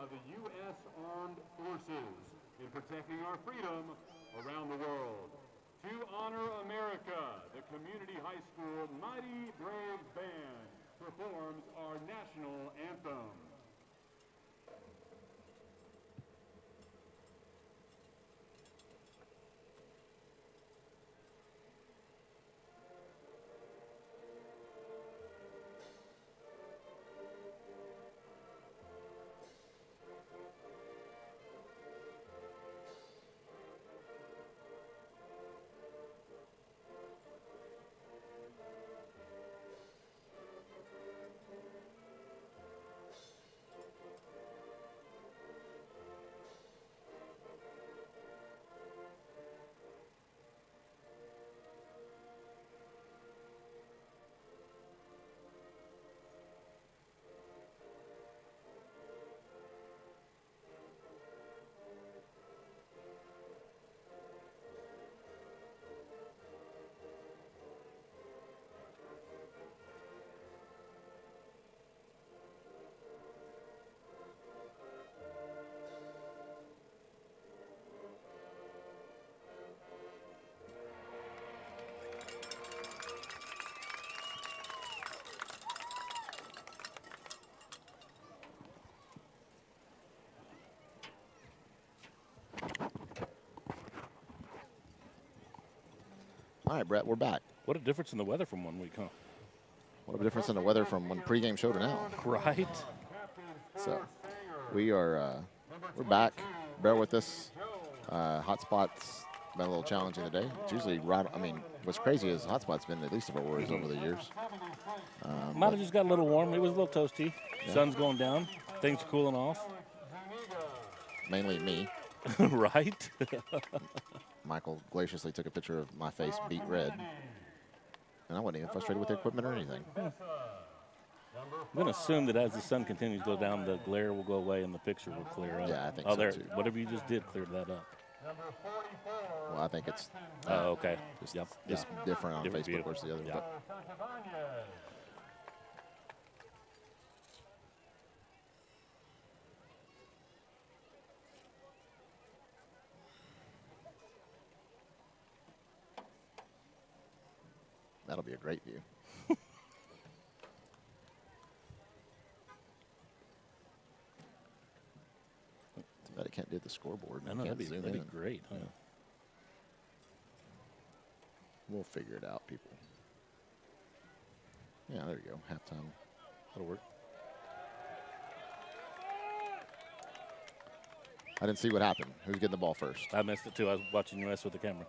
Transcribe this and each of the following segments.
of the U.S. Armed Forces in protecting our freedom around the world. To honor America, the Community High School Mighty Brave Band performs our national anthem. All right, Brett, we're back. What a difference in the weather from 1 week, huh? What a difference in the weather from one pregame show to now. Right. So we're back. Bear with us. Hotspot's been a little challenging today. It's usually right. I mean, what's crazy is Hotspot's been the least of our worries over the years. Might have just got a little warm. It was a little toasty. Yeah. Sun's going down. Things are cooling off. Mainly me. Right. Michael graciously took a picture of my face beat red. And I wasn't even frustrated with the equipment or anything. I'm going to assume that as the sun continues to go down, the glare will go away and the picture will clear up. Yeah, I think so there, too. Whatever you just did cleared that up. Well, I think it's okay. Just different on Different Facebook view. versus the other. Yeah. That'll be a great view. Too bad I can't do the scoreboard. I know, Can't that'd zoom be in. great. Huh? Yeah. We'll figure it out, people. Yeah, there you go. Halftime. That'll work. I didn't see what happened. Who's getting the ball first? I missed it too. I was watching you mess with the camera.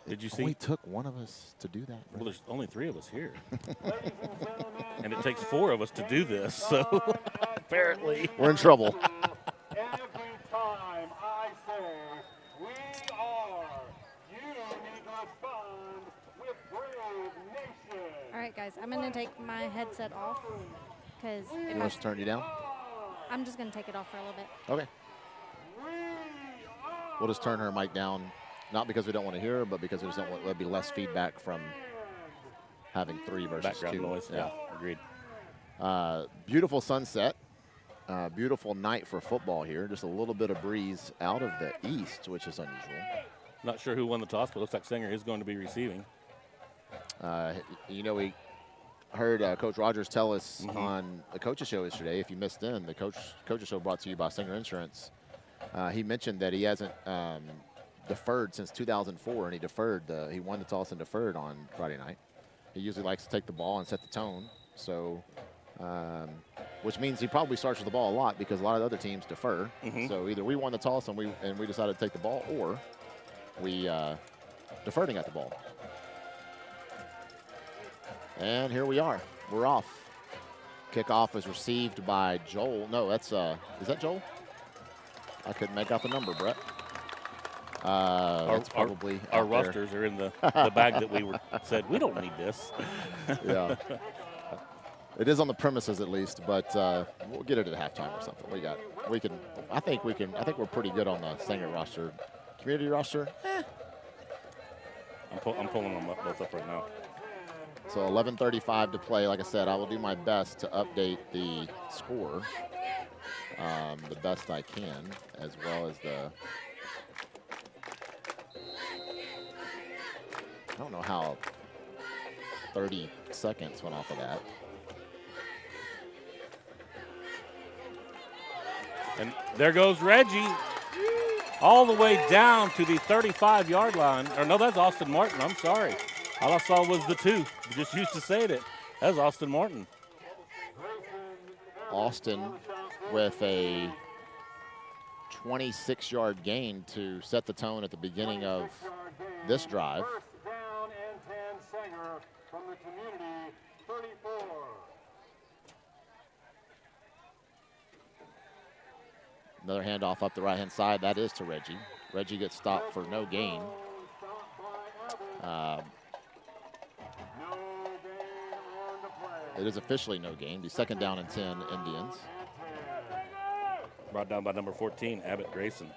Did you It see? only took one of us to do that. Right? Well, there's only 3 of us here. And it takes 4 of us to do this, so apparently. We're in trouble. Every time I say we are, you need to respond with Brave Nation. All right, guys, I'm going to take my headset off because You want us to turn you down? I'm just going to take it off for a little bit. Okay. We'll just turn her mic down, not because we don't want to hear her, but because we just don't want there'll be less feedback from having 3 versus Background 2. noise. Yeah, agreed. Beautiful sunset. Beautiful night for football here. Just a little bit of breeze out of the east, which is unusual. Not sure who won the toss, but looks like Singer is going to be receiving. You know, we heard Coach Rogers tell us on the coaches show yesterday, if you missed in, the coaches show brought to you by Singer Insurance. He mentioned that he hasn't deferred since 2004, and he won the toss and deferred on Friday night. He usually likes to take the ball and set the tone, so which means he probably starts with the ball a lot because a lot of the other teams defer. So either we won the toss and we decided to take the ball, or we deferred and got the ball. And here we are. We're off. Kickoff is received by Joel. No, that's is that Joel? I couldn't make out the number, Brett. That's probably our rosters are in the bag that we said we don't need this. Yeah, it is on the premises at least, but we'll get it at halftime or something. I think we're pretty good on the Singer roster. Community roster. I'm pulling them both up right now. So 11:35 to play. Like I said, I will do my best to update the score. the best I can, as well as the. I don't know how 30 seconds went off of that. And there goes Reggie all the way down to the 35-yard line. Or no, that's Austin Martin. I'm sorry. All I saw was the 2. You just used to say that. That's Austin Martin. Austin with a 26-yard gain to set the tone at the beginning of this drive. First down and 10, Sanger from the community 34. Another handoff up the right-hand side. That is to Reggie. Reggie gets stopped for no gain. It is officially no gain. Be second down and 10, Indians. Brought down by number 14, Abbott Grayson.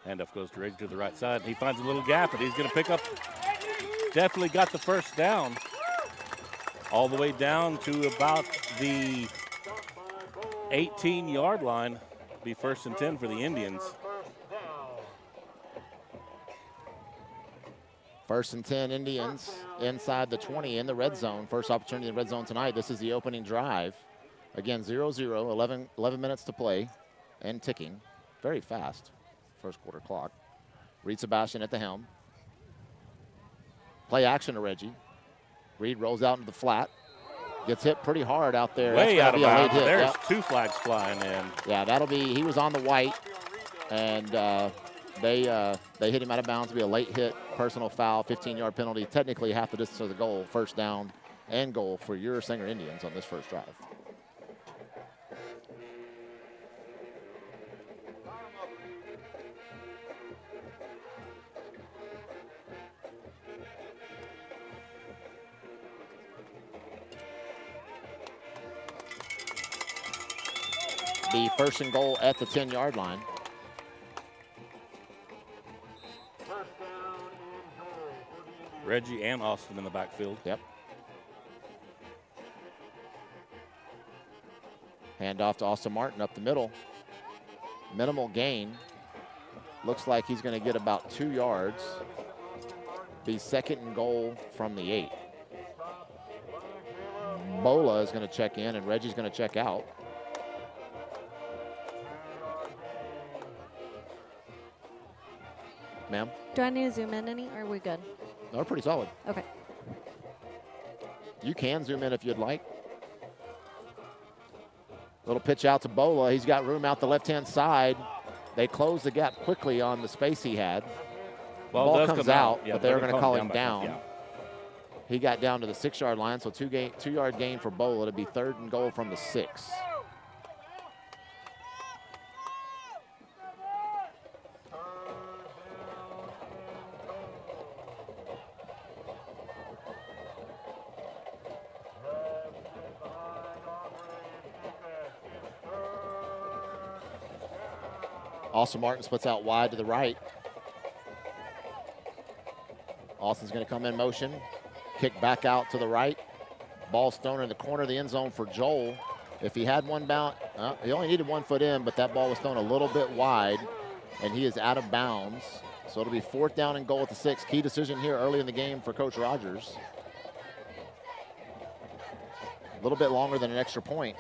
Handoff goes to Reggie to the right side. He finds a little gap, and he's going to pick up. Definitely got the first down. All the way down to about the 18-yard line. Be first and 10 for the Indians. First and 10 Indians inside the 20 in the red zone. First opportunity in the red zone tonight. This is the opening drive. Again, 0-0, 11 minutes to play and ticking. Very fast. First quarter clock. Reed Sebastian at the helm. Play action to Reggie. Reed rolls out into the flat. Gets hit pretty hard out there. Way out of bounds. There's yep. 2 flags flying in. Yeah, that'll be, he was on the white, and they hit him out of bounds. It'll be a late hit, personal foul, 15-yard penalty. Technically half the distance of the goal, first down and goal for your Sanger Indians on this first drive. Be first and goal at the 10-yard line. Reggie and Austin in the backfield. Yep. Handoff to Austin Martin up the middle. Minimal gain. Looks like he's going to get about 2 yards. Be second and goal from the 8. Bola is going to check in, and Reggie's going to check out. Ma'am? Do I need to zoom in any, or are we good? No, they're pretty solid. Okay. You can zoom in if you'd like. Little pitch out to Bola. He's got room out the left-hand side. They close the gap quickly on the space he had. Well, ball comes out, yeah, but they're going to call him down. down. He got down to the 6-yard line, so 2-yard gain for Bola. It'll be third and goal from the 6. Austin Martin splits out wide to the right. Austin's going to come in motion, kick back out to the right. Ball's thrown in the corner of the end zone for Joel. If he had one bounce, he only needed 1 foot in, but that ball was thrown a little bit wide, and he is out of bounds. So it'll be fourth down and goal at the 6. Key decision here early in the game for Coach Rogers. A little bit longer than an extra point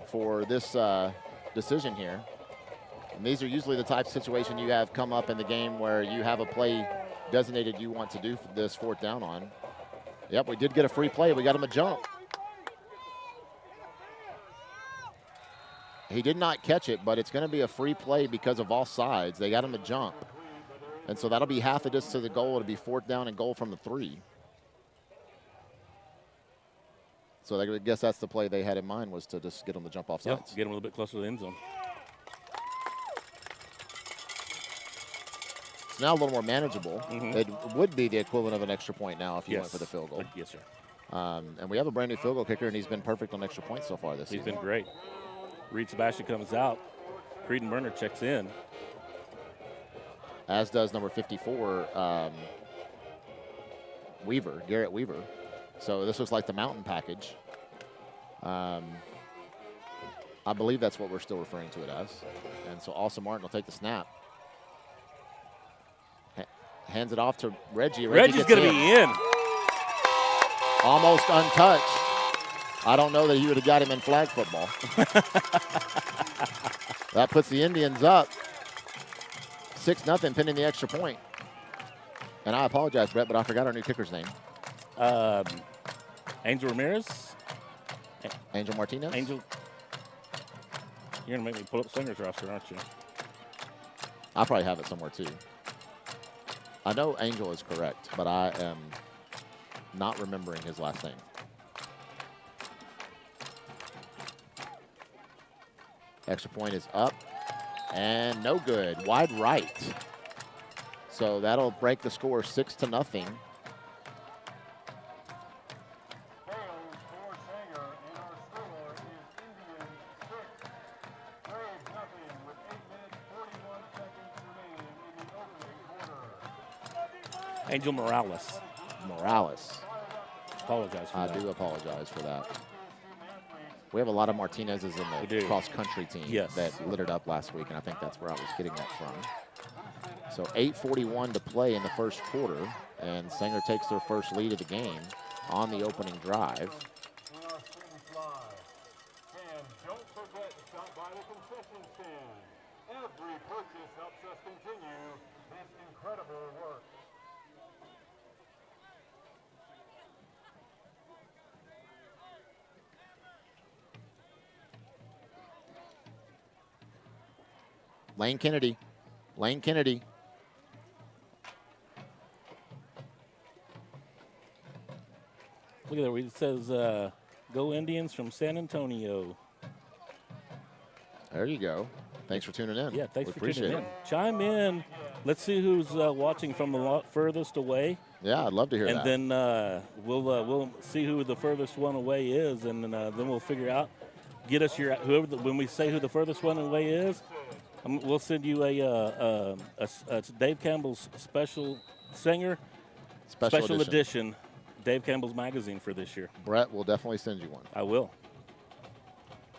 for this decision here. And these are usually the type of situation you have come up in the game where you have a play designated you want to do this fourth down on. Yep, we did get a free play. We got him a jump. He did not catch it, but it's going to be a free play because of offsides. They got him a jump. And so that'll be half the distance to the goal. It'll be fourth down and goal from the 3. So I guess that's the play they had in mind, was to just get him to jump off sides. Yep, get him a little bit closer to the end zone. It's now a little more manageable. It would be the equivalent of an extra point now if you went for the field goal. Yes, sir. And we have a brand new field goal kicker, and he's been perfect on extra points so far this season. He's been great. Reed Sebastian comes out. Creedon Burner checks in. as does number 54, Garrett Weaver. So this looks like the mountain package. I believe that's what we're still referring to it as. And so Austin Martin will take the snap. Hands it off to Reggie. Reggie's going to be in. Almost untouched. I don't know that he would have got him in flag football. That puts the Indians up 6-0 pending the extra point. And I apologize, Brett, but I forgot our new kicker's name. Angel Ramirez. Angel Martinez? Angel. You're going to make me pull up Singer's roster, aren't you? I probably have it somewhere, too. I know Angel is correct, but I am not remembering his last name. Extra point is up and no good. Wide right. So that'll break the score 6-0. Angel Morales. Apologize for that. I do apologize for that. We have a lot of Martinez's in the cross-country team that littered up last week, and I think that's where I was getting that from. So 8:41 to play in the first quarter, and Sanger takes their first lead of the game on the opening drive. Don't forget to stop by the concession stand. Every purchase helps us continue this incredible work. Lane Kennedy. Look at that. It says, go Indians from San Antonio. There you go. Thanks for tuning in. Yeah, thanks for tuning in. It. Chime in. Let's see who's watching from the furthest away. Yeah, I'd love to hear that. And then we'll see who the furthest one away is, and then we'll figure out. Get us your when we say who the furthest one away is. We'll send you a Dave Campbell's special Singer special edition Dave Campbell's magazine for this year. Brett will definitely send you one. I will.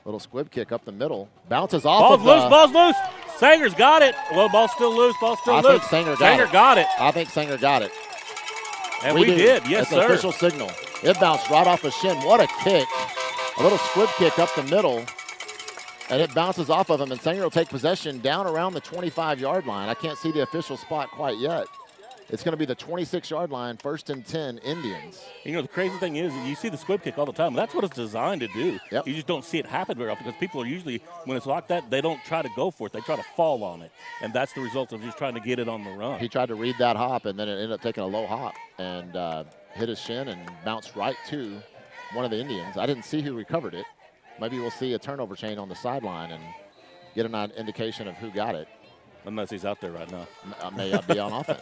Little squib kick up the middle. Bounces off. Ball's loose. Sanger's got it. Well, ball's still loose. I think Sanger got it. I think Sanger got it. And we did. Yes, sir. That's an official signal. It bounced right off his shin. What a kick. A little squib kick up the middle. And it bounces off of him, and Sanger will take possession down around the 25-yard line. I can't see the official spot quite yet. It's going to be the 26-yard line, 1st and 10, Indians. You know, the crazy thing is you see the squib kick all the time. That's what it's designed to do. Yep. You just don't see it happen very often because people are usually, when it's like that, they don't try to go for it. They try to fall on it. And that's the result of just trying to get it on the run. He tried to read that hop, and then it ended up taking a low hop and hit his shin and bounced right to one of the Indians. I didn't see who recovered it. Maybe we'll see a turnover chain on the sideline and get an indication of who got it. Unless he's out there right now. May be on offense.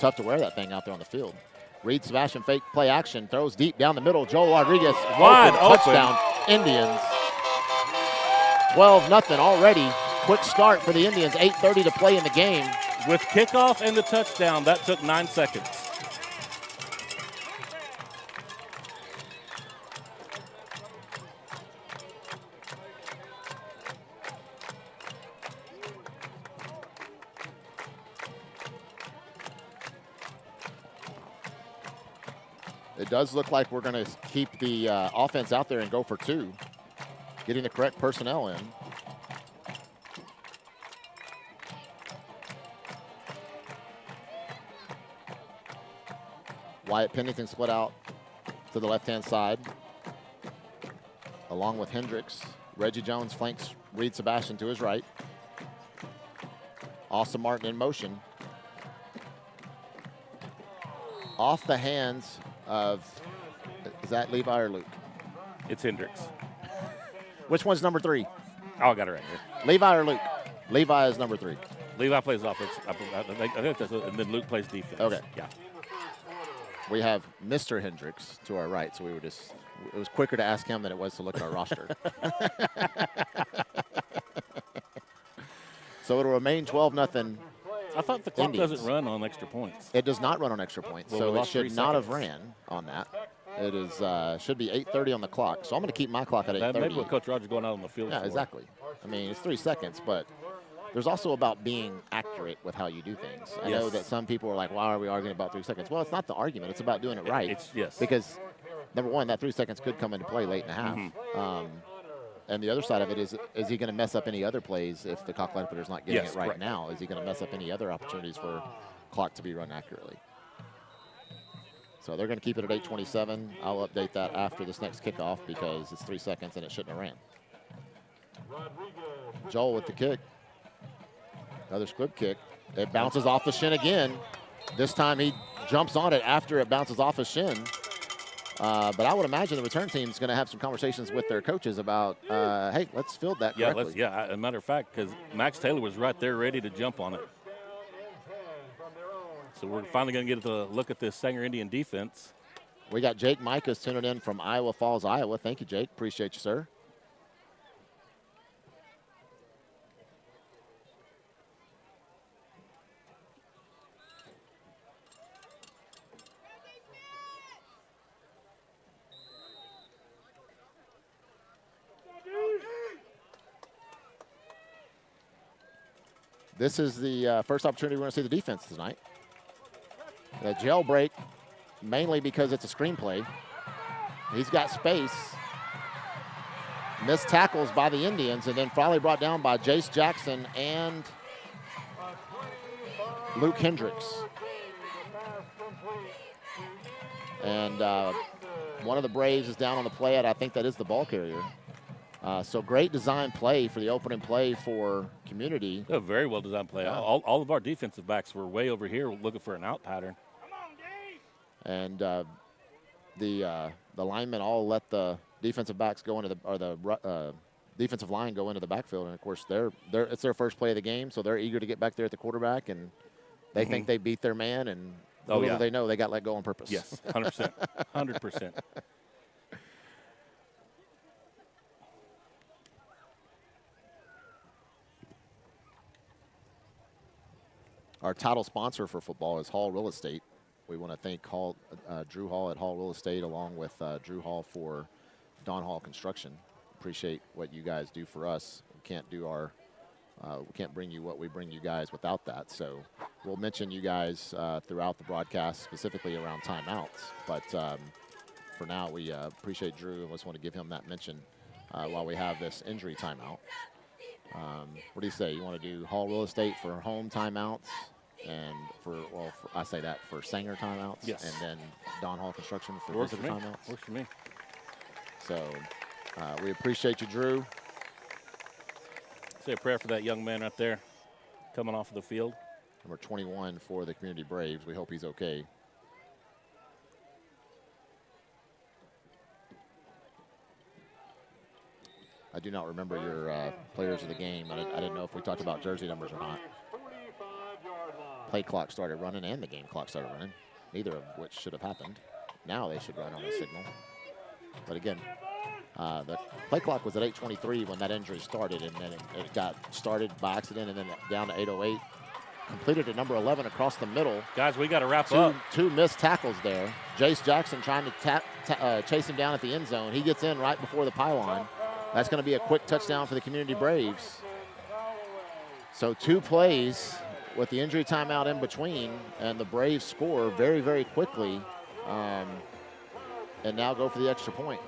Tough to wear that thing out there on the field. Reed Sebastian fake play action, throws deep down the middle. Joel Rodriguez wide open. Touchdown Indians. 12-0 already. Quick start for the Indians. 8:30 to play in the game. With kickoff and the touchdown, that took 9 seconds. It does look like we're going to keep the offense out there and go for 2, getting the correct personnel in. Wyatt Pennington split out to the left-hand side, along with Hendricks. Reggie Jones flanks Reed Sebastian to his right. Austin Martin in motion. Off the hands of, is that Levi or Luke? It's Hendricks. Which one's number 3? Oh, I got it right here. Levi or Luke? Levi is number 3. Levi plays offense. I think that's and then Luke plays defense. Okay. Yeah. We have Mr. Hendricks to our right, so it was quicker to ask him than it was to look at our roster. So it'll remain 12-0. I thought the clock Indians. doesn't run on extra points. It does not run on extra points, Well, we so it lost 3 should not have seconds. ran on that. It is should be 8:30 on the clock, so I'm going to keep my clock at That may be 8:30. what Coach Rogers going out on the field Yeah, for. exactly. I mean, it's 3 seconds, but there's also about being accurate with how you do things. I know Yes. that some people are like, why are we arguing about 3 seconds? Well, it's not the argument. It's about doing it right. Yes. Because, number one, that 3 seconds could come into play late in the half. Mm-hmm. And the other side of it is he going to mess up any other plays if the clock limiter's not getting Yes, it right correct. now? Is he going to mess up any other opportunities for clock to be run accurately? So they're going to keep it at 8:27. I'll update that after this next kickoff because it's 3 seconds and it shouldn't have ran. Joel with the kick. Another squib kick. It bounces off the shin again. This time he jumps on it after it bounces off his shin. But I would imagine the return team is going to have some conversations with their coaches about, hey, let's field that Yeah, correctly. as a matter of fact, because Max Taylor was right there ready to jump on it. So we're finally going to get a look at this Sanger Indian defense. We got Jake Micahs tuning in from Iowa Falls, Iowa. Thank you, Jake. Appreciate you, sir. This is the first opportunity we're going to see the defense tonight. The jailbreak, mainly because it's a screenplay. He's got space. Missed tackles by the Indians, and then finally brought down by Jace Jackson and Luke Hendricks. And one of the Braves is down on the play, and I think that is the ball carrier. So great design play for the opening play for Community. A very well designed play. Yeah. All of our defensive backs were way over here looking for an out pattern. And the linemen all let the defensive backs go into the defensive line go into the backfield, and of course it's their first play of the game, so they're eager to get back there at the quarterback, and they think they beat their man, and little do they know they got let go on purpose. Yes, 100%, 100%. Our title sponsor for football is Hall Real Estate. We want to thank Drew Hall at Hall Real Estate, along with Drew Hall for Don Hall Construction. Appreciate what you guys do for us. We can't bring you what we bring you guys without that. So we'll mention you guys throughout the broadcast, specifically around timeouts. But for now, we appreciate Drew and just want to give him that mention while we have this injury timeout. What do you say? You want to do Hall Real Estate for home timeouts, and I say that for Sanger timeouts, yes, and then Don Hall Construction for Works visitor for me. timeouts? Works for me. So we appreciate you, Drew. Say a prayer for that young man right there coming off of the field. Number 21 for the Community Braves. We hope he's okay. I do not remember your players of the game. I didn't know if we talked about jersey numbers or not. Play clock started running and the game clock started running, neither of which should have happened. Now they should run on the signal. But again, the play clock was at 8:23 when that injury started, and then it got started by accident and then down to 8:08. Completed at number 11 across the middle. Guys, we got to wrap up. Two missed tackles there. Jace Jackson trying to chase him down at the end zone. He gets in right before the pylon. That's going to be a quick touchdown for the Community Braves. So 2 plays with the injury timeout in between, and the Braves score very, very quickly, and now go for the extra point.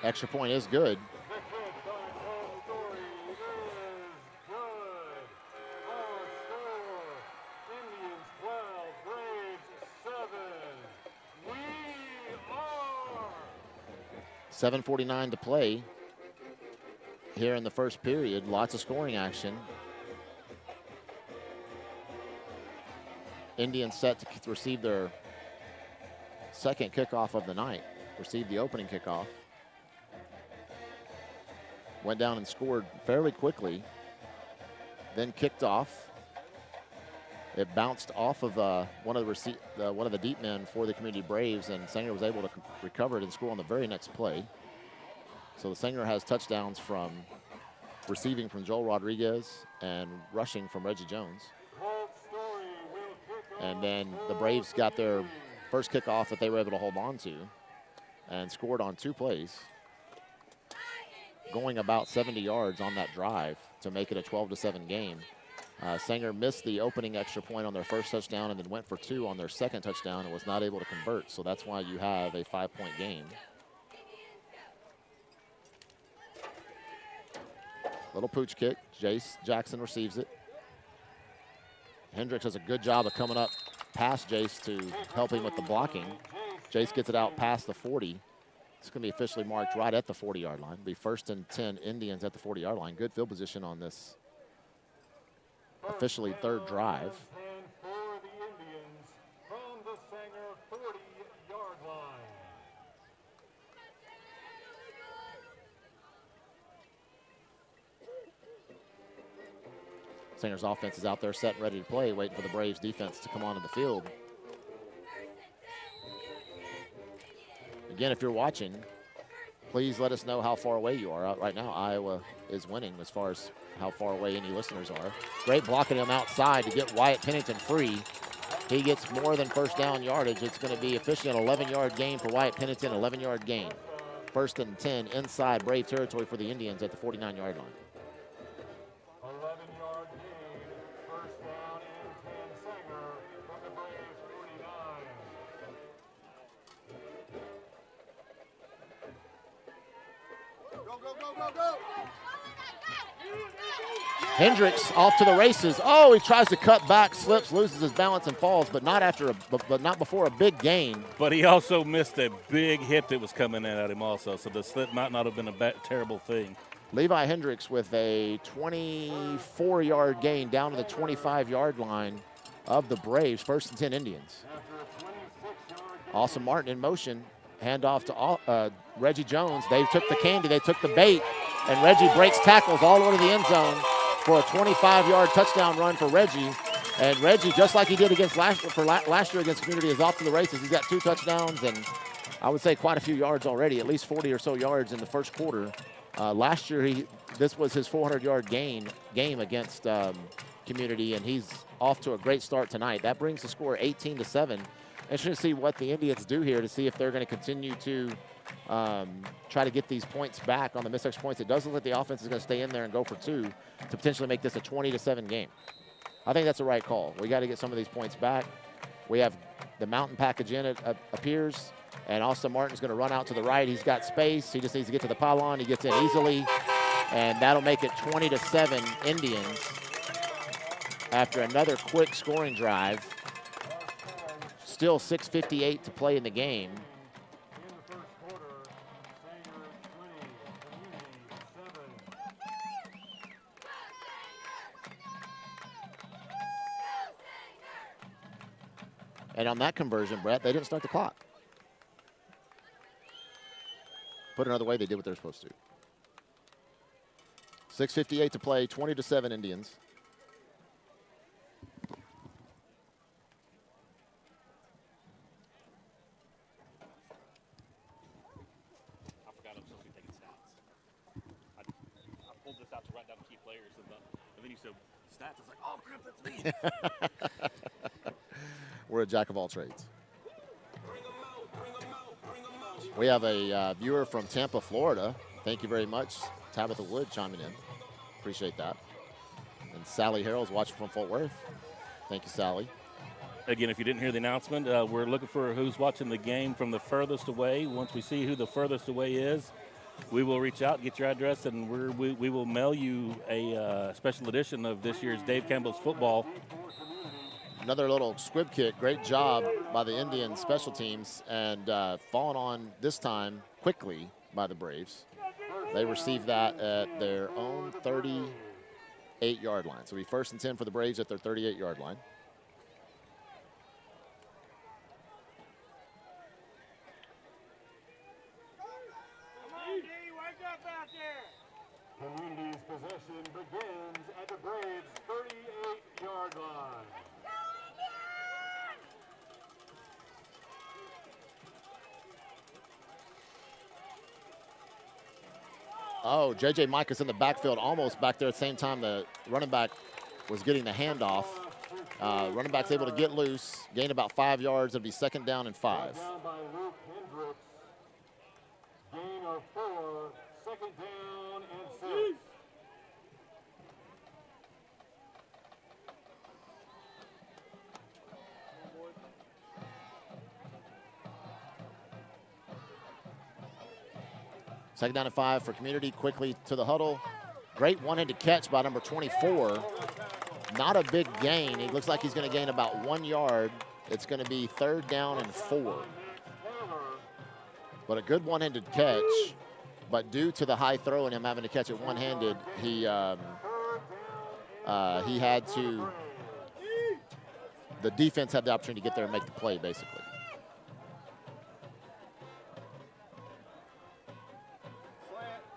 Extra point is good. Indians 12, Braves 7. We are 7:49 to play here in the first period. Lots of scoring action. Indians set to receive their second kickoff of the night. Receive the opening kickoff. went down and scored fairly quickly, then kicked off. It bounced off of one of the deep men for the Community Braves, and Sanger was able to recover it and score on the very next play. So the Sanger has touchdowns from receiving from Joel Rodriguez and rushing from Reggie Jones. And then the Braves got their first kickoff that they were able to hold on to and scored on 2 plays, going about 70 yards on that drive to make it a 12-7 game. Sanger missed the opening extra point on their first touchdown and then went for 2 on their second touchdown and was not able to convert. So that's why you have a 5-point game. Little pooch kick. Jace Jackson receives it. Hendricks does a good job of coming up past Jace to help him with the blocking. Jace gets it out past the 40. It's going to be officially marked right at the 40-yard line. It'll be 1st and 10 Indians at the 40-yard line. Good field position on this officially 3rd drive. Sanger's offense is out there set and ready to play, waiting for the Braves defense to come onto the field. Again, if you're watching, please let us know how far away you are. Right now, Iowa is winning as far as how far away any listeners are. Great blocking him outside to get Wyatt Pennington free. He gets more than first down yardage. It's going to be officially an 11-yard gain for Wyatt Pennington, 11-yard gain. 1st and 10 inside Brave territory for the Indians at the 49-yard line. 11-yard gain, 1st down and 10 Sanger from the Braves 49. Go, go, go, go, go! Hendricks off to the races. Oh, he tries to cut back, slips, loses his balance, and falls, but not before a big gain. But he also missed a big hit that was coming in at him also, so the slip might not have been a terrible thing. Levi Hendricks with a 24-yard gain down to the 25-yard line of the Braves, 1st and 10 Indians. Austin Martin in motion, handoff to Reggie Jones. They took the candy, they took the bait, and Reggie breaks tackles all the way to the end zone for a 25-yard touchdown run for Reggie. And Reggie, just like he did against last year against Community, is off to the races. He's got 2 touchdowns and I would say quite a few yards already, at least 40 or so yards in the first quarter. Last year, this was his 400-yard game against Community, and he's off to a great start tonight. That brings the score 18-7. Interesting to see what the Indians do here to see if they're going to continue to try to get these points back on the missed extra points. It does look like the offense is going to stay in there and go for 2 to potentially make this a 20-7 game. I think that's the right call. We got to get some of these points back. We have the mountain package in, it appears, and Austin Martin's going to run out to the right. He's got space. He just needs to get to the pylon. He gets in easily, and that'll make it 20-7 Indians after another quick scoring drive. Still 6:58 to play in the game. And on that conversion, Brett, they didn't start the clock. Put another way, they did what they're supposed to. 6:58 to play, 20-7 Indians. I forgot I'm supposed to be taking stats. I pulled this out to write down key players, and then you said stats. I was like, oh, crap, that's me. We're a jack of all trades. We have a viewer from Tampa, Florida. Thank you very much. Tabitha Wood chiming in. Appreciate that. And Sally Harrell's watching from Fort Worth. Thank you, Sally. Again, if you didn't hear the announcement, we're looking for who's watching the game from the furthest away. Once we see who the furthest away is, we will reach out, get your address, and we will mail you a special edition of this year's Dave Campbell's football. Another little squib kick. Great job by the Indian special teams, and fallen on this time quickly by the Braves. They received that at their own 38-yard line. So it'll be 1st and 10 for the Braves at their 38-yard line. Possession begins at the Braves' 38-yard line. Oh, J.J. Mike is in the backfield, almost back there at the same time the running back was getting the handoff. Running back's able to get loose, gain about 5 yards. It'll be 2nd down and 5. Down by Luke Hendricks. Gain of 4, 2nd down and 6. Second down and 5 for Community. Quickly to the huddle. Great one-handed catch by number 24. Not a big gain. It looks like he's going to gain about 1 yard. It's going to be 3rd down and 4. But a good one-handed catch. But due to the high throw and him having to catch it one-handed, he had to. The defense had the opportunity to get there and make the play, basically.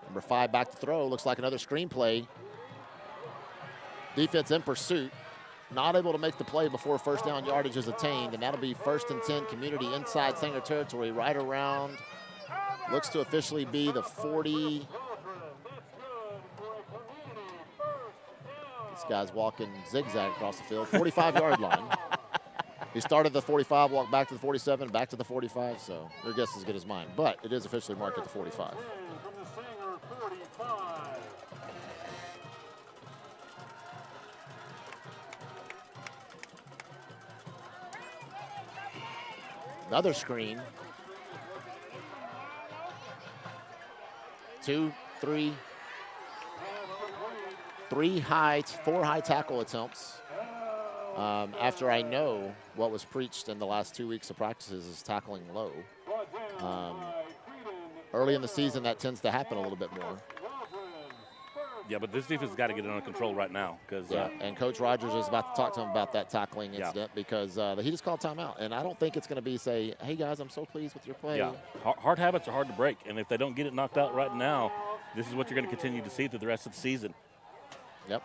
Number 5 back to throw. Looks like another screenplay. Defense in pursuit. Not able to make the play before 1st down yardage is attained, and that'll be 1st and 10, Community inside Sanger territory, right around. Looks to officially be the 40. This guy's walking zigzag across the field. 45-yard line. He started the 45, walked back to the 47, back to the 45, so your guess is as good as mine. But it is officially marked at the 45. Another screen. 2, 3, 4 high tackle attempts. After I know what was preached in the last 2 weeks of practices is tackling low. Early in the season, that tends to happen a little bit more. Yeah, but this defense has got to get it under control right now. And Coach Rogers is about to talk to him about that tackling incident because he just called timeout. And I don't think it's going to be say, hey, guys, I'm so pleased with your play. Yeah, hard habits are hard to break. And if they don't get it knocked out right now, this is what you're going to continue to see through the rest of the season. Yep.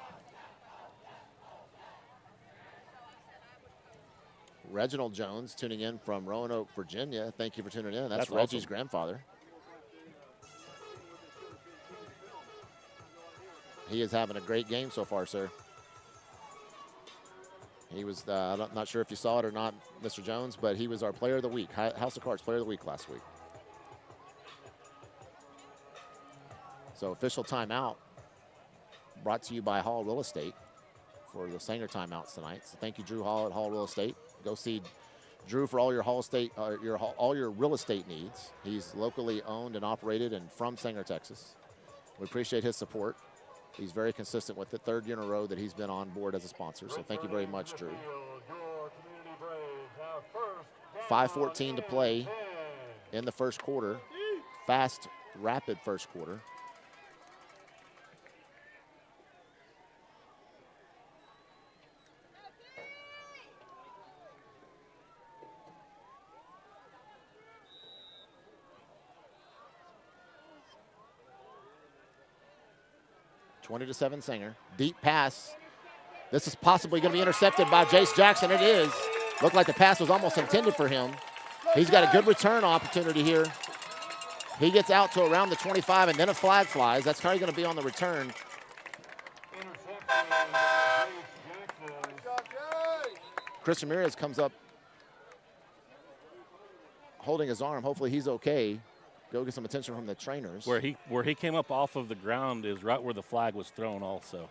Reginald Jones tuning in from Roanoke, Virginia. Thank you for tuning in. That's Reggie's awesome. grandfather. He is having a great game so far, sir. He was, I'm not sure if you saw it or not, Mr. Jones, but he was our player of the week, House of Cards player of the week last week. So official timeout brought to you by Hall Real Estate for the Sanger timeouts tonight. So thank you, Drew Hall at Hall Real Estate. Go see Drew for all your all your real estate needs. He's locally owned and operated and from Sanger, Texas. We appreciate his support. He's very consistent with it. 3rd year in a row that he's been on board as a sponsor. So thank you very much, Drew. 5:14 to play in the first quarter. Fast, rapid first quarter. (20-7) Sanger. Deep pass. This is possibly going to be intercepted by Jace Jackson. It is. Looked like the pass was almost intended for him. He's got a good return opportunity here. He gets out to around the 25, and then a flag flies. That's probably going to be on the return. Chris Ramirez comes up holding his arm. Hopefully he's okay. Go get some attention from the trainers. Where he came up off of the ground is right where the flag was thrown also.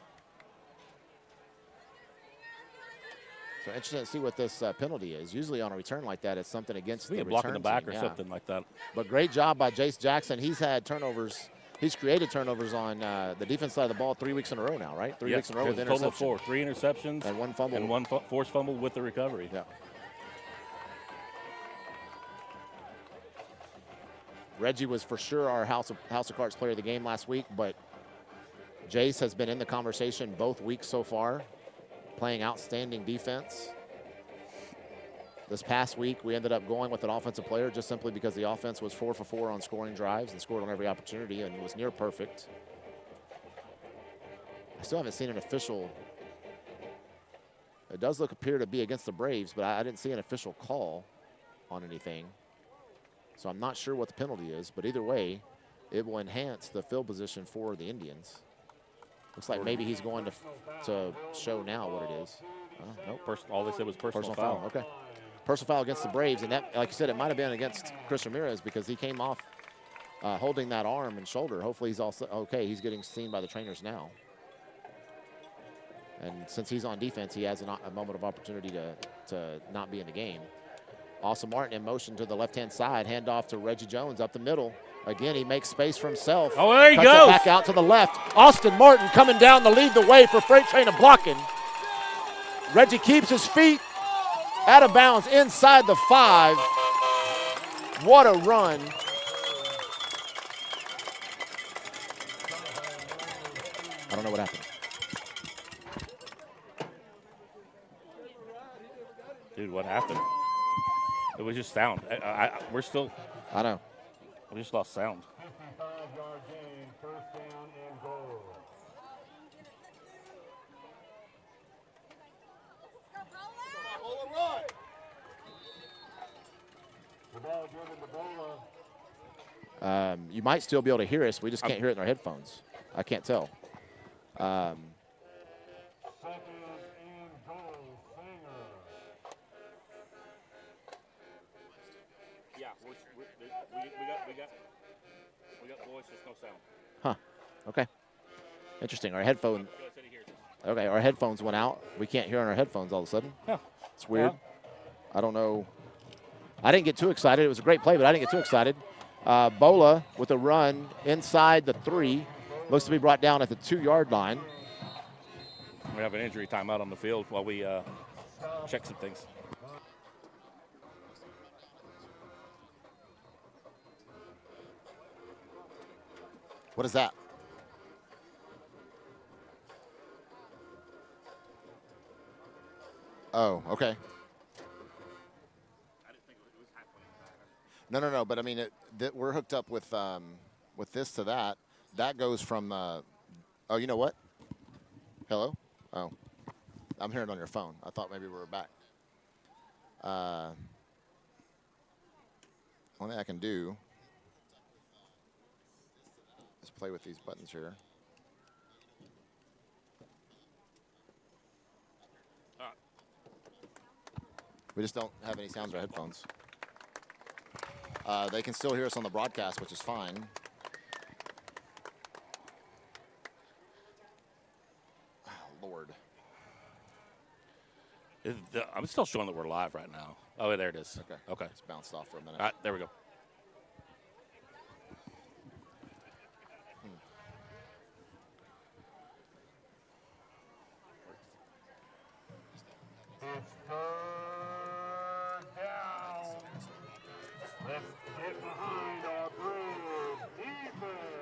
So interesting to see what this penalty is. Usually on a return like that, it's something against the return block in the back team, or something like that. But great job by Jace Jackson. He's had turnovers. He's created turnovers on the defense side of the ball 3 weeks in a row now, right? 3 weeks in a row with interception. Total of 4. 3 interceptions. And 1 fumble. And 1 forced fumble with the recovery. Yeah. Reggie was for sure our House of Cards player of the game last week, but Jace has been in the conversation both weeks so far, playing outstanding defense. This past week, we ended up going with an offensive player just simply because the offense was 4 for 4 on scoring drives and scored on every opportunity and was near perfect. I still haven't seen an official. It does appear to be against the Braves, but I didn't see an official call on anything. So I'm not sure what the penalty is, but either way, it will enhance the field position for the Indians. Looks like maybe he's going to show now what it is. Nope. All they said was personal foul. Okay. Personal foul against the Braves, and that, like you said, it might have been against Chris Ramirez because he came off holding that arm and shoulder. Hopefully he's also okay. He's getting seen by the trainers now. And since he's on defense, he has a moment of opportunity to not be in the game. Austin Martin in motion to the left-hand side. Handoff to Reggie Jones up the middle. Again, he makes space for himself. Oh, there he Cuts goes. it back out to the left. Austin Martin coming down to lead the way for Freight Train and blocking. Reggie keeps his feet out of bounds inside the 5. What a run. I don't know what happened. Dude, what happened? It was just sound. We're still. I know. We just lost sound. 55-yard gain, first down and goal. The ball given to Bola. You might still be able to hear us. We just can't hear it in our headphones. I can't tell. Second and goal, Sanger. Yeah, we got voice, just no sound. Huh. Okay. Interesting. Our headphone. Okay, our headphones went out. We can't hear on our headphones all of a sudden. Yeah. It's weird. Yeah. I don't know. I didn't get too excited. It was a great play, but I didn't get too excited. Bola with a run inside the 3. Looks to be brought down at the 2-yard line. We have an injury timeout on the field while we check some things. What is that? Oh, okay. No. But I mean, we're hooked up with this to that. That goes from. Oh, you know what? Hello. Oh, I'm hearing it on your phone. I thought maybe we were back. Only thing I can do is play with these buttons here. We just don't have any sounds in our headphones. They can still hear us on the broadcast, which is fine. Oh, Lord. I'm still showing that we're live right now. Oh, there it is. Okay. It's bounced off for a minute. All right, there we go. It's third down. Let's get behind our Brave defense.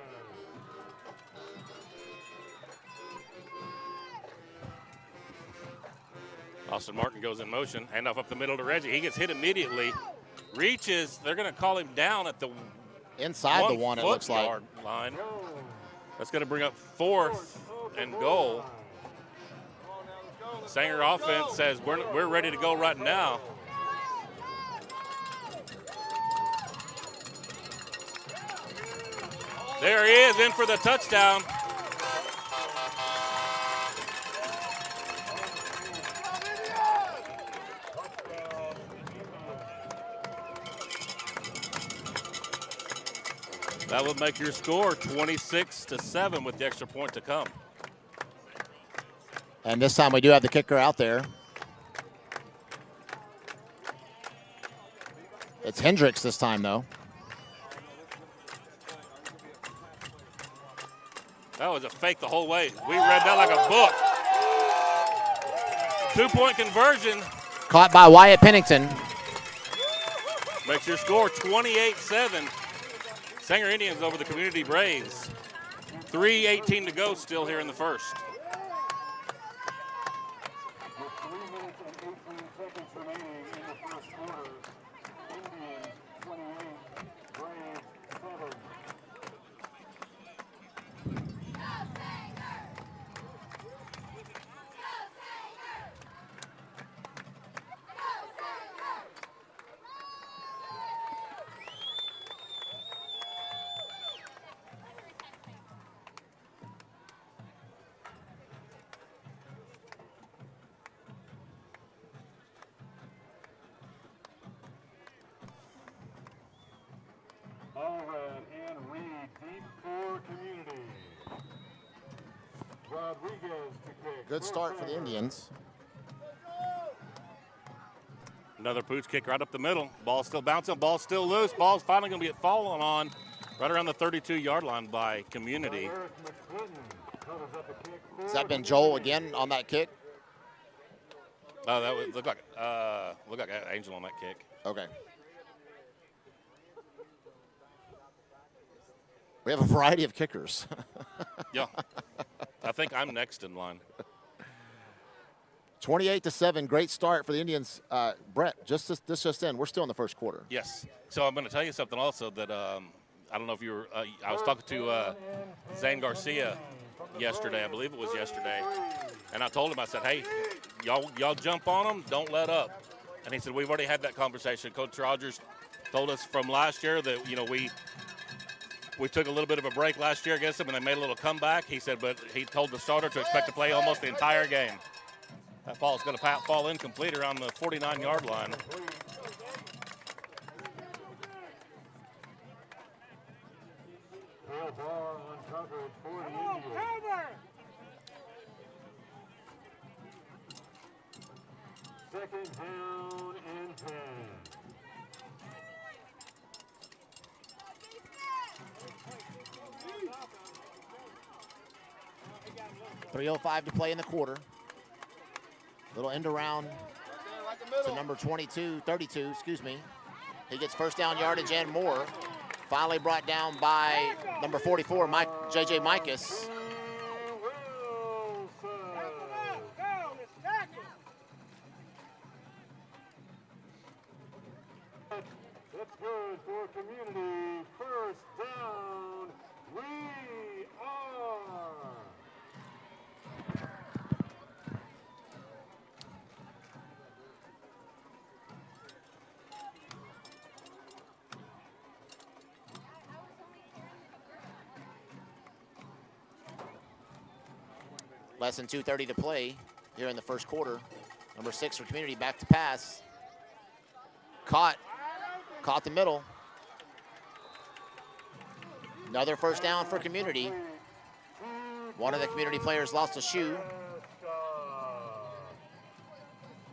Austin Martin goes in motion. Handoff up the middle to Reggie. He gets hit immediately. Reaches. They're going to call him down at the inside the 1, it looks like. yard line. That's going to bring up 4th and goal. Sanger offense says we're ready to go right now. There he is, in for the touchdown. That would make your score 26-7 with the extra point to come. And this time we do have the kicker out there. It's Hendricks this time, though. That was a fake the whole way. We read that like a book. 2-point conversion. Caught by Wyatt Pennington. Makes your score 28-7. Sanger Indians over the Community Braves. 3:18 to go still here in the first. With 3 minutes and 18 seconds remaining in the first quarter, Indians 28, Braves 7. Rodriguez to kick. Good start for the Indians. Another Pooch kick right up the middle. Ball's still bouncing. Ball's still loose. Ball's finally going to get fallen on right around the 32-yard line by Community. Has that been Joel again on that kick? Oh, that would look like Angel on that kick. Okay. We have a variety of kickers. Yeah. I think I'm next in line. 28-7, great start for the Indians. Brett, this just in, we're still in the first quarter. Yes. So I'm going to tell you something also that I don't know if you were. I was talking to Zane Garcia yesterday. I believe it was yesterday, and I told him, I said, "Hey, y'all jump on them, don't let up." And he said, "We've already had that conversation. Coach Rogers told us from last year that we took a little bit of a break last year against them, and they made a little comeback." He said, but he told the starter to expect to play almost the entire game. That ball is going to fall incomplete around the 49-yard line. Bar on coverage for the Indians. Second down and 10. .305 to play in the quarter. Little end around to number 32, excuse me. He gets first down yardage and more. Finally brought down by number 44, J.J. Micus. That's good for Community. First down. We are. Less than 2:30 to play here in the first quarter. Number 6 for Community, back to pass. Caught the middle. Another first down for Community. One of the Community players lost a shoe.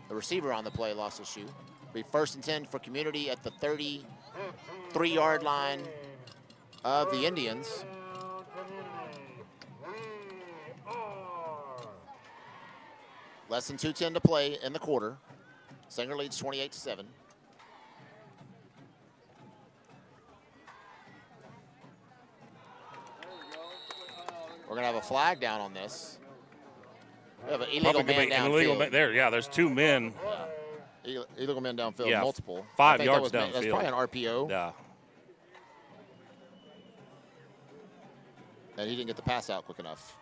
The receiver on the play lost a shoe. Be first and 10 for Community at the 33-yard line of the Indians. Less than 2:10 to play in the quarter. Sanger leads 28-7. We're going to have a flag down on this. We have an illegal man downfield. There's 2 men. Illegal men downfield, Yeah, multiple. 5 yards downfield. That's probably an RPO. Yeah. And he didn't get the pass out quick enough.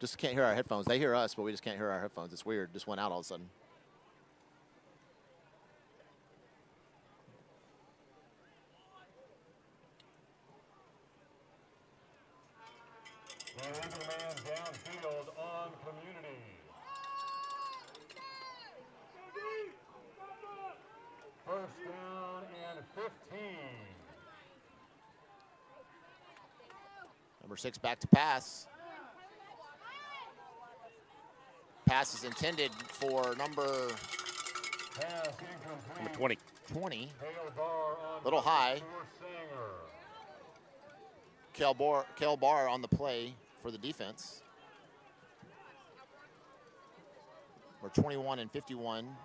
Just can't hear our headphones. They hear us, but we just can't hear our headphones. It's weird. Just went out all of a sudden. Illegal man downfield on Community. First down and 15. Number 6 back to pass. Pass is intended for number 20. 20. Little high. Kel Barr on the play for the defense. We're 21 and 51.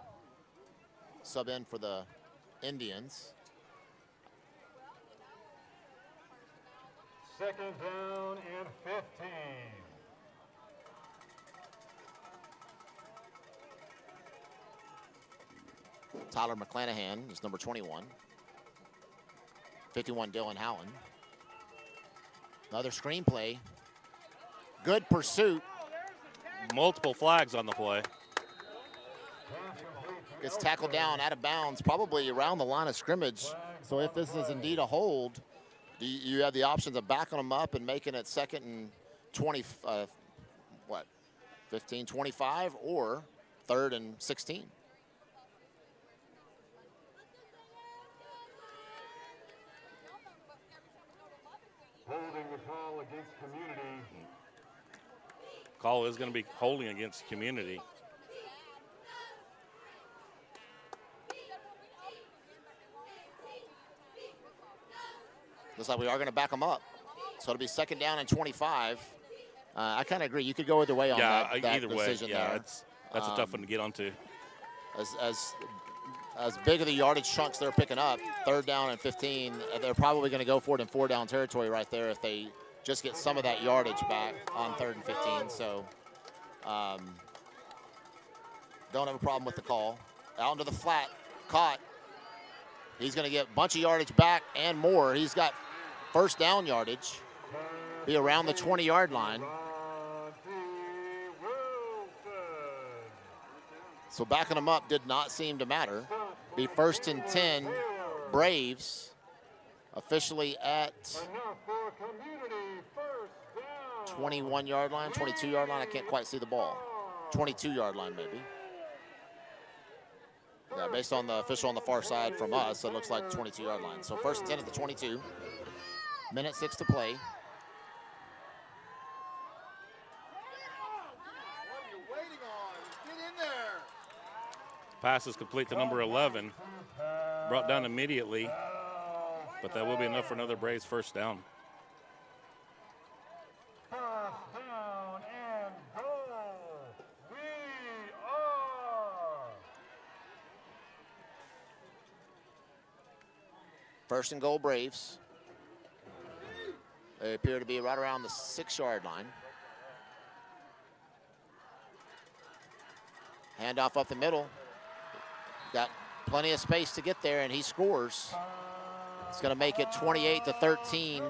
Sub in for the Indians. Second down and 15. Tyler McClanahan is number 21. 51, Dylan Howland. Another screen play. Good pursuit. Multiple flags on the play. Gets tackled down out of bounds, probably around the line of scrimmage. So if this is indeed a hold, you have the options of backing them up and making it second and 15, 25, or third and 16. Holding the call against Community. Call is going to be holding against Community. Looks like we are going to back them up. So it'll be 2nd down and 25. I kind of agree. You could go either way on that either decision way. Yeah, there. that's a tough one to get onto. As big of the yardage chunks they're picking up, 3rd down and 15, they're probably going to go for it in 4-down territory right there if they just get some of that yardage back on 3rd and 15. So don't have a problem with the call. Out into the flat, caught. He's going to get a bunch of yardage back and more. He's got 1st down yardage. Be around the 20-yard line. So backing them up did not seem to matter. Be 1st and 10, Braves, officially at 21-yard line, 22-yard line. I can't quite see the ball. 22-yard line, maybe. Yeah, based on the official on the far side from us, it looks like 22-yard line. So 1st and 10 at the 22. Minute 6 to play. Pass is complete to number 11. Brought down immediately, but that will be enough for another Braves 1st down. 1st down and goal. We are. 1st and goal, Braves. They appear to be right around the 6-yard line. Handoff up the middle. Got plenty of space to get there, and he scores. It's going to make it 28-13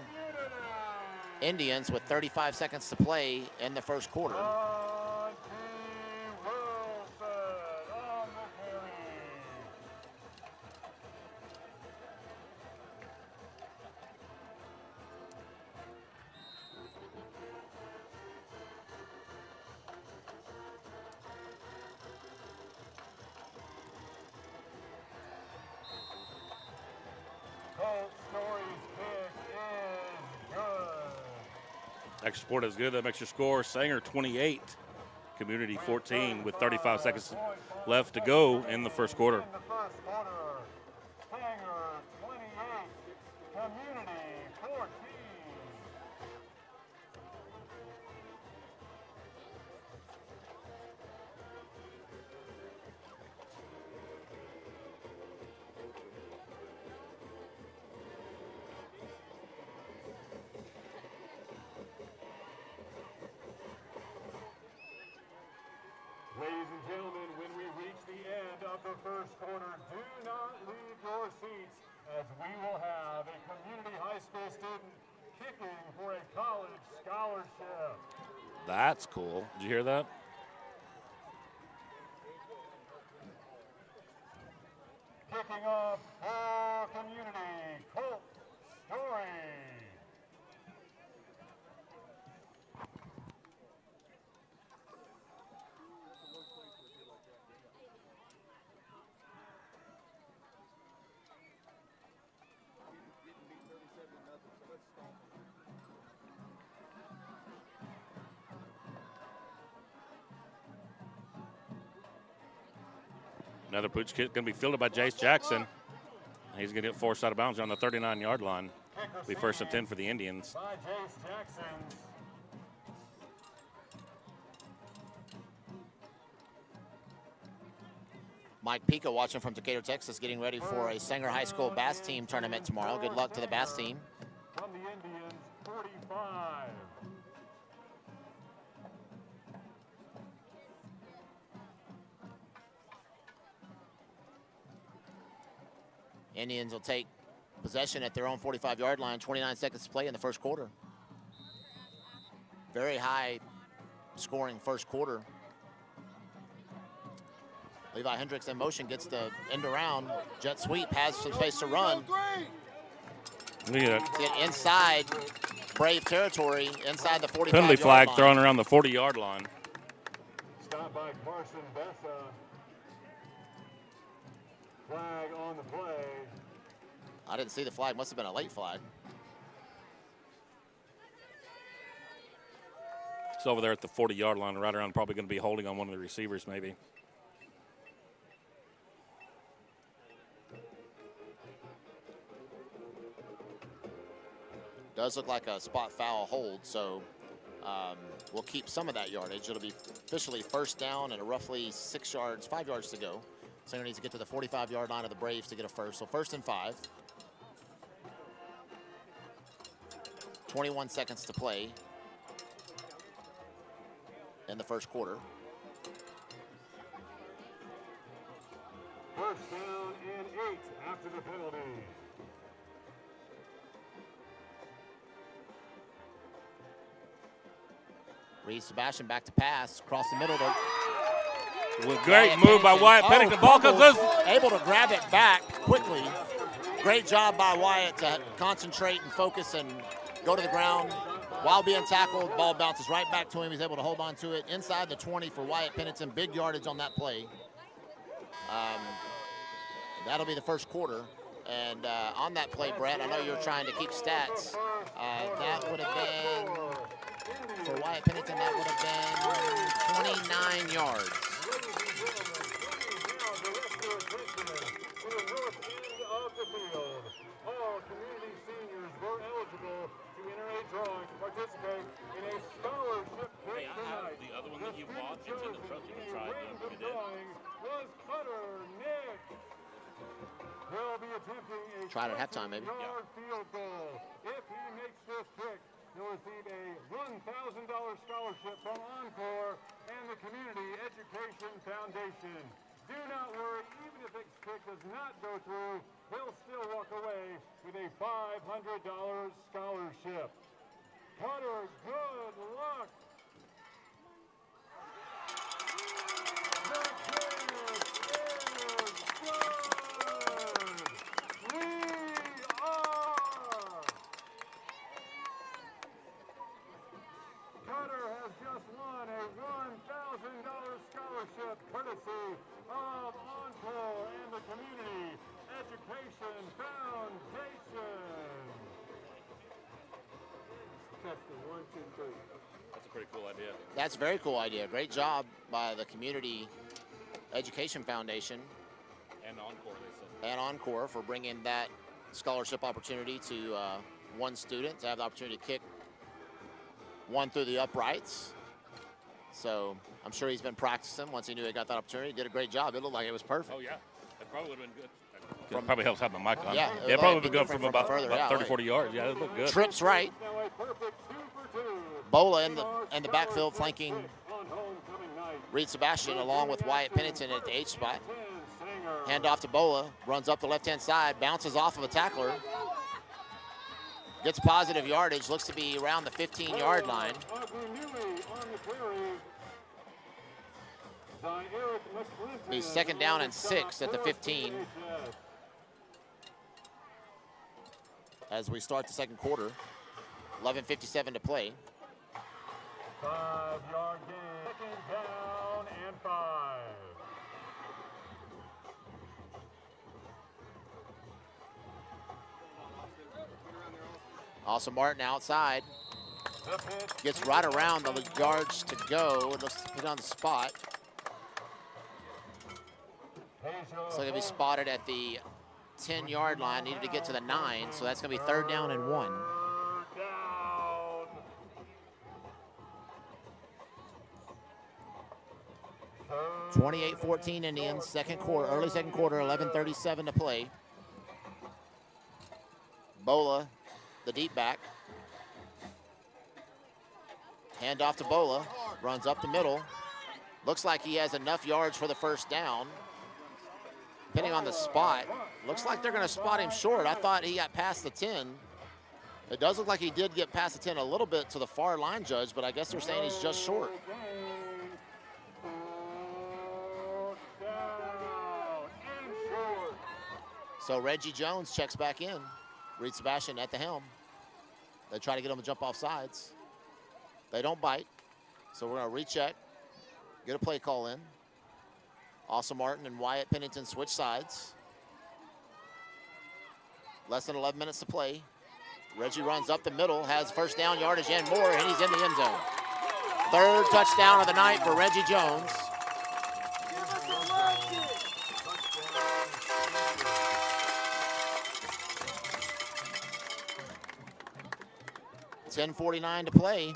Indians with 35 seconds to play in the 1st quarter. Extra point is good. That makes your score Sanger 28, Community 14 with 35 seconds left to go in the 1st quarter. Sanger 28, Community 14. Ladies and gentlemen, when we reach the end of the 1st quarter, do not leave your seats as we will have a community high school student kicking for a college scholarship. That's cool. Did you hear that? Kicking off for Community, Colt Story. Another pooch kick going to be fielded by Jace Jackson. He's going to get forced out of bounds on the 39-yard line. Be 1st and 10 for the Indians. By Jace Jackson. Mike Pico watching from Decatur, Texas, getting ready for a Sanger High School bass team tournament tomorrow. Good luck to the bass team. From the Indians, 45. Indians will take possession at their own 45-yard line, 29 seconds to play in the 1st quarter. Very high scoring 1st quarter. Levi Hendricks in motion, gets the end around. Jet sweep, has some space to run. Get inside Brave territory, inside the 45-yard line. Penalty flag thrown around the 40-yard line. Stopped by Carson Bessa. Flag on the play. I didn't see the flag. Must have been a late flag. It's over there at the 40-yard line, right around, probably going to be holding on one of the receivers maybe. Does look like a spot foul hold, so we'll keep some of that yardage. It'll be officially first down and roughly 5 yards to go. Center needs to get to the 45-yard line of the Braves to get a first. So 1st and 5. 21 seconds to play in the first quarter. First down and 8 after the penalty. Reed Sebastian back to pass, across the middle. Great move by Wyatt Pennington. The ball comes loose. Able to grab it back quickly. Great job by Wyatt to concentrate and focus and go to the ground while being tackled. Ball bounces right back to him. He's able to hold on to it inside the 20 for Wyatt Pennington. Big yardage on that play. That'll be the first quarter. And on that play, Brett, I know you were trying to keep stats. That would have been, for Wyatt Pennington, that would have been 29 yards. All community seniors were eligible to enter a drawing to participate in a scholarship Hey, I have the other one that you bought. It's in the truck. You can try it. The drawing was Cutter Nick. He'll be attempting a Try it at halftime, maybe. yard field goal. If he makes this trick, he'll receive a $1,000 scholarship from Encore and the Community Education Foundation. Do not worry, even if this trick does not go through, he'll still walk away with a $500 scholarship. Cutter, good luck. The kick is good. We are. Cutter has just won a $1,000 scholarship courtesy of Encore and the Community Education Foundation. Testing 1, 2, 3. That's a pretty cool idea. That's a very cool idea. Great job by the Community Education Foundation And Encore, they said. and Encore for bringing that scholarship opportunity to one student to have the opportunity to kick one through the uprights. So I'm sure he's been practicing once he knew he got that opportunity. He did a great job. It looked like it was perfect. Oh, yeah. That probably would have been good. It probably helps have my mic on. Yeah, It probably would have been good different from about further out, 30, right. 40 yards. Yeah, it looked good. Trips right. Now a perfect 2 for 2. Bola in the backfield flanking On homecoming night. Reed Sebastian along with Wyatt Pennington at the H spot. 10 Singer. Hand off to Bola, runs up the left-hand side, bounces off of a tackler. Gets positive yardage, looks to be around the 15-yard line. Be second down and 6 at the 15 as we start the second quarter. 11:57 to play. 5-yard gain. Second down and 5. Austin Martin outside. The pitch. Gets right around the yards to go. Let's put on the spot. Looks like it'll be spotted at the 10-yard line. Needed to get to the 9, so that's going to be third down and 1. Down. Third 28-14 Indians, second quarter, early second quarter, 11:37 to play. Bola, the deep back. Hand off to Bola, runs up the middle. Looks like he has enough yards for the first down. Depending on the spot, looks like they're going to spot him short. I thought he got past the 10. It does look like he did get past the 10 a little bit to the far line judge, but I guess they're saying he's just short. So Reggie Jones checks back in. Reed Sebastian at the helm. They try to get him to jump off sides. They don't bite. So we're going to recheck, get a play call in. Austin Martin and Wyatt Pennington switch sides. Less than 11 minutes to play. Reggie runs up the middle, has first down yardage and more, and he's in the end zone. Third touchdown of the night for Reggie Jones. $10:49 to play.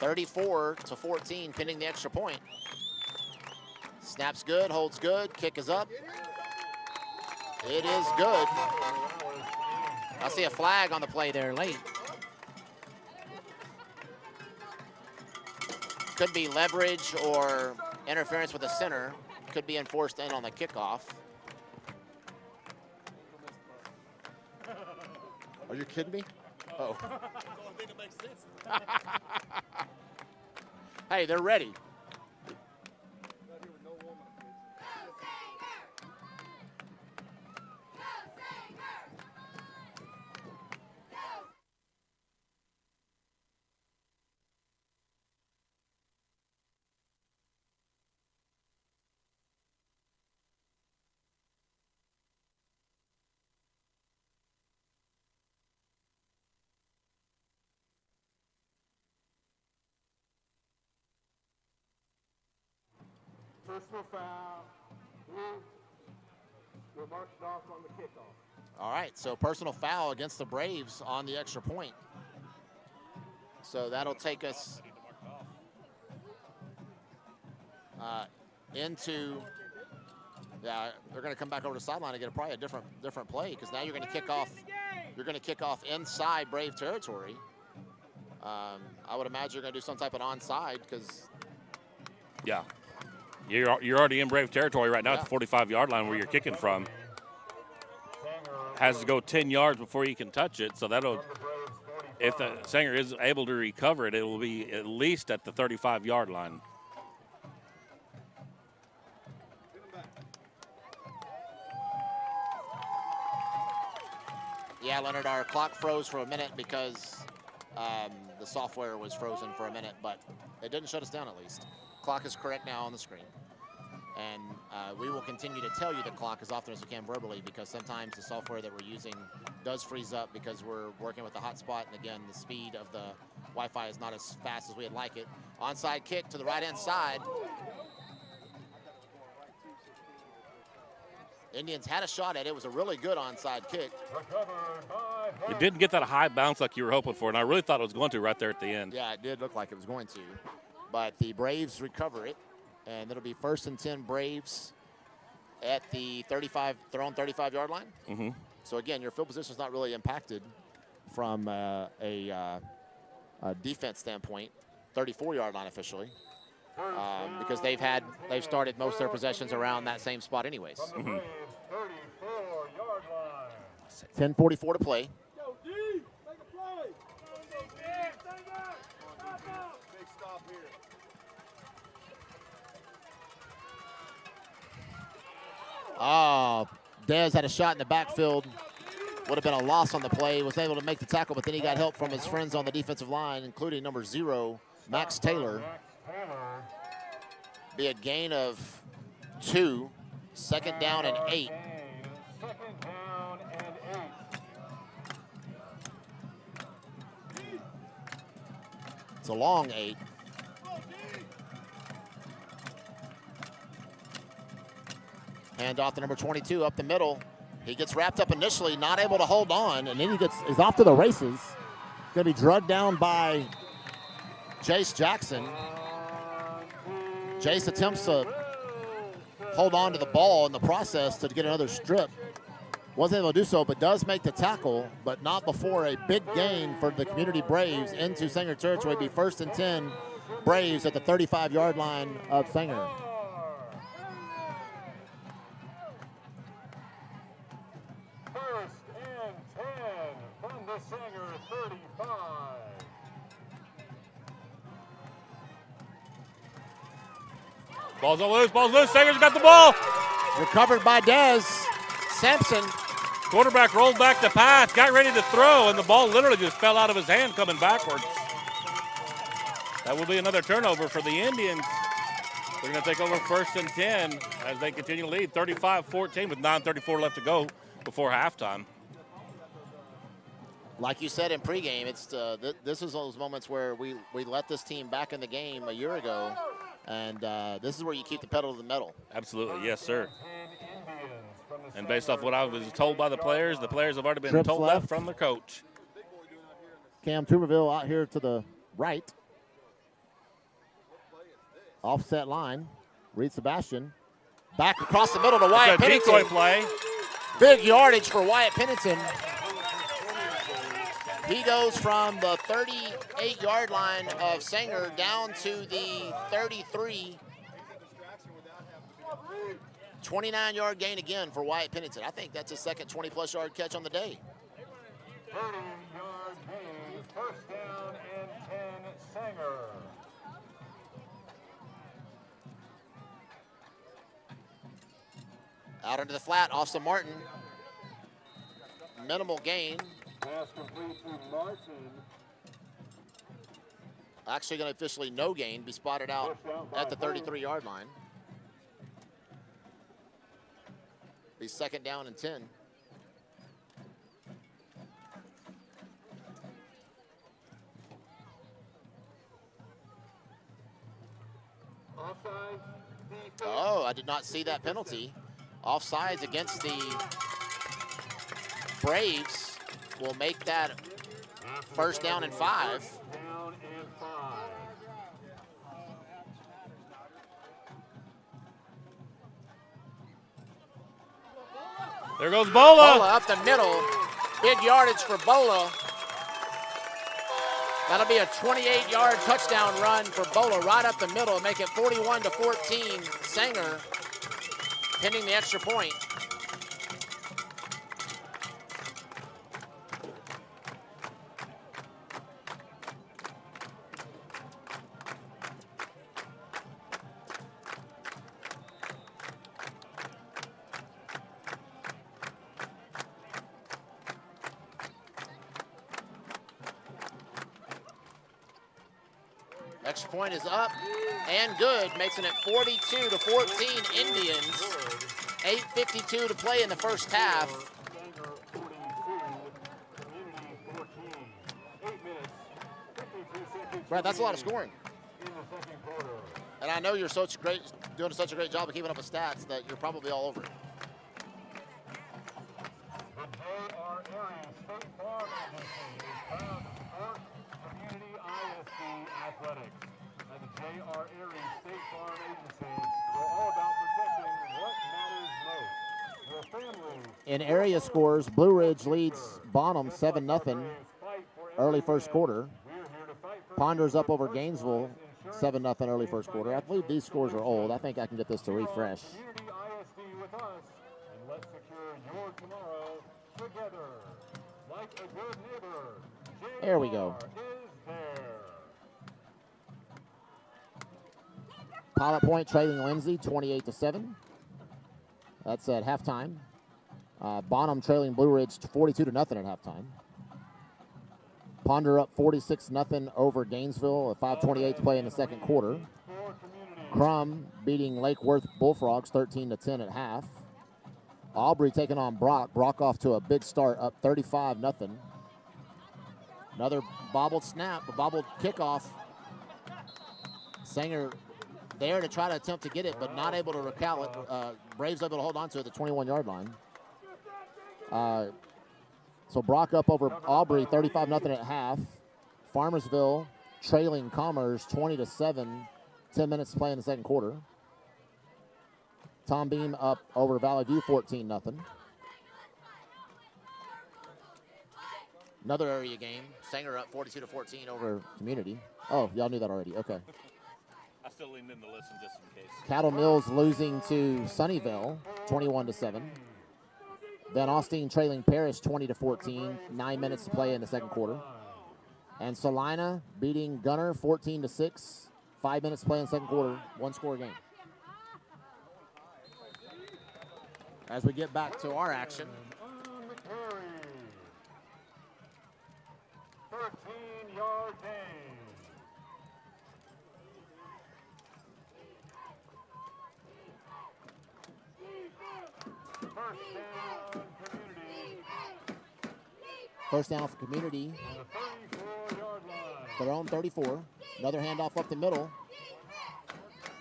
(34-14), pending the extra point. Snaps good, holds good, kick is up. It is good. I see a flag on the play there late. Could be leverage or interference with the center. Could be enforced in on the kickoff. Are you kidding me? Oh. Hey, they're ready. Personal foul. We're marked off on the kickoff. All right, so personal foul against the Braves on the extra point. So that'll take us into, they're going to come back over to the sideline and get probably a different play, because now you're going to kick off. You're going to kick off inside Brave territory. I would imagine you're going to do some type of onside, because Yeah. You're already in Brave territory right now at the 45-yard line where you're kicking from. Has to go 10 yards before you can touch it, so that'll, if the Sanger is able to recover it, it will be at least at the 35-yard line. Yeah, Leonard, our clock froze for a minute because the software was frozen for a minute, but it didn't shut us down at least. Clock is correct now on the screen. And we will continue to tell you the clock as often as we can verbally, because sometimes the software that we're using does freeze up because we're working with the hotspot, and again, the speed of the Wi-Fi is not as fast as we'd like it. Onside kick to the right-hand side. Indians had a shot at it. It was a really good onside kick. It didn't get that high bounce like you were hoping for, and I really thought it was going to right there at the end. Yeah, it did look like it was going to. But the Braves recover it, and it'll be 1st and 10 Braves at the 35-yard line. Mm-hmm. So again, your field position is not really impacted from a defense standpoint. 34-yard line officially, because they've started most of their possessions around that same spot anyways. Mm-hmm. 10:44 to play. Oh, Dez had a shot in the backfield. Would have been a loss on the play. Was able to make the tackle, but then he got help from his friends on the defensive line, including number 0, Max Taylor. Be a gain of 2. 2nd down and 8. It's a long 8. Hand off to number 22 up the middle. He gets wrapped up initially, not able to hold on, and then is off to the races. Going to be drugged down by Jace Jackson. Jace attempts to hold on to the ball in the process to get another strip. Wasn't able to do so, but does make the tackle, but not before a big gain for the Community Braves into Sanger territory. Be 1st and 10 Braves at the 35-yard line of Sanger. Sanger 35. Ball's loose, Sanger's got the ball. Recovered by Dez Sampson. Quarterback rolled back the pass, got ready to throw, and the ball literally just fell out of his hand coming backwards. That will be another turnover for the Indians. They're going to take over 1st and 10 as they continue to lead 35-14 with 9:34 left to go before halftime. Like you said in pregame, it's this is those moments where we let this team back in the game a year ago, and this is where you keep the pedal to the metal. Absolutely, yes, sir. And based off what I was told by the players have already been Trips told left. that from their coach. Cam Tuberville out here to the right. Offset line. Reed Sebastian. Back across the middle to Wyatt It's a Pennington. decoy play. Big yardage for Wyatt Pennington. He goes from the 38-yard line of Sanger down to the 33. 29-yard gain again for Wyatt Pennington. I think that's his second 20-plus yard catch on the day. 30-yard gain, 1st down and 10, Sanger. Out into the flat, Austin Martin. Minimal gain. Pass complete to Martin. Actually going to officially no gain, be spotted out at the 33-yard line. Be 2nd down and 10. Offside. Oh, I did not see that penalty. Offsides against the Braves will make that 1st down and 5. Down and 5. There goes Bola. Bola up the middle. Big yardage for Bola. That'll be a 28-yard touchdown run for Bola right up the middle, make it 41-14. Sanger pending the extra point. Extra point is up and good, making it 42-14 Indians. 8:52 to play in the first half. Sanger 42, Community 14. 8 minutes, 52 seconds. Brad, that's a lot of scoring. In the 2nd quarter. And I know you're doing such a great job of keeping up with stats that you're probably all over it. The J.R. Aries State Farm Agency is proud to support Community ISD athletics. And the J.R. Aries State Farm Agency, we're all about protecting what matters most. Your family. In area scores, Blue Ridge leads Bonham 7-0 early first quarter. We're here to fight for Ponders up over Gainesville 7-0 early first quarter. I believe these scores are old. I think I can get this to refresh. Community ISD with us, and let's secure your tomorrow together. Like a good neighbor, There we go. JR is there. Pilot Point trailing Lindsay 28-7. That's at halftime. Bonham trailing Blue Ridge 42-0 at halftime. Ponder up 46-0 over Gainesville at 5:28 to play in the second quarter. Crum beating Lake Worth Bullfrogs 13-10 at half. Aubrey taking on Brock. Brock off to a big start, up 35-0. Another bobbled snap, a bobbled kickoff. Sanger there to try to attempt to get it, but not able to recall it. Braves able to hold on to it at the 21-yard line. So Brock up over Aubrey, 35-0 at half. Farmersville trailing Commerce 20-7. 10 minutes to play in the second quarter. Tom Beam up over Valley View 14-0. Another area game. Sanger up 42-14 over Community. Oh, y'all knew that already. Okay. I still leaned in to listen just in case. Cattle Mills losing to Sunnyvale 21-7. Then Austin trailing Parrish 20-14. 9 minutes to play in the second quarter. And Salina beating Gunner 14-6. 5 minutes to play in the second quarter. One score game. As we get back to our action. First down, Community. First down for Community. On the 34-yard line. Their own 34. Another handoff up the middle.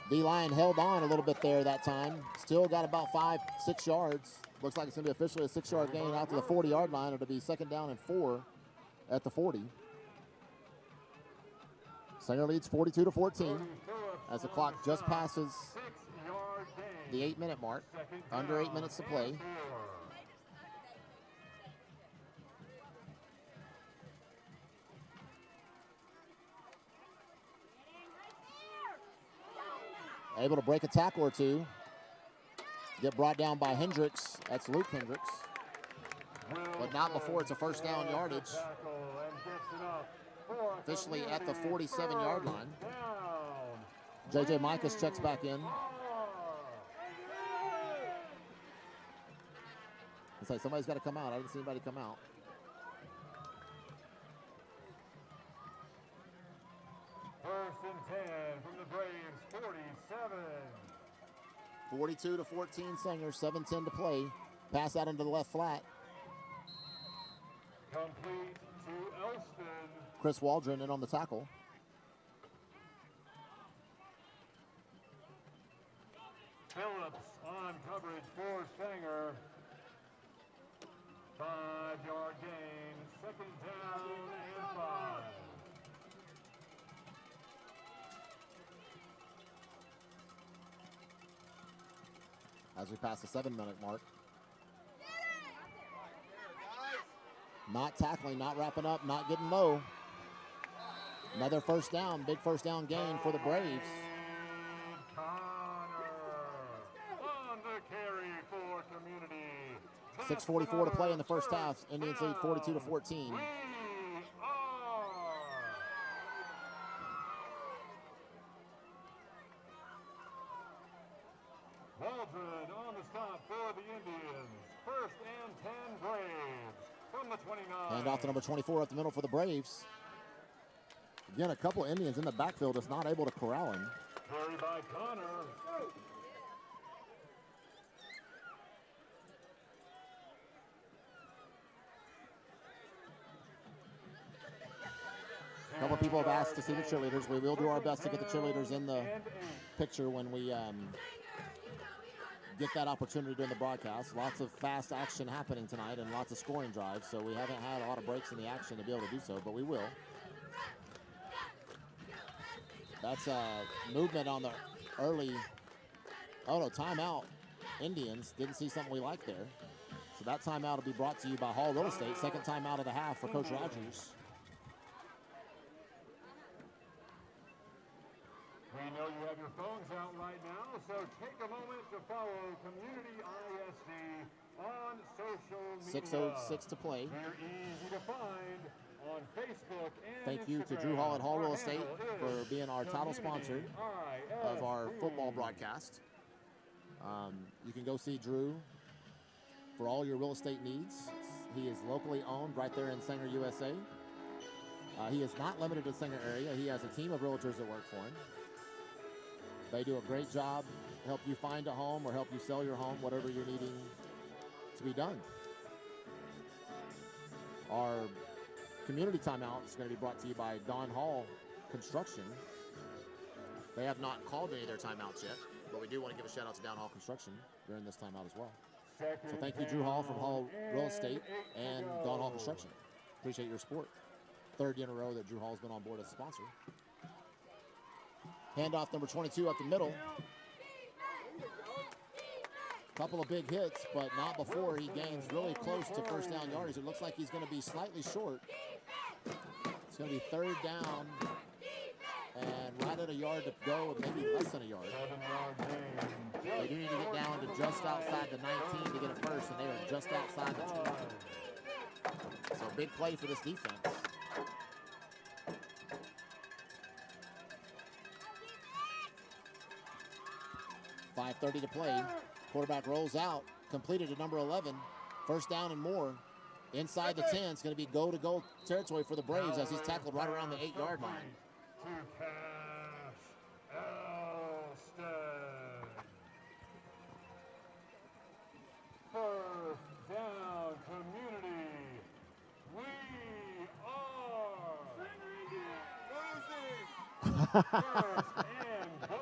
D-line held on a little bit there that time. Still got about 5-6 yards. Looks like it's going to be officially a 6-yard gain out to the 40-yard line. It'll be second down and 4 at the 40. Sanger leads 42-14 as the clock just passes 6-yard the gain. 8-minute mark. Second Under down 8 minutes to play. and 4. Able to break a tackle or two. Get brought down by Hendricks. That's Luke Hendricks. But not before it's a first down yardage. Officially at the 47-yard line. J.J. Micas checks back in. It's like somebody's got to come out. I didn't see anybody come out. First and 10 from the Braves, 47. 42-14 Sanger, 7:10 to play. Pass out into the left flat. Complete to Elston. Chris Waldron in on the tackle. Phillips on coverage for Sanger. 5-yard gain, second down and 5. As we pass the 7-minute mark. Not tackling, not wrapping up, not getting low. Another first down, big first down gain for the Braves. Connor on the carry for Community. 6:44 to play in the first half. Indians lead 42-14. We are. Waldron on the stop for the Indians. First and 10 Braves from the 29. Hand off to number 24 up the middle for the Braves. Again, a couple of Indians in the backfield is not able to corral him. Carry by Connor. A couple of people have asked to see the cheerleaders. We will do our best to get the cheerleaders in the picture when we get that opportunity during the broadcast. Lots of fast action happening tonight and lots of scoring drives, so we haven't had a lot of breaks in the action to be able to do so, but we will. That's a movement on the early, timeout. Indians didn't see something we like there. So that timeout will be brought to you by Hall Real Estate. Second timeout of the half for Coach Rogers. We know you have your phones out right now, so take a moment to follow Community ISD on social media. 6:06 to play. We're easy to find on Facebook and Thank you to Instagram. Drew Hall at Hall Real Our Estate handle for being our title sponsor of our football broadcast. You can go see Drew for all your real estate needs. He is locally owned right there in Sanger, USA. He is not limited to the Sanger area. He has a team of realtors that work for him. They do a great job, help you find a home or help you sell your home, whatever you're needing to be done. Our community timeout is going to be brought to you by Don Hall Construction. They have not called any of their timeouts yet, but we do want to give a shout out to Don Hall Construction during this timeout as well. So thank you, Drew Hall from Hall Real Estate and Don Hall Construction. Appreciate your support. Third year in a row that Drew Hall's been on board as a sponsor. Handoff number 22 up the middle. Couple of big hits, but not before he gains really close to first down yardage. It looks like he's going to be slightly short. It's going to be third down and right at a yard to go, with maybe less than a yard. 7-yard gain. They do need to get down to just outside the 19 to get it first, and they are just outside the 20. So big play for this defense. .5:30 to play. Quarterback rolls out, completed to number 11. First down and more. Inside the 10, it's going to be go-to-goal territory for the Braves as he's tackled right around the 8-yard line. To Cash Elston. First First and goal.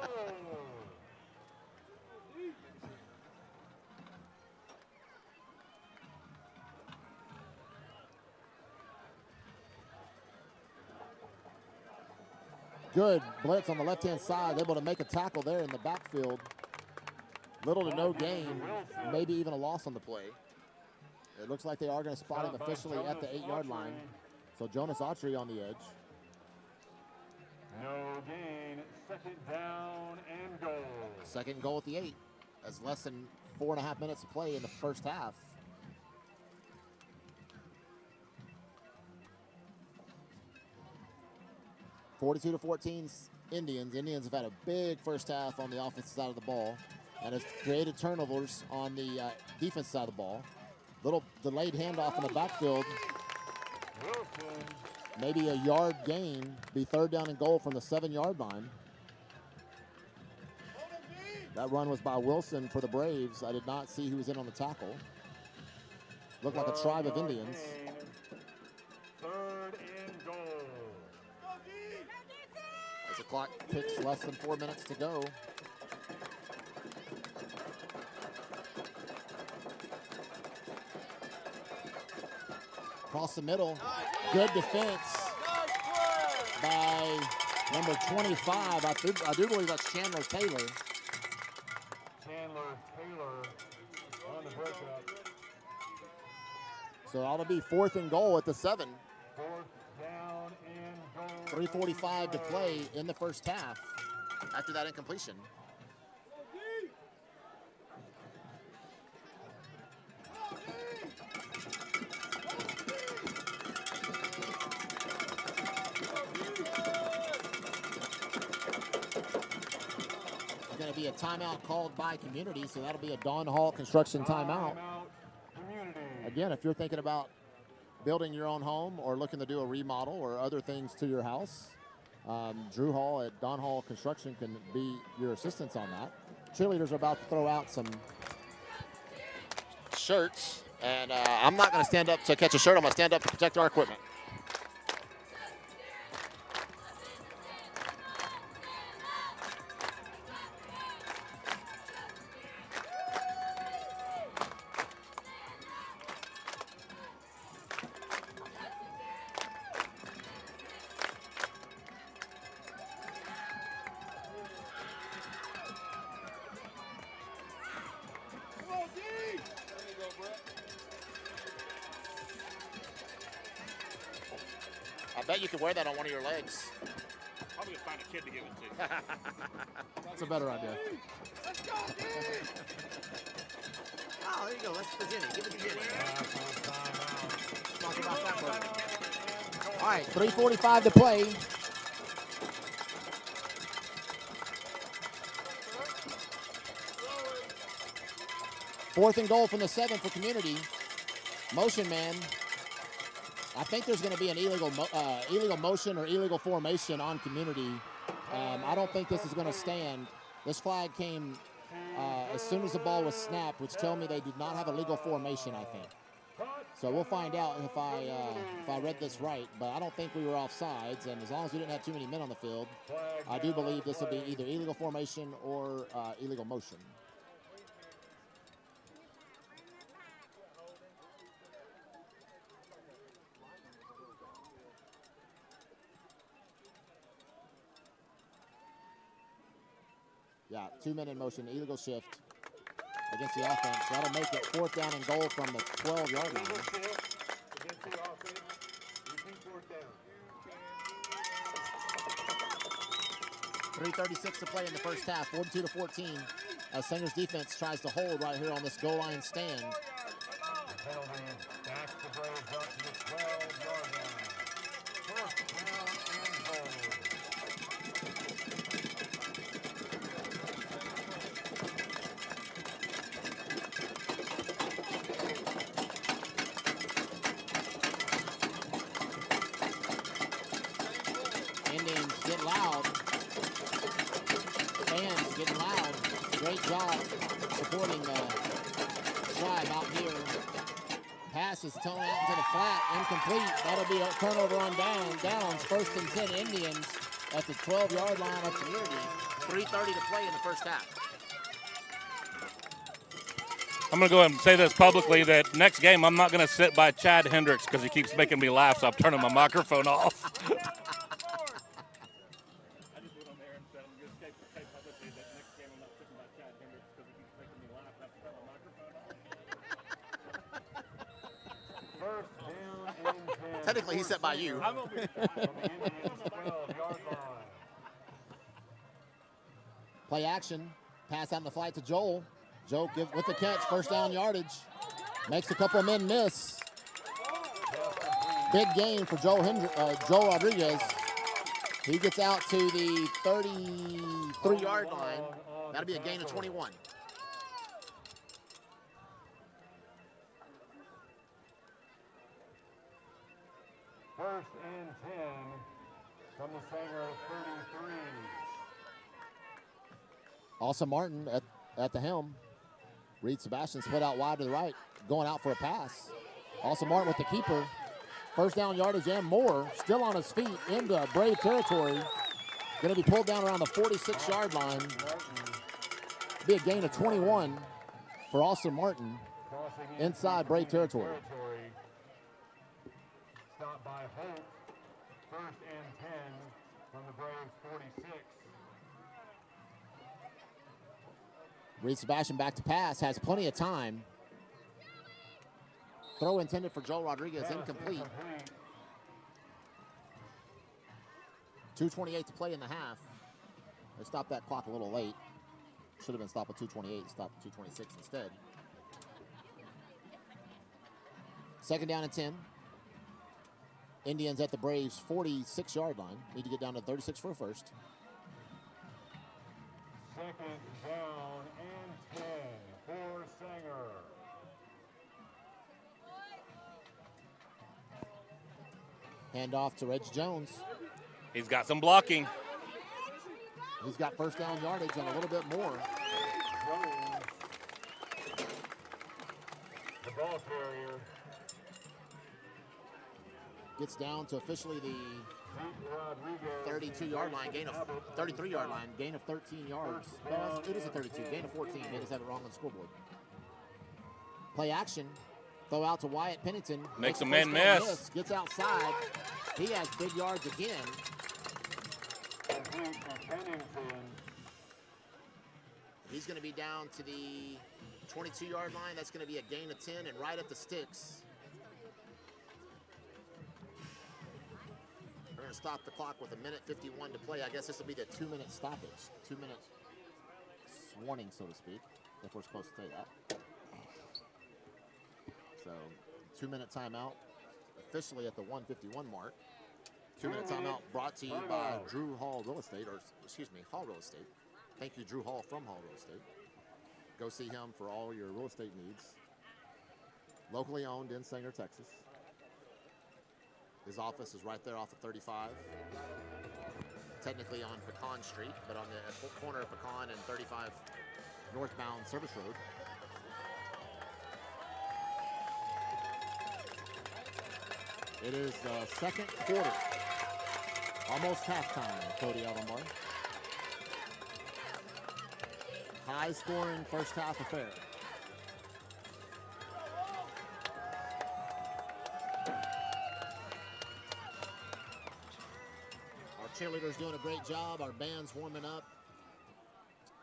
Good blitz on the left-hand side, able to make a tackle there in the backfield. Little to no gain, maybe even a loss on the play. It looks like they are going to spot him officially at the 8-yard line. So Jonas Autry on the edge. No gain, second down and goal. Second goal at the 8. That's less than 4.5 minutes to play in the first half. (42-14) Indians. Indians have had a big first half on the offensive side of the ball and has created turnovers on the defense side of the ball. Little delayed handoff in the backfield. Wilson. Maybe a yard gain. Be third down and goal from the 7-yard line. That run was by Wilson for the Braves. I did not see who was in on the tackle. Looked like a tribe of Indians. Third and goal. As the clock ticks less than 4 minutes to go. Across the middle, good defense by number 25. I do believe that's Chandler Taylor. Chandler Taylor on the breakup. So that'll be 4th and goal at the 7. Fourth down and goal. 3:45 to play in the first half after that incompletion. Going to be a timeout called by community, so that'll be a Dawn Hall construction timeout. Community. Again, if you're thinking about building your own home or looking to do a remodel or other things to your house, Drew Hall at Dawn Hall Construction can be your assistance on that. Cheerleaders are about to throw out some shirts, and I'm not going to stand up to catch a shirt. I'm going to stand up to protect our equipment. I bet you could wear that on one of your legs. Probably gonna find a kid to give it to. That's a better idea. Let's go, D! Oh, there you go. That's for Jenny. Give it to Jenny. Talk about that one. All right, 3:45 to play. Fourth and goal from the 7 for community. Motion man. I think there's going to be an illegal motion or illegal formation on community. I don't think this is going to stand. This flag came as soon as the ball was snapped, which tell me they did not have a legal formation, I think. So we'll find out if I read this right, but I don't think we were offsides, and as long as we didn't have too many men on the field, I do believe this will be either illegal formation or illegal motion. Yeah, 2 men in motion, illegal shift against the offense. That'll make it 4th down and goal from the 12-yard line. Against the offense. Repeat fourth down. 3:36 to play in the first half, 42-14, as Singer's defense tries to hold right here on this goal line stand. Penalty backs the Braves up to the 12-yard line. Fourth down and goal. Indians get loud. Fans getting loud. Great job supporting the tribe out here. Pass is thrown out into the flat, incomplete. That'll be a turnover on downs. 1st and 10 Indians at the 12-yard line of Community. 3:30 to play in the first half. I'm going to go ahead and say this publicly that next game I'm not going to sit by Chad Hendricks because he keeps making me laugh, so I'm turning my microphone off. First down and 10. Technically, he sat by you. From the Indians' 12-yard line. Play action. Pass out in the flight to Joel. Joe with the catch. First down yardage. Makes a couple of men miss. Big gain for Joe Rodriguez. He gets out to the 33-yard line. That'll be a gain of 21. First and 10 from the Sanger 33. Also Martin at the helm. Reed Sebastian split out wide to the right, going out for a pass. Also Martin with the keeper. First down yardage and more. Still on his feet into Brave territory. Going to be pulled down around the 46-yard line. Be a gain of 21 for Austin Martin inside Brave territory. Stop by Holt. First and 10 from the Braves 46. Reed Sebastian back to pass, has plenty of time. Throw intended for Joel Rodriguez, incomplete. 2:28 to play in the half. They stopped that clock a little late. Should have been stopped at 2:28, stopped at 2:26 instead. Second down and 10. Indians at the Braves 46-yard line. Need to get down to 36 for a first. Second down and 10 for Sanger. Hand off to Reg Jones. He's got some blocking. He's got first down yardage and a little bit more. Jones, the ball carrier. Gets down to officially the Rodriguez. 32-yard line, gain of 33-yard line, gain of 13 yards. Well, it is a 32, gain of 14. They just have it wrong on the scoreboard. Play action. Throw out to Wyatt Pennington. Makes a first man down miss. Gets outside. He has big yards again. Complete for Pennington. He's going to be down to the 22-yard line. That's going to be a gain of 10 and right at the sticks. We're going to stop the clock with 1:51 to play. I guess this will be the 2-minute stoppage. 2-minute warning, so to speak, if we're supposed to say that. So, 2-minute timeout officially at the 1:51 mark. 2-minute timeout brought to you by Drew Hall Real Estate, or excuse me, Hall Real Estate. Thank you, Drew Hall from Hall Real Estate. Go see him for all your real estate needs. Locally owned in Sanger, Texas. His office is right there off of 35. Technically on Pecan Street, but on the corner of Pecan and 35 northbound Service Road. It is the second quarter. Almost halftime, Cody Alomar. High-scoring first half affair. Our cheerleaders doing a great job. Our band's warming up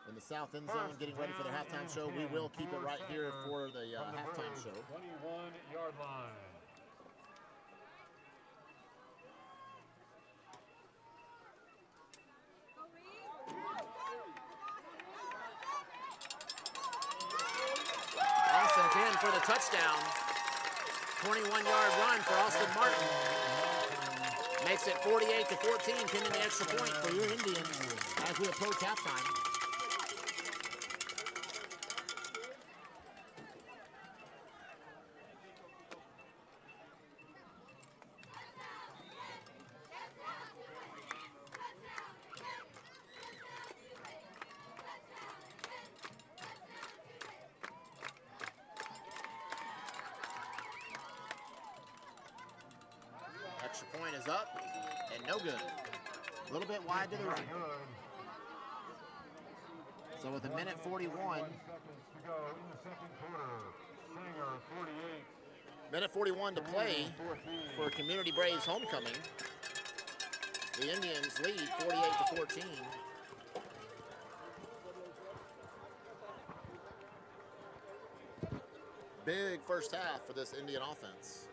in the south end zone, getting ready for their halftime show. We will keep it right here for the halftime show. 21-yard line. Austin's in for the touchdown. 21-yard run for Austin Martin. Makes it 48-14, pinning the extra point for your Indians as we approach halftime. Extra point is up and no good. A little bit wide to the right. So with a minute 41. 7 seconds to go in the second quarter. Sanger 48. Minute 41 to play for Community Braves homecoming. The Indians lead 48-14. Big first half for this Indian offense.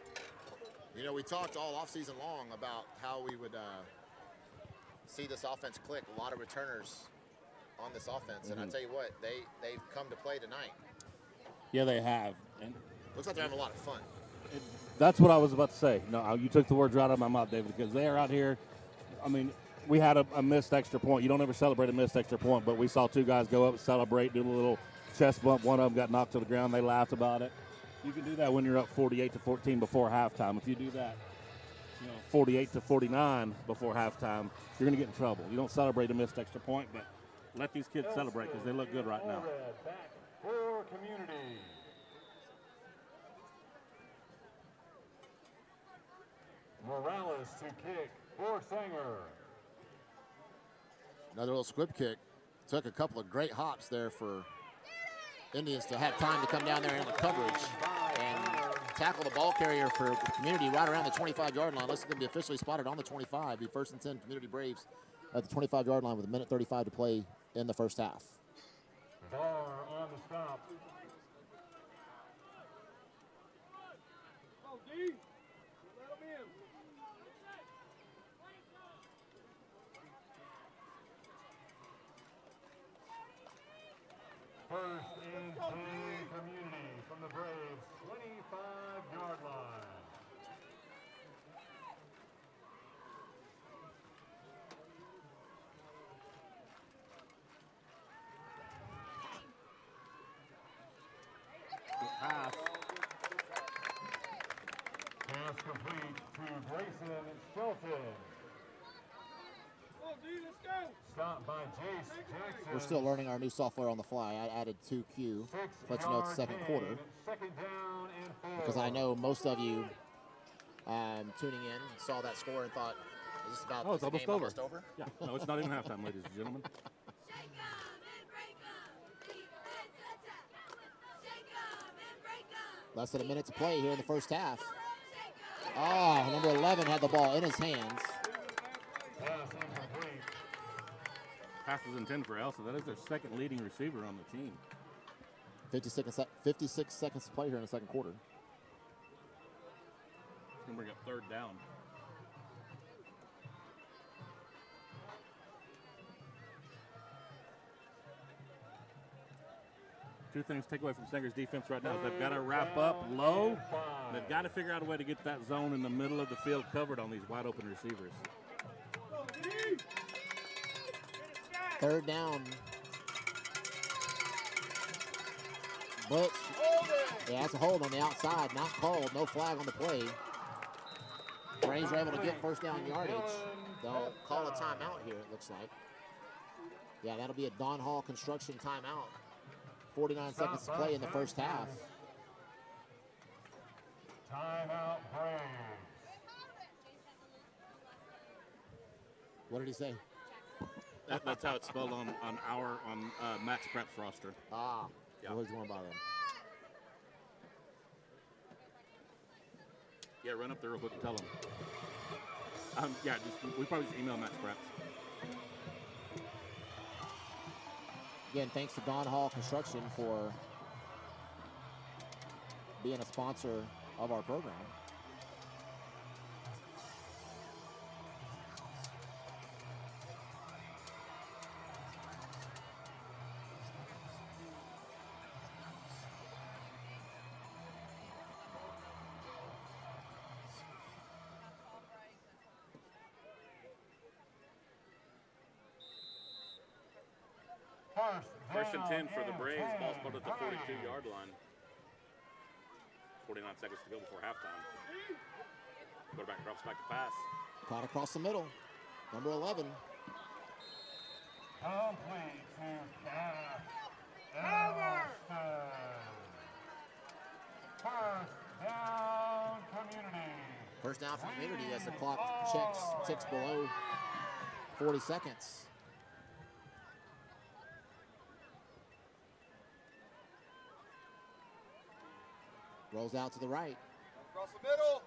You know, we talked all offseason long about how we would see this offense click. A lot of returners on this offense, and I tell you what, they've come to play tonight. Yeah, they have. And Looks like they're having a lot of fun. that's what I was about to say. No, you took the words right out of my mouth, David, because they are out here. I mean, we had a missed extra point. You don't ever celebrate a missed extra point, but we saw two guys go up and celebrate, do a little chest bump. One of them got knocked to the ground. They laughed about it. You can do that when you're up 48-14 before halftime. If you do that, 48-49 before halftime, you're going to get in trouble. You don't celebrate a missed extra point, but let these kids celebrate because they look good right now. Back for Community. Morales to kick for Sanger. Another little squib kick. Took a couple of great hops there for Indians to have time to come down there in the coverage and tackle the ball carrier for Community right around the 25-yard line. Looks like going to be officially spotted on the 25. Be first and 10 Community Braves at the 25-yard line with a minute 35 to play in the first half. Bar on the stop. First and 10 Community from the Braves 25-yard line. Pass. Pass complete to Grayson Shelton. Stop by Jace Jackson. We're still learning our new software on the fly. I added 2Q. Let you know it's second quarter. Second down and 4. Because I know most of you tuning in saw that score and thought, is this about It's the almost game over. almost over? Yeah, no, it's not even halftime, ladies and gentlemen. Less than a minute to play here in the first half. Number 11 had the ball in his hands. Pass incomplete. Pass was intended for Elsa. That is their second leading receiver on the team. 56 seconds to play here in the second quarter. It's going to bring up third down. Two things to take away from Sanger's defense right now is they've got to wrap up low. And they've got to figure out a way to get that zone in the middle of the field covered on these wide open receivers. Third down. Blitz. Yeah, that's a hold on the outside. Not called. No flag on the play. Braves are able to get first down yardage. They'll call a timeout here, it looks like. Yeah, that'll be a Don Hall construction timeout. 49 seconds to play in the first half. Timeout Braves. What did he say? That's how it's spelled on Max Prep's roster. Yeah. Yeah. What he's going by then. Yeah, run up there real quick and tell him. We probably just email Max Preps. Again, thanks to Don Hall Construction for being a sponsor of our program. First and 10 for the Braves. Ball spotted at the 42-yard line. 49 seconds to go before halftime. Quarterback drops back to pass. Caught across the middle. Number 11. Complete to Cass Elston. First down Community. First down for Community as the clock ticks below 40 seconds. Rolls out to the right. Across the middle.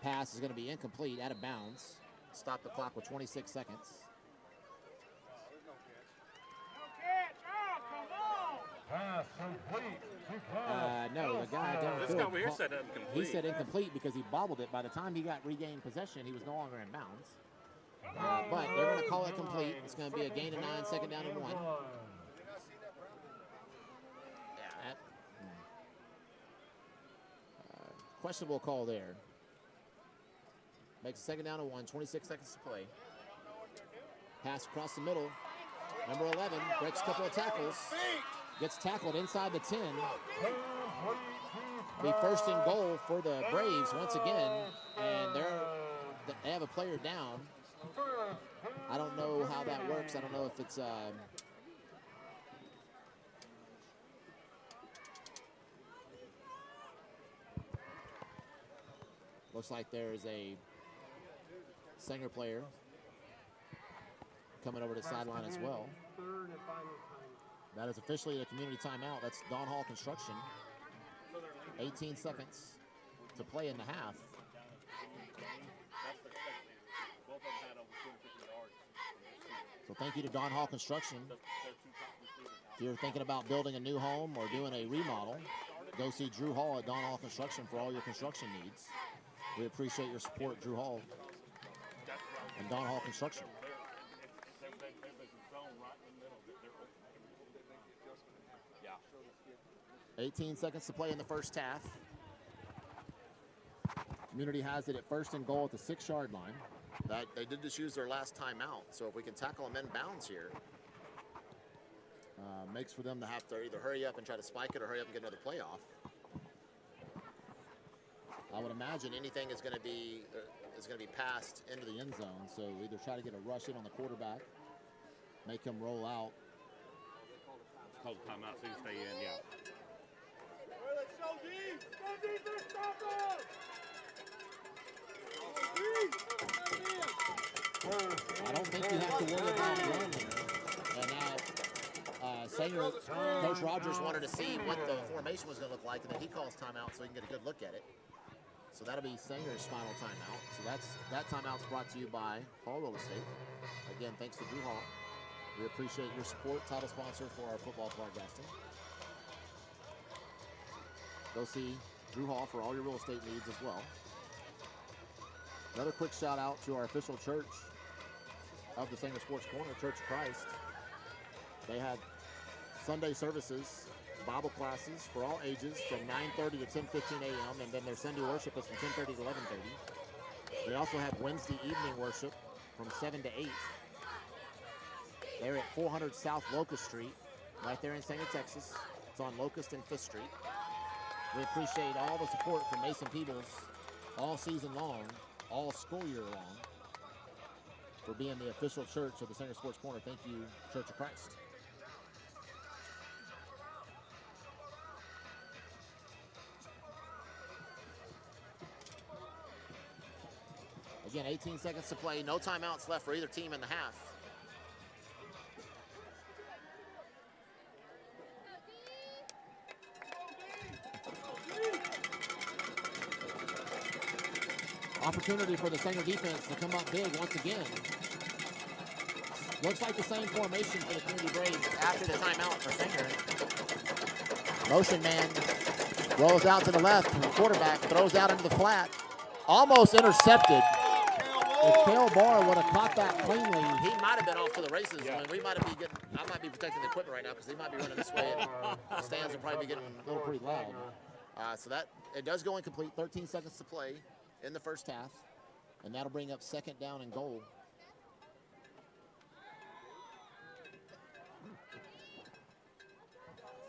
Pass is going to be incomplete, out of bounds. Stop the clock with 26 seconds. Pass complete. No, the guy down the This guy field, over here said incomplete. he said incomplete because he bobbled it. By the time he got regained possession, he was no longer in bounds. But they're going to call it complete. It's going to be a gain of 9, second down and 1. Questionable call there. Makes a second down and 1, 26 seconds to play. Pass across the middle. Number 11 breaks a couple of tackles. Gets tackled inside the 10. Be first and goal for the Braves once again. And they have a player down. I don't know how that works. I don't know if it's looks like there's a Sanger player coming over to the sideline as well. That is officially a community timeout. That's Don Hall Construction. 18 seconds to play in the half. So thank you to Don Hall Construction. If you're thinking about building a new home or doing a remodel, go see Drew Hall at Don Hall Construction for all your construction needs. We appreciate your support, Drew Hall and Don Hall Construction. 18 seconds to play in the first half. Community has it at first and goal at the 6-yard line. That they did just use their last timeout, so if we can tackle them in bounds here, Makes for them to have to either hurry up and try to spike it or hurry up and get another play off. I would imagine anything is going to be passed into the end zone. So either try to get a rush in on the quarterback, make him roll out. Call the timeout so you stay in, yeah. I don't think you have to worry about running. And now, Sanger, Coach Rogers wanted to see what the formation was going to look like, and then he calls timeout so he can get a good look at it. so that'll be Sanger's final timeout. So that timeout's brought to you by Hall Real Estate. Again, thanks to Drew Hall. We appreciate your support, title sponsor for our football broadcasting. Go see Drew Hall for all your real estate needs as well. Another quick shout out to our official church of the Sanger Sports Corner, Church of Christ. They had Sunday services, Bible classes for all ages from 9:30 to 10:15 a.m. and then their Sunday worship is from 10:30 to 11:30. They also have Wednesday evening worship from 7 to 8. They're at 400 South Locust Street, right there in Sanger, Texas. It's on Locust and 5th Street. We appreciate all the support from Mason Peebles all season long, all school year long, for being the official church of the Sanger Sports Corner. Thank you, Church of Christ. Again, 18 seconds to play. No timeouts left for either team in the half. Opportunity for the Sanger defense to come up big once again. Looks like the same formation for the Community Braves after the timeout for Sanger. Motion man rolls out to the left, and the quarterback throws out into the flat. Almost intercepted. If Cale Barr would have caught that cleanly, He might have been off to the races. Yeah. I mean, I might be protecting the equipment right now because he might be running this way, and the stands will probably be getting a little pretty loud. so that it does go incomplete. 13 seconds to play in the first half, and that'll bring up second down and goal.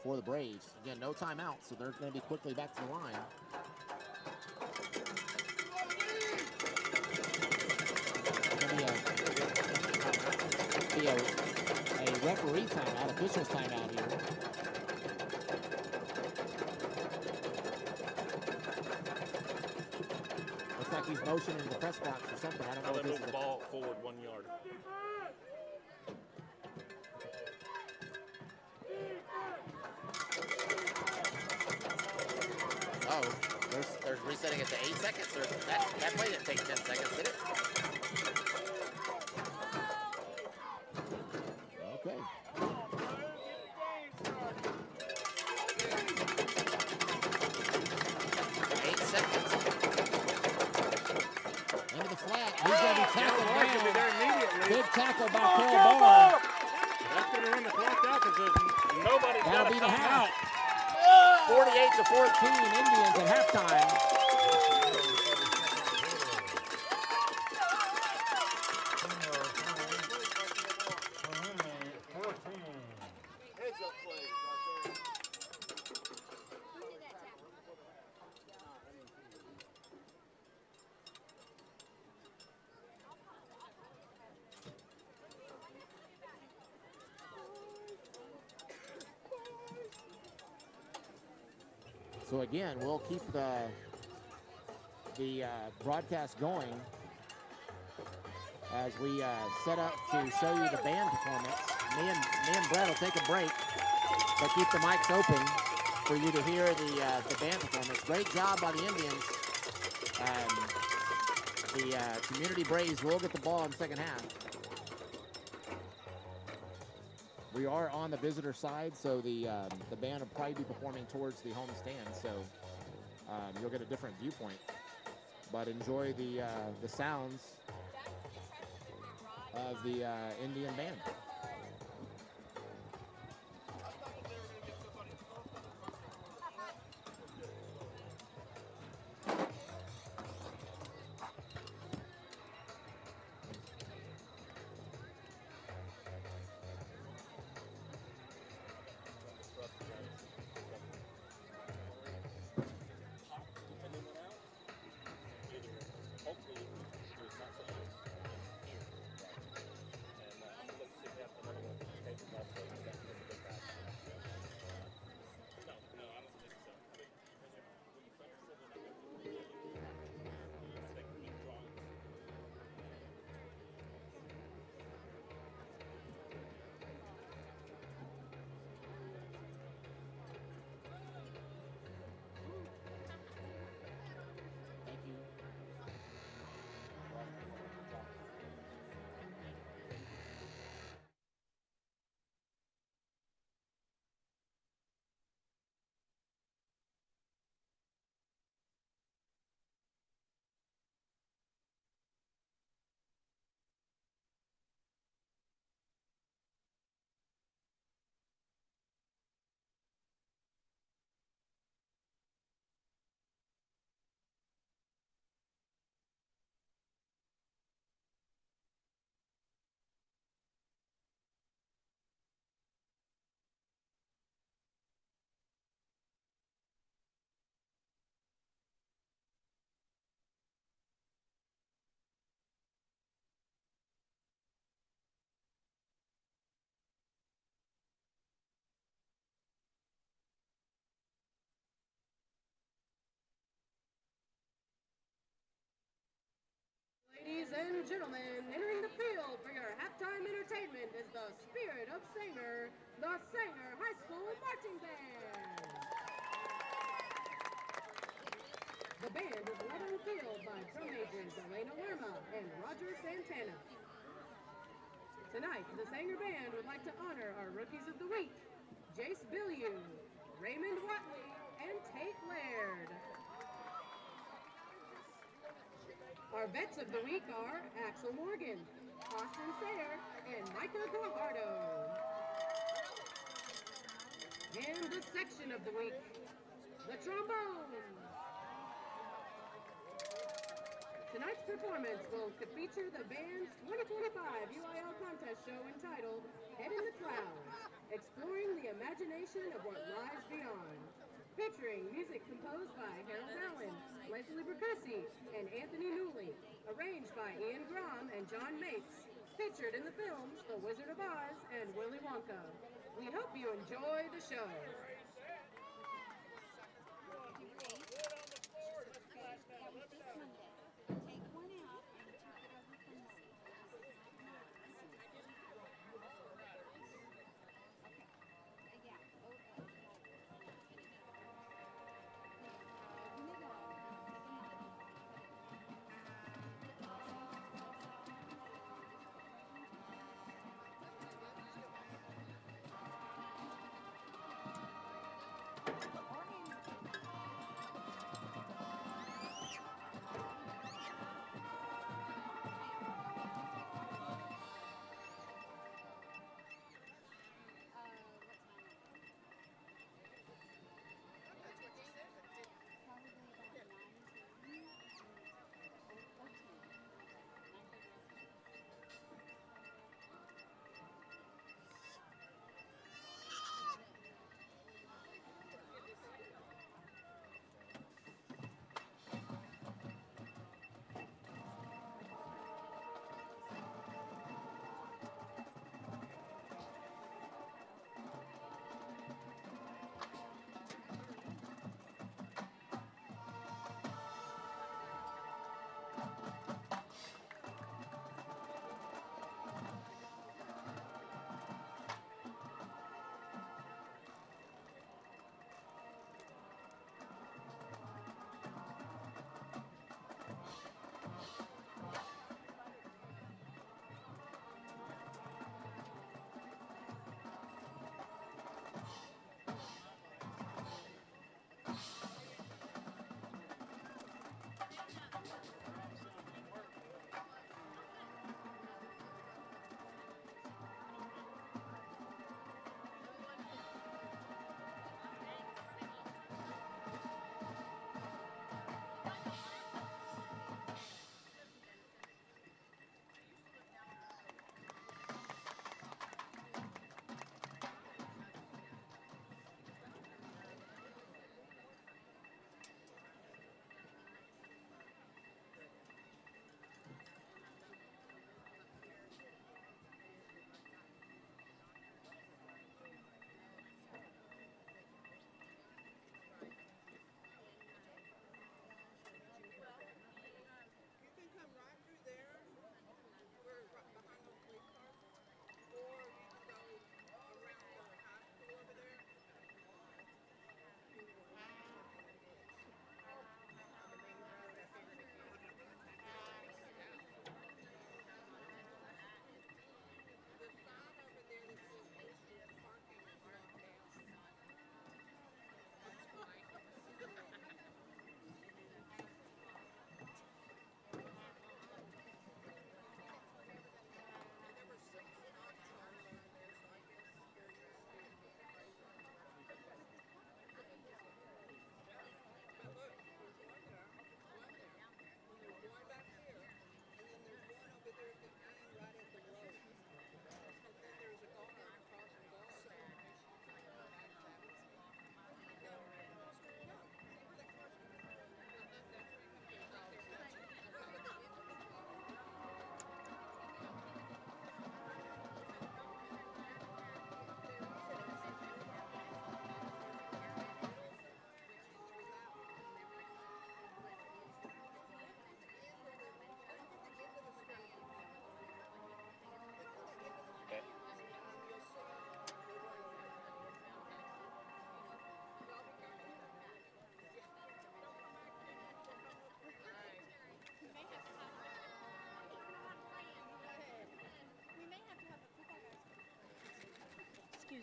For the Braves. Again, no timeout, so they're going to be quickly back to the line. Be a referee timeout, officials timeout here. Looks like like he's motioning the press box or something. I don't know They what this moved is. the ball forward 1 yard. Oh, there's resetting it to 8 seconds, or that play didn't take 10 seconds, did it? Okay. Into the flat. He's going to be tackled down. Big tackle by Cole Barr. That's going to run the clock out because there's nobody got That'll to be the come half. out. 48-14 Indians at halftime. So again, we'll keep the broadcast going as we set up to show you the band performance. Me and Brett will take a break, but keep the mics open for you to hear the band performance. Great job by the Indians. The Community Braves will get the ball in the second half. We are on the visitor side, so the band will probably be performing towards the home stand, so you'll get a different viewpoint. But enjoy the sounds of the Indian band. Ladies and gentlemen, entering the field for your halftime entertainment is the Spirit of Sanger, the Sanger High School Marching Band. The band is led on the field by drum majors Elena Lerma and Roger Santana. Tonight, the Sanger Band would like to honor our Rookies of the Week, Jace Billieu, Raymond Watley, and Tate Laird. Our Vets of the Week are Axel Morgan, Austin Sayer, and Michael Guajardo. And the Section of the Week, the Trombones. Tonight's performance will feature the band's 2025 UIL contest show entitled Head in the Clouds, exploring the imagination of what lies beyond. Featuring music composed by Harold Allen, Leslie Bercussi, and Anthony Newley, arranged by Ian Grom and John Mapes, featured in the films The Wizard of Oz and Willy Wonka. We hope you enjoy the show.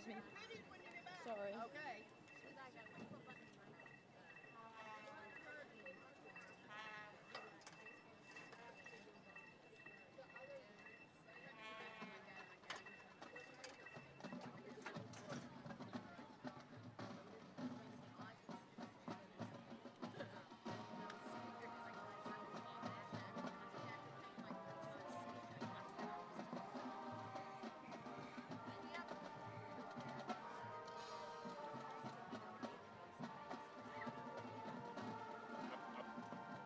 me. Sorry.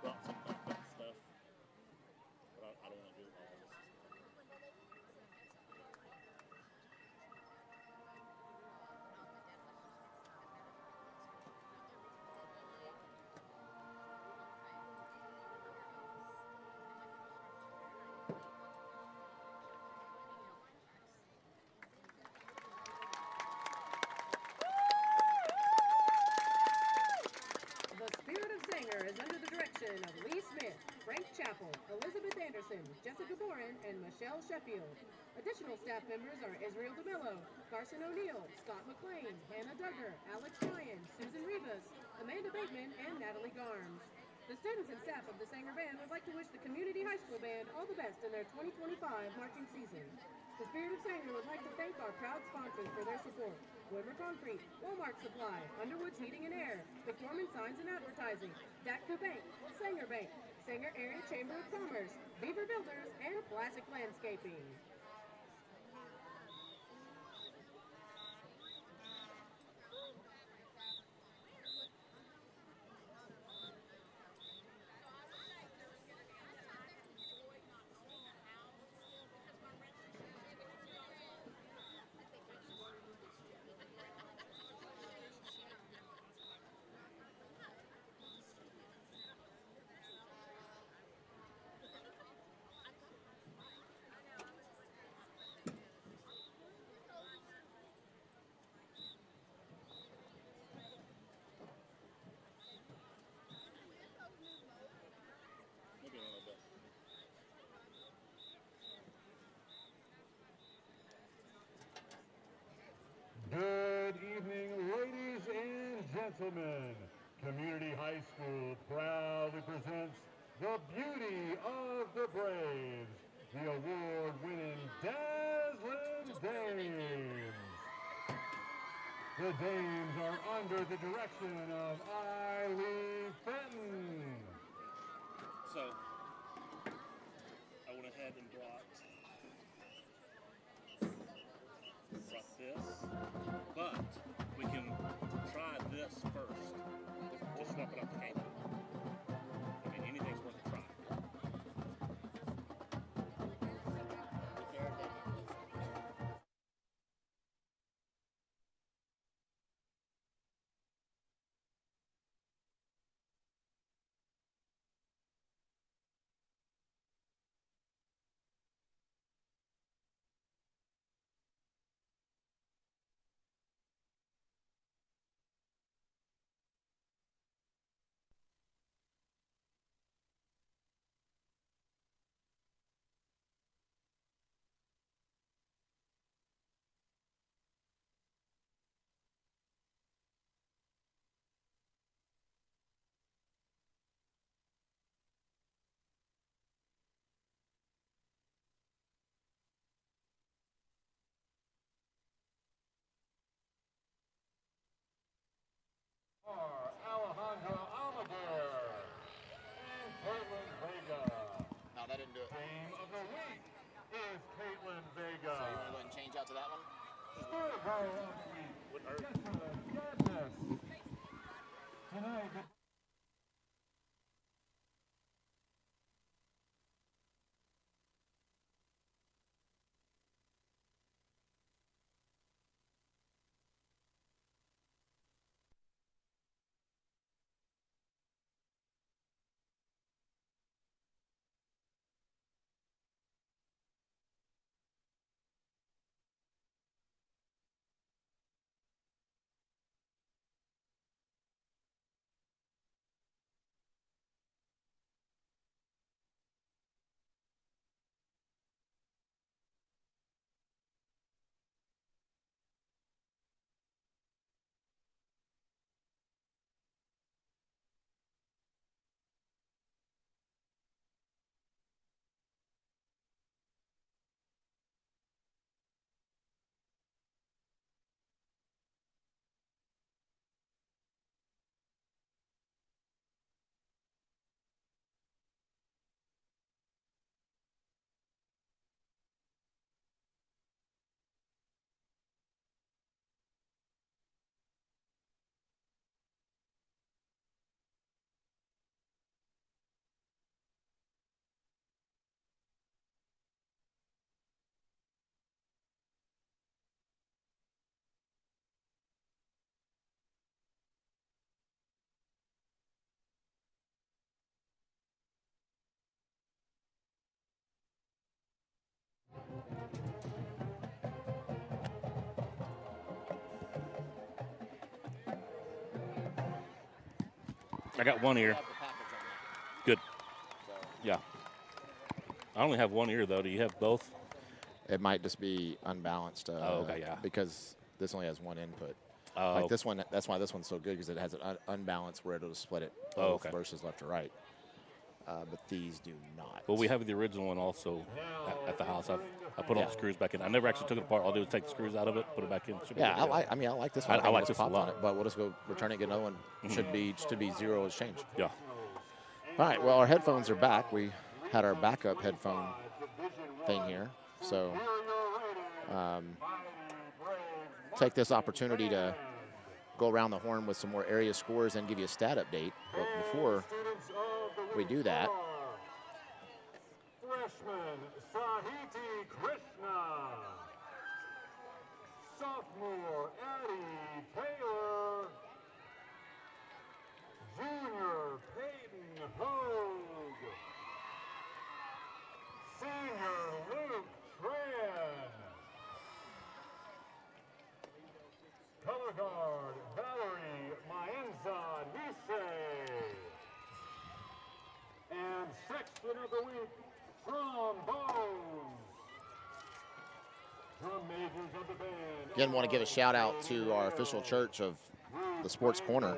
Brought some backup stuff, but I don't want to do all this. The Spirit of Sanger is under the direction of Lee Smith, Frank Chappell, Elizabeth Anderson, Jessica Boren, and Michelle Sheffield. Additional staff members are Israel DeMello, Carson O'Neill, Scott McLean, Hannah Duggar, Alex Ryan, Susan Rivas, Amanda Bateman, and Natalie Garms. The students and staff of the Sanger Band would like to wish the Community High School Band all the best in their 2025 marching season. The Spirit of Sanger would like to thank our proud sponsors for their support. Woodmer Concrete, Walmart Supply, Underwood's Heating and Air, Performance Signs and Advertising, Datco Bank, Sanger Area Chamber of Commerce, Beaver Builders, and Classic Landscaping. Maybe a little bit. Good evening, ladies and gentlemen. Community High School proudly presents the beauty of the Braves, the award-winning Dazzling Dames. The Dames are under the direction of Eileen Fenton. So I went ahead and brought this, but we can try this first. Just swap it up the game. I mean, anything's worth a try. Are Alejandra Amador and Caitlin Vega. No, that didn't do it. Team of the week is Caitlin Vega. So you want to go ahead and change out to that one? Spirit Girl of the week, Jessica Gadness. Tonight, the I got one ear. Have the package on that. Good. So, Yeah. I only have one ear, though. Do you have both? It might just be unbalanced. Okay, yeah. Because this only has one input. Oh, Like this one, that's why this one's so good, because it has an unbalanced where it'll split it both versus left or right. But these do not. well, we have the original one also at the house. I put all the screws back in. I never actually took it apart. All I do is take the screws out of it, put it back in. Should be Yeah, good. I like this one. I like just this a popped lot. on it, but we'll just go return it, get another one. Should be zero exchange. Yeah. All right, well, our headphones are back. We had our backup headphone thing here. So take this opportunity to go around the horn with some more area scores and give you a stat update. But before we do that, Freshman Sahiti Krishna. Sophomore Addie Taylor. Junior Peyton Hogue. Senior Luke Tran. Color guard Valerie Maenza Nisei. And sexton of the week, trombones. Drum majors of the band. again, want to give a shout out to our official church of the Sports Corner,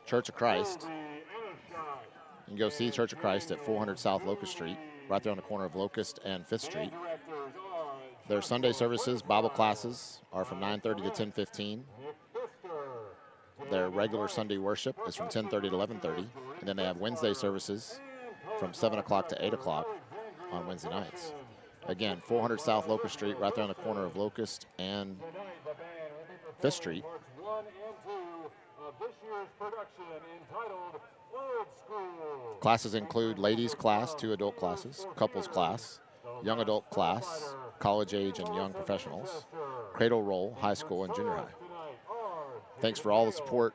Church of Christ. You can go see Church of Christ at 400 South Locust Street, right there on the corner of Locust and 5th Street. Their Sunday services, Bible classes, are from 9:30 to 10:15. Their regular Sunday worship is from 10:30 to 11:30. And then they have Wednesday services from 7 o'clock to 8 o'clock on Wednesday nights. Again, 400 South Locust Street, right there on the corner of Locust and 5th Street. Classes include ladies class, 2 adult classes, couples class, young adult class, college age and young professionals, cradle roll, high school and junior high. Thanks for all the support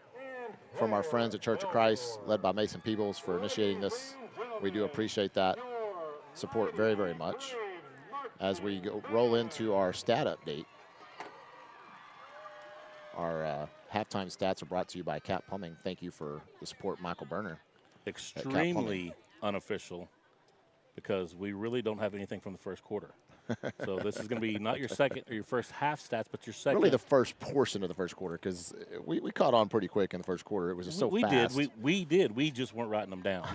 from our friends at Church of Christ, led by Mason Peebles, for initiating this. We do appreciate that support very, very much. As we roll into our stat update, our halftime stats are brought to you by Cat Plumbing. Thank you for the support, Michael Berner. Extremely unofficial, because we really don't have anything from the first quarter. So this is going to be not your second or your first half stats, but your second. Really the first portion of the first quarter, because we caught on pretty quick in the first quarter. It was just so fast. We did. We just weren't writing them down.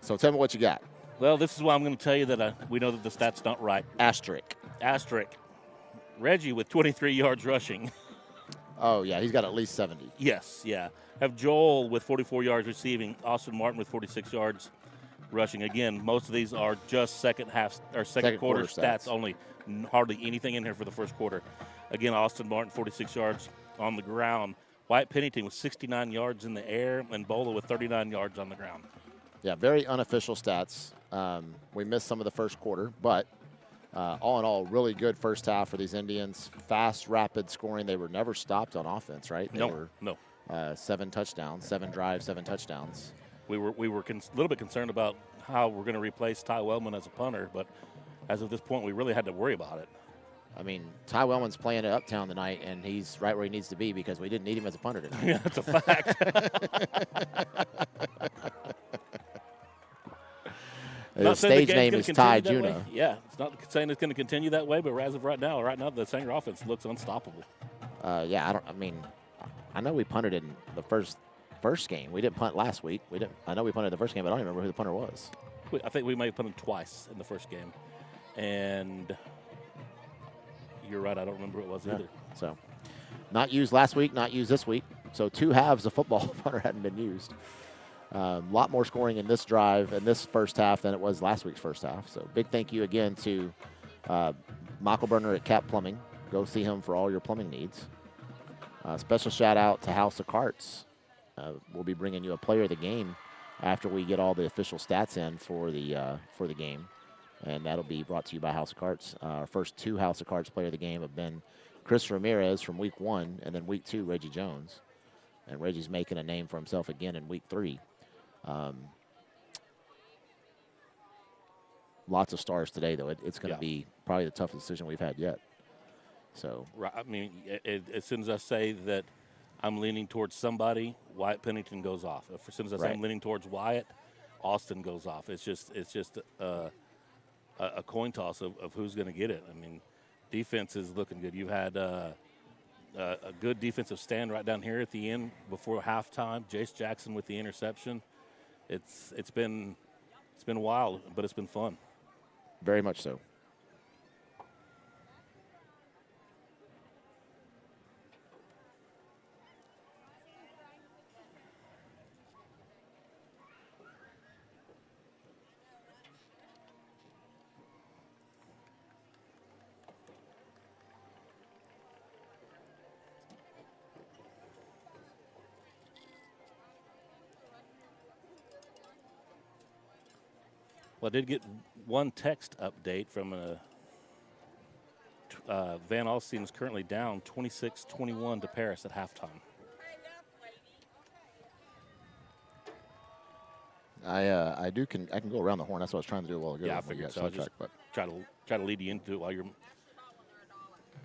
So tell me what you got. Well, this is why I'm going to tell you that we know that the stat's not right. Asterisk. Reggie with 23 yards rushing. Oh, yeah, he's got at least 70. Yes, yeah. Have Joel with 44 yards receiving. Austin Martin with 46 yards rushing. Again, most of these are just second quarter stats only. Hardly anything in here for the first quarter. Again, Austin Martin 46 yards on the ground. White Pennington with 69 yards in the air, and Bola with 39 yards on the ground. Yeah, very unofficial stats. We missed some of the first quarter, but all in all, really good first half for these Indians. Fast, rapid scoring. They were never stopped on offense, right? They were 7 touchdowns, 7 drives, 7 touchdowns. We were a little bit concerned about how we're going to replace Ty Wellman as a punter, but as of this point, we really had to worry about it. I mean, Ty Wellman's playing at Uptown tonight, and he's right where he needs to be because we didn't need him as a punter tonight. Yeah, that's a fact. His stage name is Ty Juna. Yeah, it's not saying it's going to continue that way, but as of right now, the Sanger offense looks unstoppable. Yeah, I know we punted in the first game. We didn't punt last week. I know we punted the first game, but I don't even remember who the punter was. I think we may have punted twice in the first game, and you're right. I don't remember who it was either. So, not used last week, not used this week. So 2 halves of football punter hadn't been used. A lot more scoring in this drive and this first half than it was last week's first half. So big thank you again to Michael Berner at Cat Plumbing. Go see him for all your plumbing needs. Special shout out to House of Carts. We'll be bringing you a player of the game after we get all the official stats in for the game, and that'll be brought to you by House of Carts. Our first 2 House of Carts player of the game have been Chris Ramirez from week 1, and then week 2 Reggie Jones, and Reggie's making a name for himself again in week 3. Lots of stars today, though. It's going to be probably the toughest decision we've had yet. So Right. I mean, as soon as I say that I'm leaning towards somebody, Wyatt Pennington goes off. As soon as I say Right. I'm leaning towards Wyatt, Austin goes off. It's just a coin toss of who's going to get it. I mean, defense is looking good. You've had a good defensive stand right down here at the end before halftime. Jace Jackson with the interception. It's been wild, but it's been fun. very much so. Well, I did get one text update from Van Alstyne is currently down 26-21 to Paris at halftime. I can go around the horn. That's what I was trying to do a while ago. Yeah, I when we figured got so. I just sidetracked, but try to lead you into it while you're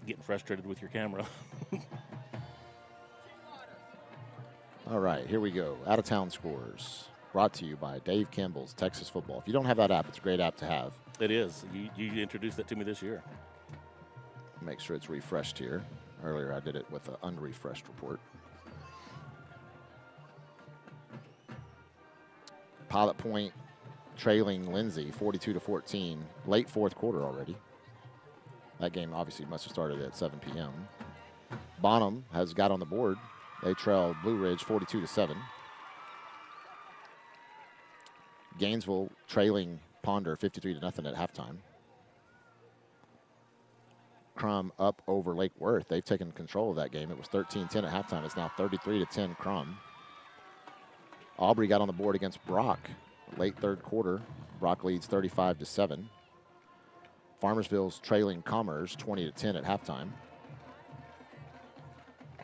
getting frustrated with your camera. all right, here we go. Out of town scores brought to you by Dave Campbell's Texas Football. If you don't have that app, it's a great app to have. It is. You introduced that to me this year. Make sure it's refreshed here. Earlier, I did it with an unrefreshed report. Pilot Point trailing Lindsay 42-14, late fourth quarter already. That game obviously must have started at 7 p.m. Bonham has got on the board. They trail Blue Ridge 42-7. Gainesville trailing Ponder 53-0 at halftime. Crum up over Lake Worth. They've taken control of that game. It was 13-10 at halftime. It's now 33-10 Crum. Aubrey got on the board against Brock late third quarter. Brock leads 35-7. Farmersville's trailing Commerce 20-10 at halftime.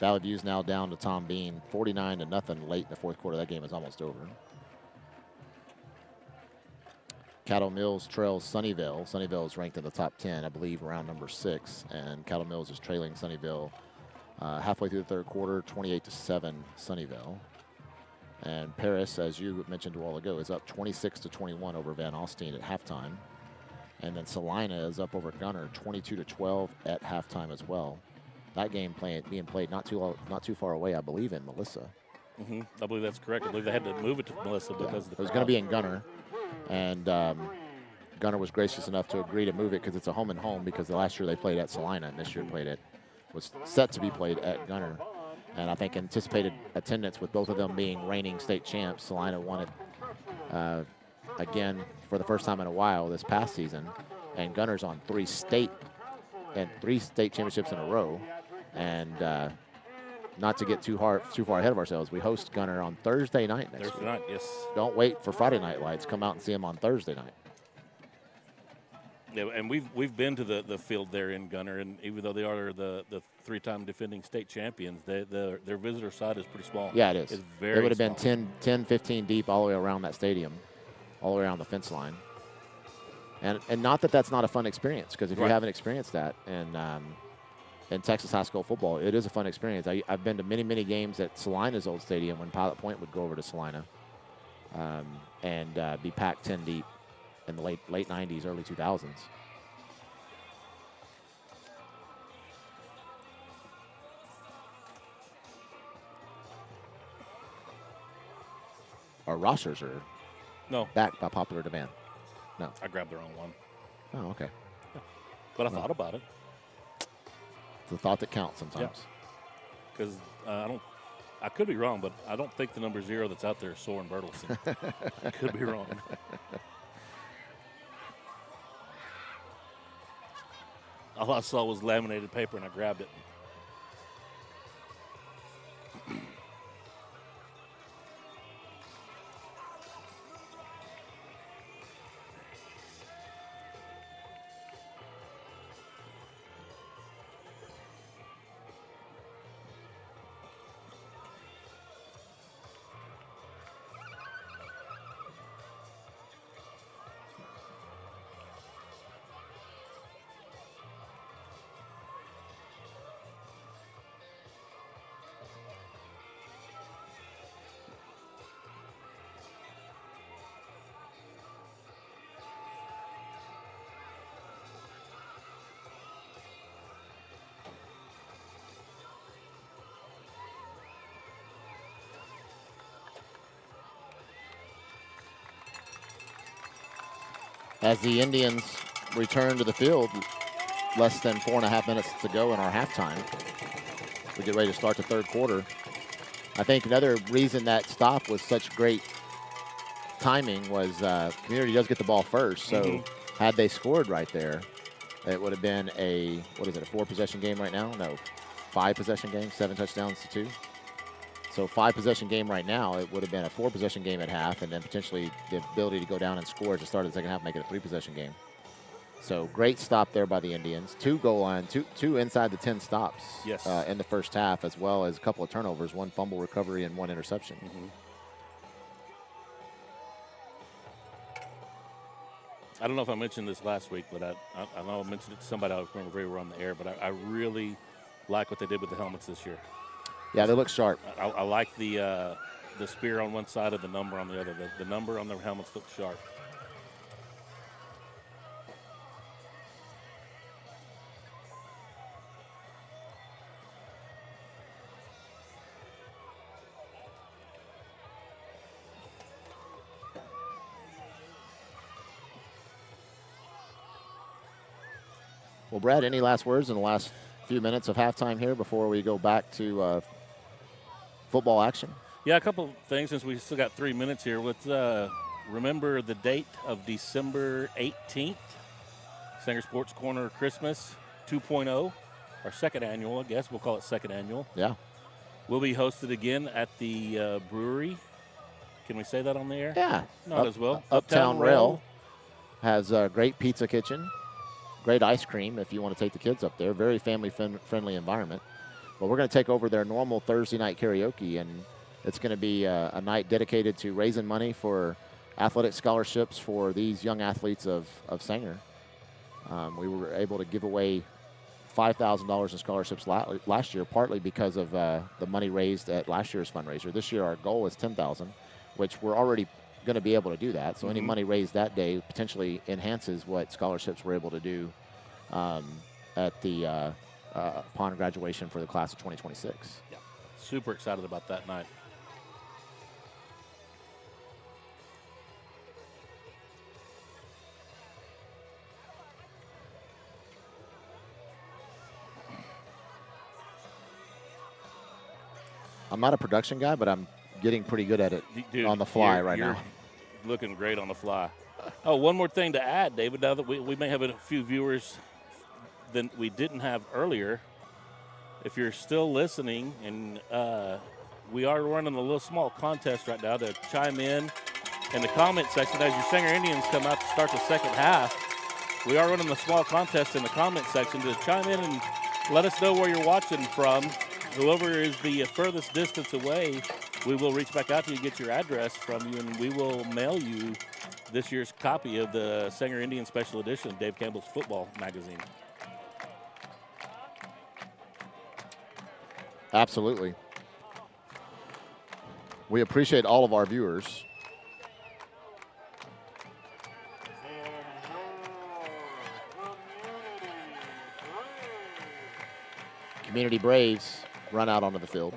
Valley View's now down to Tom Bean 49-0 late in the fourth quarter. That game is almost over. Cattle Mills trails Sunnyvale. Sunnyvale is ranked in the top 10, I believe, around number 6. And Cattle Mills is trailing Sunnyvale halfway through the third quarter, 28-7 Sunnyvale. And Paris, as you mentioned a while ago, is up 26-21 over Van Alstyne at halftime. And then Salina is up over Gunner 22-12 at halftime as well. That game being played not too far away, I believe, in Melissa. Mm-hmm. I believe that's correct. I believe they had to move it to Melissa because of the it was going to be in Gunner. And Gunner was gracious enough to agree to move it because it's a home and home, because the last year they played at Salina and this year was set to be played at Gunner. And I think anticipated attendance with both of them being reigning state champs. Salina won it again for the first time in a while this past season. And Gunner's on three state championships in a row. And not to get too far ahead of ourselves, we host Gunner on Thursday night next week. Thursday night, yes. Don't wait for Friday night lights. Come out and see them on Thursday night. Yeah, and we've been to the field there in Gunner, and even though they are the three-time defending state champions, their visitor side is pretty small. Yeah, it is. It's very It would have small. been 10, 15 deep all the way around that stadium, all the way around the fence line. And not that that's not a fun experience, because if you Right. haven't experienced that in Texas high school football, it is a fun experience. I've been to many games at Salina's old stadium when Pilot Point would go over to Salina and be packed 10 deep in the late 90s, early 2000s. Our rosters are No, back by popular demand. No. I grabbed the wrong one, Oh, okay. but I thought about it It's the thought that counts sometimes. because I could be wrong, but I don't think the number 0 that's out there is Soren Bertelsen. I could be wrong. All I saw was laminated paper, and I grabbed it. as the Indians return to the field. Less than 4.5 minutes to go in our halftime. We get ready to start the third quarter. I think another reason that stop was such great timing was Community does get the ball first. So had they scored right there, it would have been a 4-possession game right now? No, 5-possession game, 7 touchdowns to 2. So 5-possession game right now, it would have been a 4-possession game at half, and then potentially the ability to go down and score at the start of the second half, make it a 3-possession game. So great stop there by the Indians. 2 goal line, two inside the 10 stops in the first half, as well as a couple of turnovers, 1 fumble recovery and 1 interception. I don't know if I mentioned this last week, but I know I mentioned it to somebody. I don't remember if we were on the air, but I really like what they did with the helmets this year. Yeah, they look sharp. I like the spear on one side and the number on the other. The number on their helmets look sharp. Well, Brad, any last words in the last few minutes of halftime here before we go back to football action? Yeah, a couple things since we still got 3 minutes here. Let's remember the date of December 18th, Sanger Sports Corner Christmas 2.0, our second annual, I guess. We'll call it second annual. Yeah. We'll be hosted again at the brewery. Can we say that on the air? Yeah. Not as well. Uptown Rail has a great pizza kitchen. Great ice cream if you want to take the kids up there. Very family-friendly environment. But we're going to take over their normal Thursday night karaoke, and it's going to be a night dedicated to raising money for athletic scholarships for these young athletes of Sanger. We were able to give away $5,000 in scholarships last year, partly because of the money raised at last year's fundraiser. This year our goal is $10,000, which we're already going to be able to do that. So any money raised that day potentially enhances what scholarships we're able to do at the upon graduation for the class of 2026. Yeah, super excited about that night. I'm not a production guy, but I'm getting pretty good at it on the fly right now. Looking great on the fly. Oh, one more thing to add, David, now that we may have a few viewers than we didn't have earlier. If you're still listening, and we are running a little small contest right now to chime in the comment section as your Sanger Indians come out to start the second half. We are running a small contest in the comment section to chime in and let us know where you're watching from. Whoever is the furthest distance away, we will reach back out to you and get your address from you, and we will mail you this year's copy of the Sanger Indian Special Edition, Dave Campbell's football magazine. Absolutely. We appreciate all of our viewers. Community Braves run out onto the field.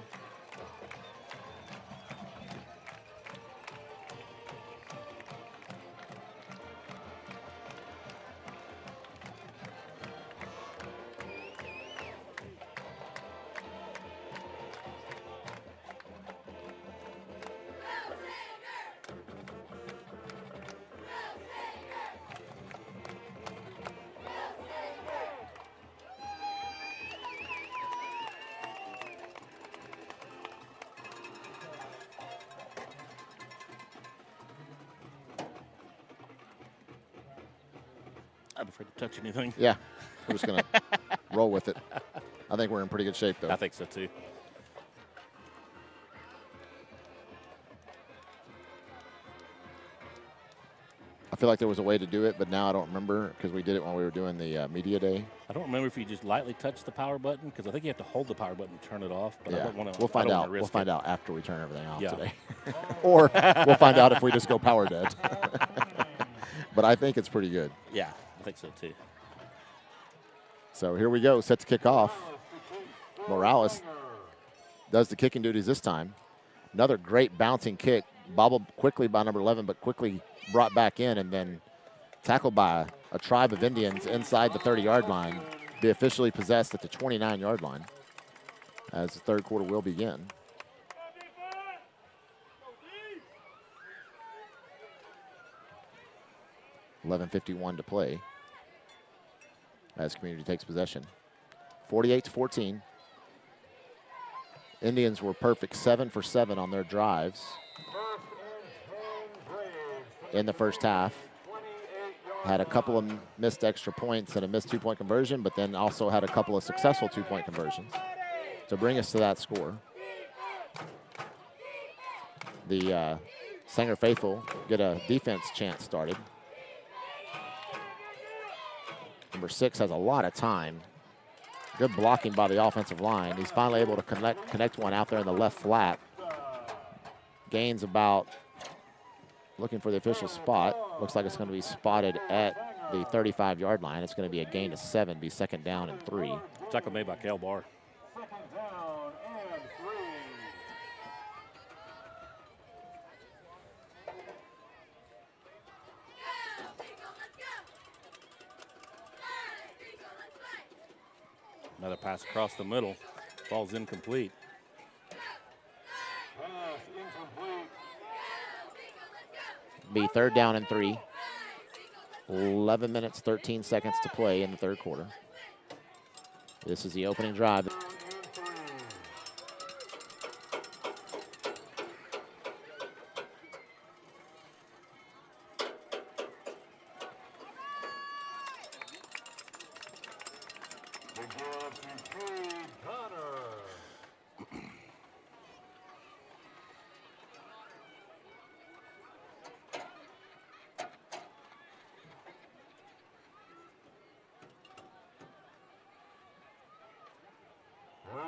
I'm afraid to touch anything. Yeah, we're just going to roll with it. I think we're in pretty good shape, though. I think so, too. I feel like there was a way to do it, but now I don't remember because we did it when we were doing the media day. I don't remember if you just lightly touch the power button, because I think you have to hold the power button to turn it off. But yeah. I don't want to. We'll find out. We'll find out after we turn everything off Yeah. today, or we'll find out if we just go power dead. But I think it's pretty good. Yeah, I think so too. So here we go. Set to kick off. Morales does the kicking duties this time. Another great bouncing kick, bobbled quickly by number 11, but quickly brought back in, and then tackled by a tribe of Indians inside the 30-yard line, be officially possessed at the 29-yard line as the third quarter will begin. .11:51 to play as Community takes possession. 48-14. Indians were perfect 7 for 7 on their drives in the first half. Had a couple of missed extra points and a missed 2-point conversion, but then also had a couple of successful 2-point conversions to bring us to that score. The Sanger faithful get a defense chance started. Number 6 has a lot of time. Good blocking by the offensive line. He's finally able to connect one out there in the left flat. Gains about, looking for the official spot. Looks like it's going to be spotted at the 35-yard line. It's going to be a gain of 7, be second down and 3. Tackle made by Cal Barr. Second down and 3. Another pass across the middle. Ball's incomplete. Pass incomplete. Be third down and 3. 11 minutes, 13 seconds to play in the third quarter. This is the opening drive. Down and 3. The give to Cade Connor. Who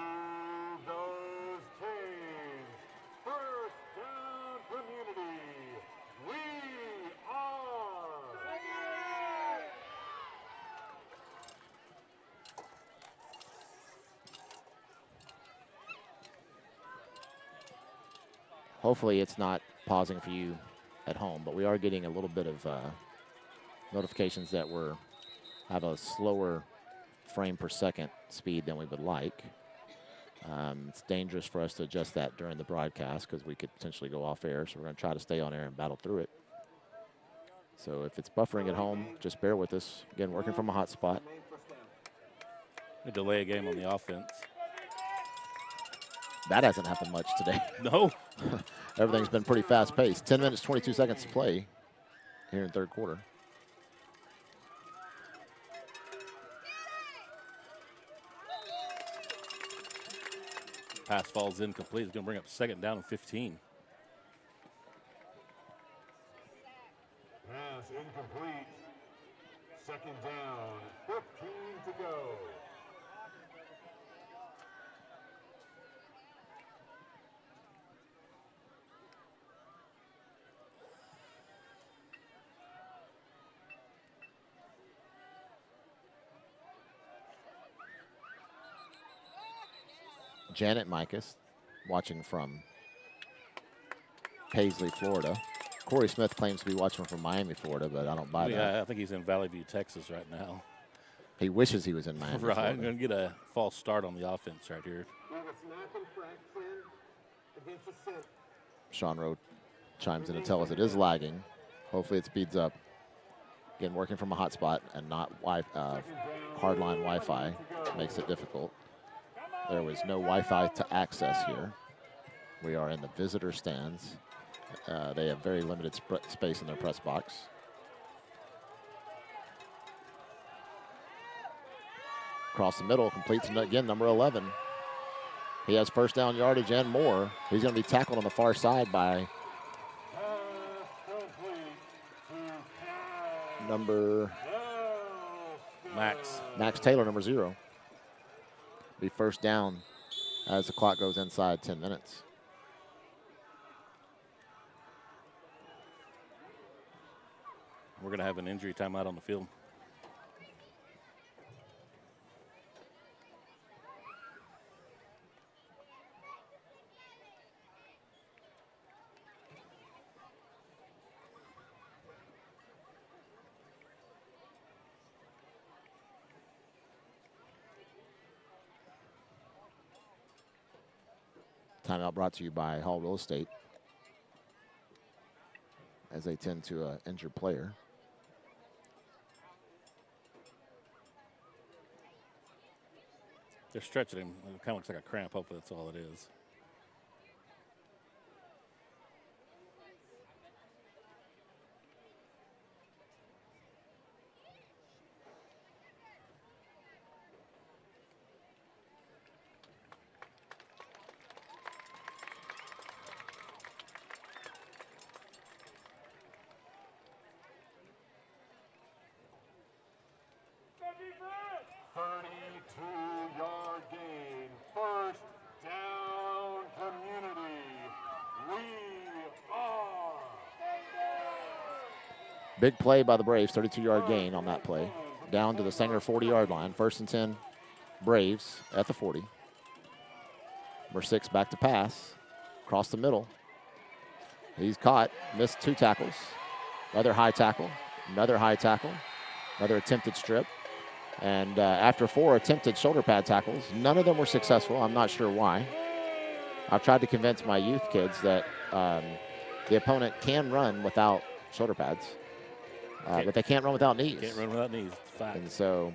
goes Canes? First down Community. We are. Hopefully it's not pausing for you at home, but we are getting a little bit of notifications that we're have a slower frame per second speed than we would like. It's dangerous for us to adjust that during the broadcast because we could potentially go off air, so we're going to try to stay on air and battle through it. So if it's buffering at home, just bear with us. Again, working from a hot spot. We delay a game on the offense. That hasn't happened much today. No. Everything's been pretty fast-paced. 10 minutes, 22 seconds to play here in third quarter. Pass falls incomplete. It's going to bring up second down and 15. Pass incomplete. Second down, 15 to go. Janet Micus, watching from Paisley, Florida. Corey Smith claims to be watching from Miami, Florida, but I don't buy that. Yeah, I think he's in Valley View, Texas right now. He wishes he was in Miami, Right, Florida. we're going to get a false start on the offense right here. Sean Rowe chimes in to tell us it is lagging. Hopefully it speeds up. Again, working from a hot spot and not hardline Wi-Fi makes it difficult. There was no Wi-Fi to access here. We are in the visitor stands. They have very limited space in their press box. Across the middle, completes again, number 11. He has first down yardage and more. He's going to be tackled on the far side by number Max Taylor, number 0. Be first down as the clock goes inside 10 minutes. We're going to have an injury timeout on the field. Timeout brought to you by Hall Real Estate, as they tend to injure player. They're stretching him. It kind of looks like a cramp. Hopefully that's all it is. Yard gain. First down, community. We are. Big play by the Braves, 32-yard gain on that play. Down to the Sanger 40-yard line. 1st and 10, Braves at the 40. Number 6 back to pass. Across the middle. He's caught, missed 2 tackles. Another high tackle, another high tackle, another attempted strip. And after 4 attempted shoulder pad tackles, none of them were successful. I'm not sure why. I've tried to convince my youth kids that the opponent can run without shoulder pads, but they can't run without knees. Can't run without knees. It's a fact. And so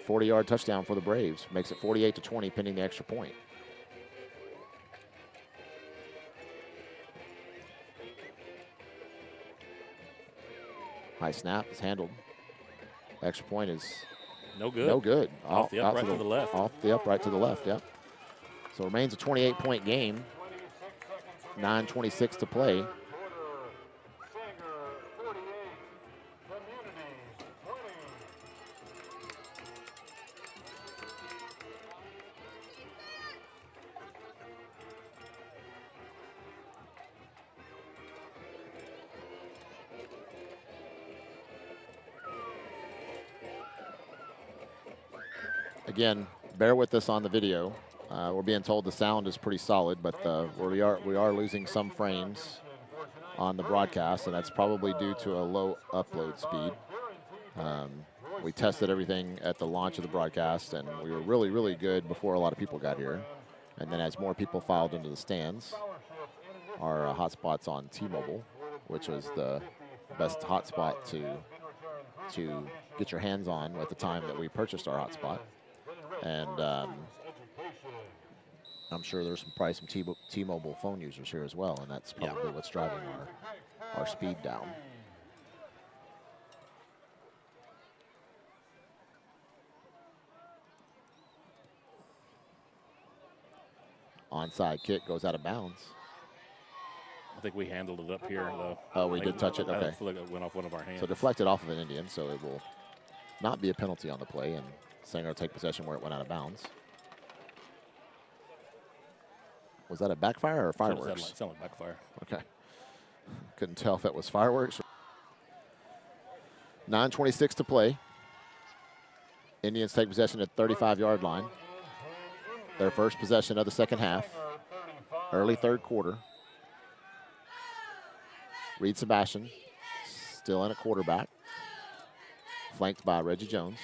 40-yard touchdown for the Braves. Makes it 48-20 pending the extra point. High snap is handled. Extra point is no good. No good. Off the upright to the left. Off the upright to the left, yep. So it remains a 28-point game. 9:26 to play. Again, bear with us on the video. We're being told the sound is pretty solid, but we are losing some frames on the broadcast, and that's probably due to a low upload speed. We tested everything at the launch of the broadcast, and we were really, really good before a lot of people got here. And then as more people filed into the stands, our hotspot's on T-Mobile, which was the best hotspot to get your hands on at the time that we purchased our hotspot. And I'm sure there's probably some T-Mobile phone users here as well, and that's probably what's driving our speed down. Onside kick goes out of bounds. I think we handled it up here, though. Oh, we did touch it? Okay. I feel like it went off one of our hands. So deflected off of an Indian, so it will not be a penalty on the play, and Sanger will take possession where it went out of bounds. Was that a backfire or fireworks? It sounded like backfire. Okay. Couldn't tell if that was fireworks. 9:26 to play. Indians take possession at 35-yard line. Their first possession of the second half. Early third quarter. Reed Sebastian still in at quarterback. Flanked by Reggie Jones.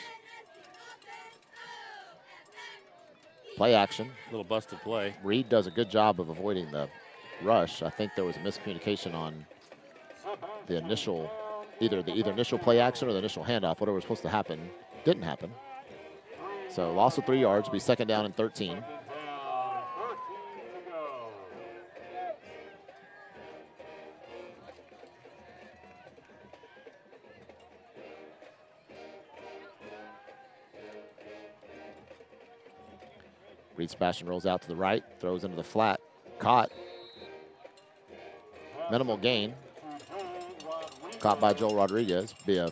Play action. Little busted play. Reed does a good job of avoiding the rush. I think there was a miscommunication on the initial, either initial play action or the initial handoff. Whatever was supposed to happen didn't happen. So loss of 3 yards, be second down and 13. Reed Sebastian rolls out to the right, throws into the flat, caught. Minimal gain. Caught by Joel Rodriguez. Be a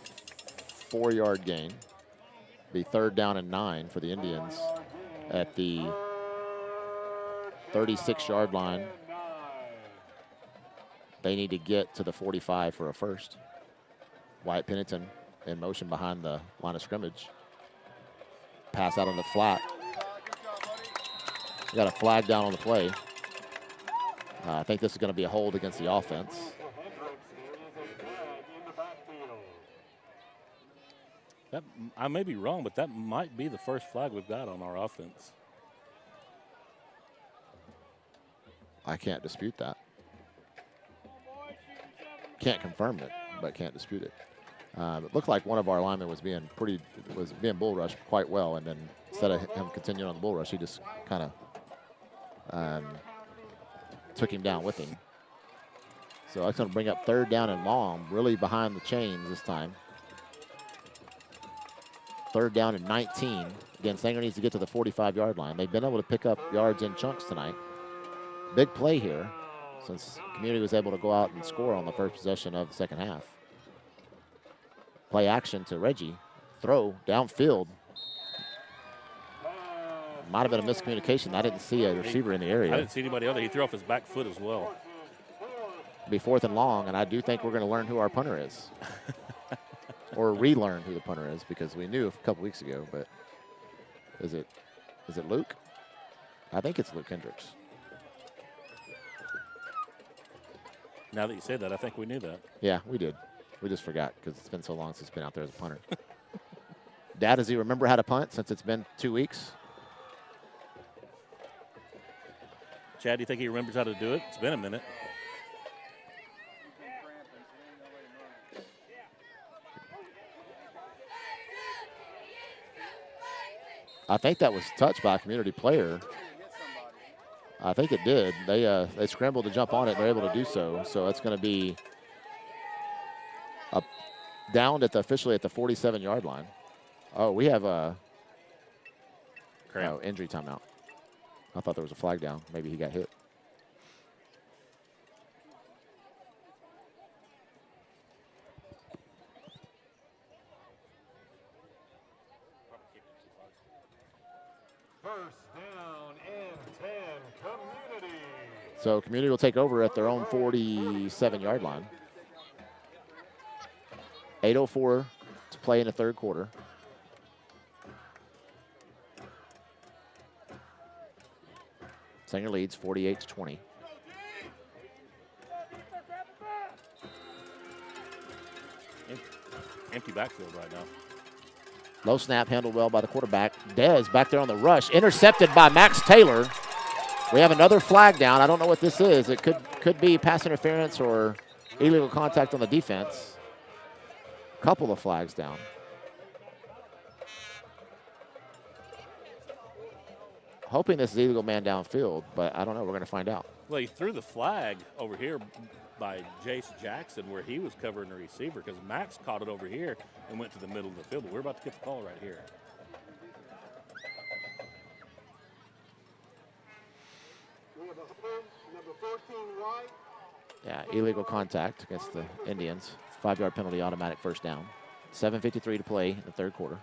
4-yard gain. Be third down and 9 for the Indians at the 36-yard line. They need to get to the 45 for a first. Wyatt Pennington in motion behind the line of scrimmage. Pass out on the flat. We got a flag down on the play. I think this is going to be a hold against the offense. I may be wrong, but that might be the first flag we've got on our offense. I can't dispute that. Can't confirm it, but can't dispute it. It looked like one of our linemen was being bull rushed quite well, and then instead of him continuing on the bull rush, he just kind of took him down with him. So that's going to bring up 3rd down and long, really behind the chains this time. 3rd down and 19. Again, Sanger needs to get to the 45-yard line. They've been able to pick up yards in chunks tonight. Big play here, since Community was able to go out and score on the first possession of the second half. Play action to Reggie. Throw downfield. Might have been a miscommunication. I didn't see a receiver in the area. I didn't see anybody other. He threw off his back foot as well. Be 4th and long, and I do think we're going to learn who our punter is. Or relearn who the punter is, because we knew a couple weeks ago, but is it Luke? I think it's Luke Hendricks. Now that you say that, I think we knew that. Yeah, we did. We just forgot because it's been so long since he's been out there as a punter. Dad, does he remember how to punt since it's been 2 weeks? Chad, do you think he remembers how to do it? It's been a minute. I think that was touched by a Community player. I think it did. They scrambled to jump on it. They're able to do so. So it's going to be downed officially at the 47-yard line. Oh, we have a injury timeout. I thought there was a flag down. Maybe he got hit. First down and 10, Community. So Community will take over at their own 47-yard line. 8:04 to play in the 3rd quarter. Sanger leads 48-20. Empty backfield right now. Low snap handled well by the quarterback. Dez back there on the rush. Intercepted by Max Taylor. We have another flag down. I don't know what this is. It could be pass interference or illegal contact on the defense. Couple of flags down. Hoping this is illegal man downfield, but I don't know. We're going to find out. Well, he threw the flag over here by Jace Jackson where he was covering the receiver because Max caught it over here and went to the middle of the field. But we're about to get the call right here. We have a number 14 White. Yeah, illegal contact against the Indians. 5-yard penalty, automatic first down. 7:53 to play in the 3rd quarter.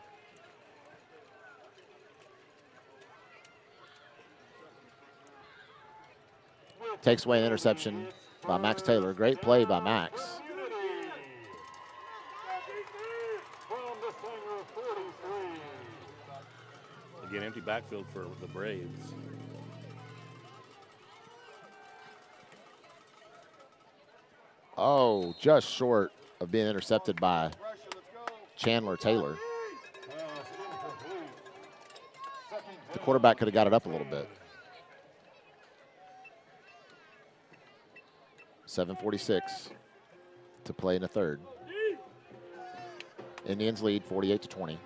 Takes away an interception by Max Taylor. Great play by Max. Again, empty backfield for the Braves. Oh, just short of being intercepted by Chandler Taylor. The quarterback could have got it up a little bit. 7:46 to play in the 3rd. Indians lead 48-20.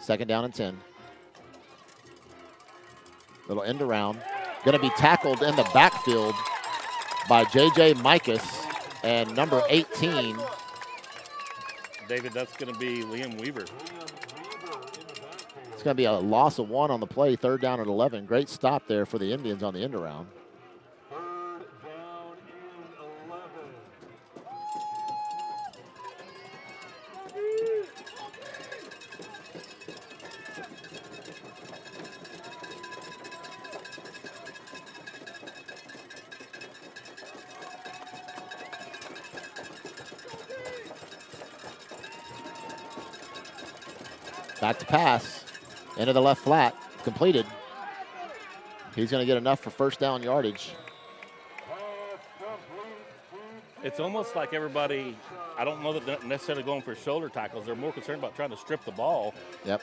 2nd down and 10. Little end around. Going to be tackled in the backfield by J.J. Micus and number 18. David, that's going to be Liam Weaver. It's going to be a loss of 1 on the play, 3rd down and 11. Great stop there for the Indians on the end around. 3rd down and 11. Back to pass. Into the left flat. Completed. He's going to get enough for first down yardage. Pass complete to It's almost like everybody, I don't know that they're necessarily going for shoulder tackles. They're more concerned about trying to strip the ball. Yep.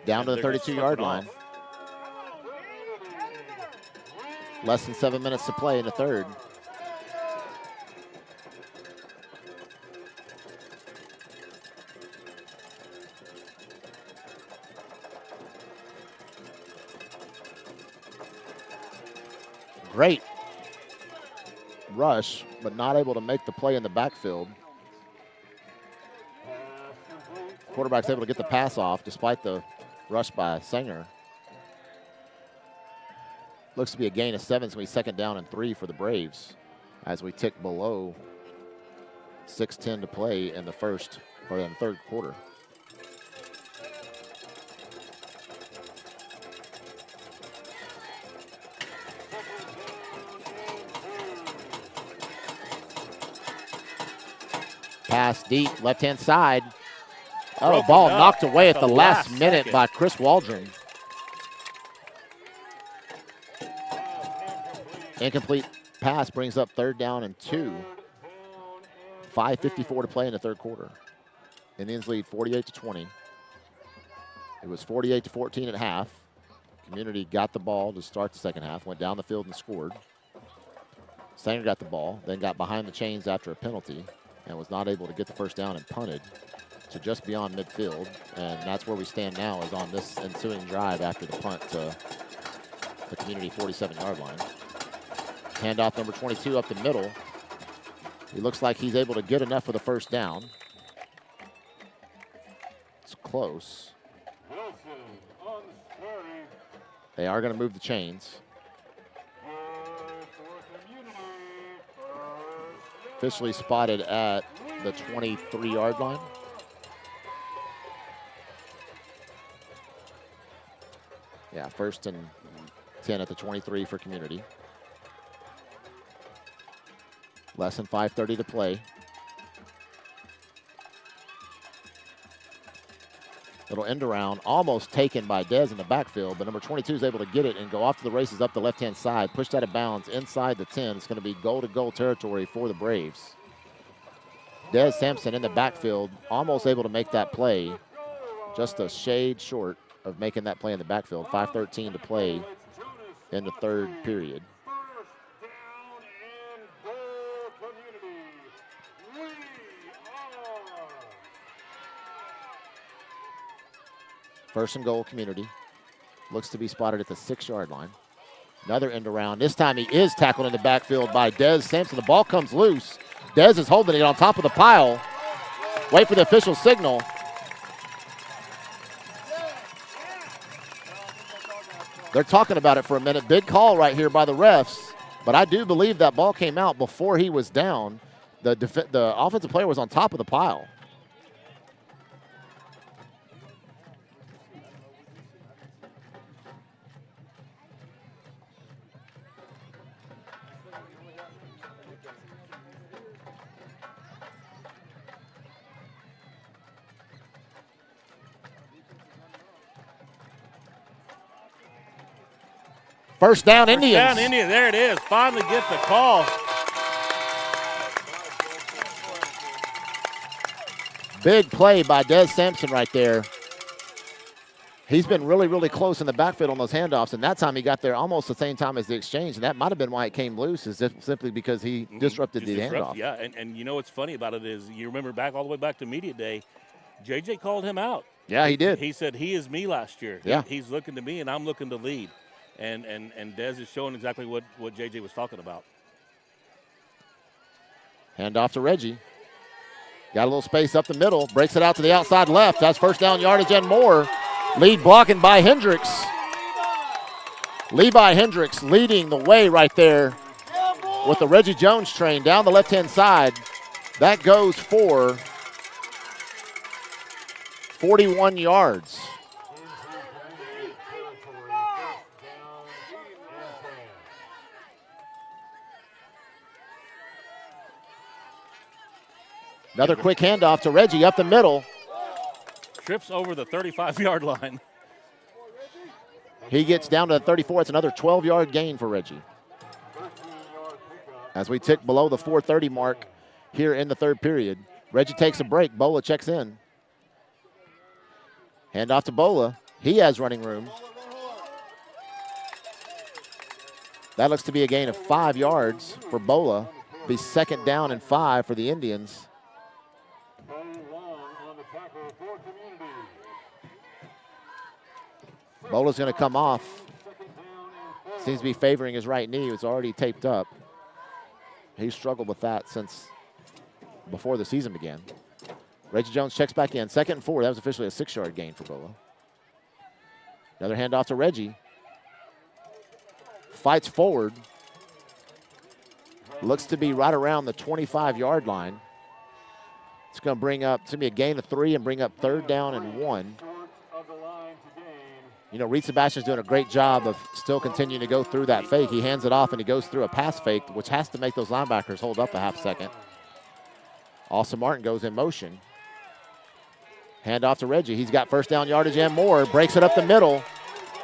Down to the 32-yard line. Less than 7 minutes to play in the third. Great rush, but not able to make the play in the backfield. Quarterback's able to get the pass off despite the rush by Sanger. Looks to be a gain of 7, so it's 2nd down and 3 for the Braves as we tick below 6:10 to play in the first or in the third quarter. Pass deep, left-hand side. Oh, Broken ball up knocked away at the last minute second. by Chris Waldron. Incomplete pass brings up 3rd down and 2. 5:54 to play in the third quarter. Indians lead 48-20. It was 48-14 at half. Community got the ball to start the second half, went down the field and scored. Sanger got the ball, then got behind the chains after a penalty and was not able to get the first down and punted to just beyond midfield. And that's where we stand now, is on this ensuing drive after the punt to the Community 47-yard line. Handoff number 22 up the middle. He looks like he's able to get enough for the first down. It's close. They are going to move the chains. Officially spotted at the 23-yard line. Yeah, 1st and 10 at the 23 for Community. Less than 5:30 to play. Little end around, almost taken by Dez in the backfield, but number 22 is able to get it and go off to the races up the left-hand side, pushed out of bounds inside the 10. It's going to be goal-to-goal territory for the Braves. Dez Sampson in the backfield, almost able to make that play, just a shade short of making that play in the backfield. 5:13 to play in the third period. First and goal, Community. Looks to be spotted at the 6-yard line. Another end around. This time he is tackled in the backfield by Dez Sampson. The ball comes loose. Dez is holding it on top of the pile. Wait for the official signal. They're talking about it for a minute. Big call right here by the refs. But I do believe that ball came out before he was down. The offensive player was on top of the pile. First down, Indians. First down, Indians. There it is. Finally get the call. Big play by Dez Sampson right there. He's been really, really close in the backfield on those handoffs, and that time he got there almost the same time as the exchange, and that might have been why it came loose, is just simply because he disrupted the handoff. Yeah, and you know what's funny about it is, you remember back all the way back to media day, JJ called him out. Yeah, he did. He said, he is me last year. Yeah. He's looking to me, and I'm looking to lead. And Dez is showing exactly what JJ was talking about. Hand off to Reggie. Got a little space up the middle. Breaks it out to the outside left. That's first down yardage and more. Lead blocking by Hendricks. Levi Hendricks leading the way right there with the Reggie Jones train down the left-hand side. That goes for 41 yards. Another quick handoff to Reggie up the middle. Trips over the 35-yard line. He gets down to the 34. It's another 12-yard gain for Reggie. as we tick below the 4:30 mark here in the third period. Reggie takes a break. Bola checks in. Hand off to Bola. He has running room. That looks to be a gain of 5 yards for Bola. Be second down and 5 for the Indians. Bola's going to come off. Seems to be favoring his right knee. It's already taped up. He's struggled with that since before the season began. Reggie Jones checks back in. 2nd and 4. That was officially a 6-yard gain for Bola. Another handoff to Reggie. Fights forward. Looks to be right around the 25-yard line. It's going to bring up, it's going to be a gain of 3 and bring up 3rd down and 1. You know, Reed Sebastian's doing a great job of still continuing to go through that fake. He hands it off and he goes through a pass fake, which has to make those linebackers hold up a half second. Austin Martin goes in motion. Hand off to Reggie. He's got 1st down yardage and more. Breaks it up the middle.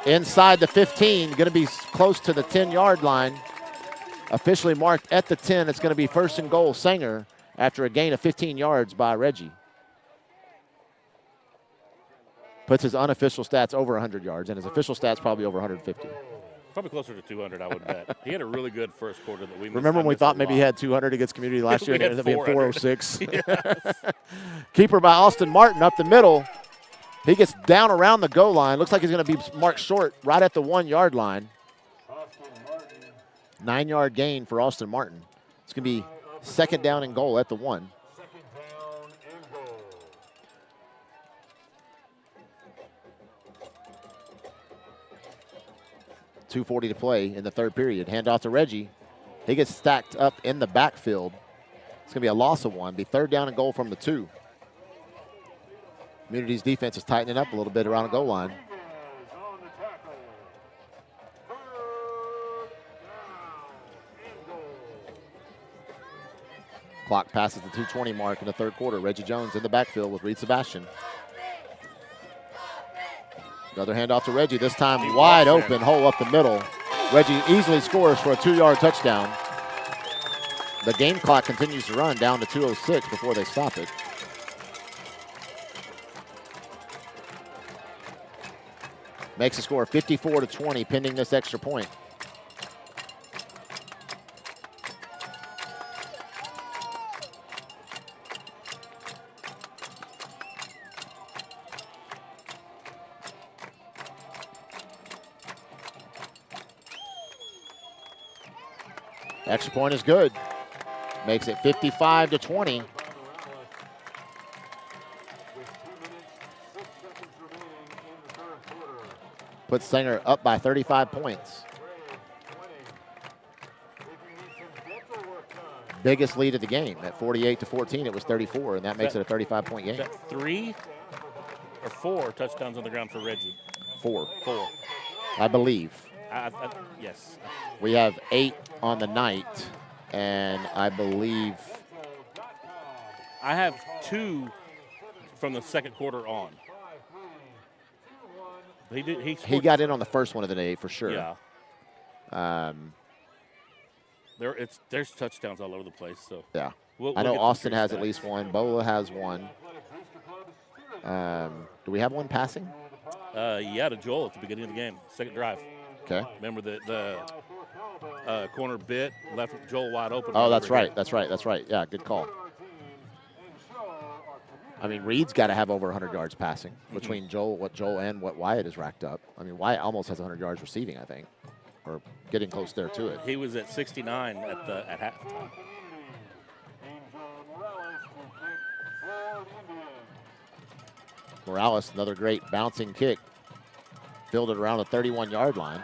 Inside the 15. Going to be close to the 10-yard line. Officially marked at the 10. It's going to be 1st and goal, Sanger, after a gain of 15 yards by Reggie. Puts his unofficial stats over 100 yards, and his official stats probably over 150. Probably closer to 200, I would bet. He had a really good first quarter that we missed. Remember when we thought maybe he had 200 against Community last year, and it ended up being 406? Yes. Keeper by Austin Martin up the middle. He gets down around the goal line. Looks like he's going to be marked short right at the 1-yard line. 9-yard gain for Austin Martin. It's going to be 2nd down and goal at the 1. 2:40 to play in the third period. Hand off to Reggie. He gets stacked up in the backfield. It's going to be a loss of 1. Be 3rd down and goal from the 2. Community's defense is tightening up a little bit around the goal line. Clock passes the 2:20 mark in the third quarter. Reggie Jones in the backfield with Reed Sebastian. Another handoff to Reggie, this time wide open, hole up the middle. Reggie easily scores for a 2-yard touchdown. The game clock continues to run down to 2:06 before they stop it. Makes the score 54-20 pending this extra point. Extra point is good. Makes it 55-20. Puts Sanger up by 35 points. Biggest lead of the game. At 48-14, it was 34, and that makes it a 35-point game. Is that 3 or 4 touchdowns on the ground for Reggie? 4. 4. I believe. Yes. We have 8 on the night, and I believe I have 2 from the second quarter on. He got in on the first one of the day for sure. Yeah. There's touchdowns all over the place. So yeah. We'll I know Austin has stats. at least 1. Bola has 1. Do we have 1 passing? Yeah, to Joel at the beginning of the game, second drive. Okay. Remember the corner bit, left Joel wide open. Oh, that's right. That's right. That's right. Yeah, good call. I mean, Reed's got to have over 100 yards passing between what Joel and what Wyatt has racked up. I mean, Wyatt almost has 100 yards receiving, I think, or getting close there to it. He was at 69 at halftime. Morales, another great bouncing kick, fielded around the 31-yard line.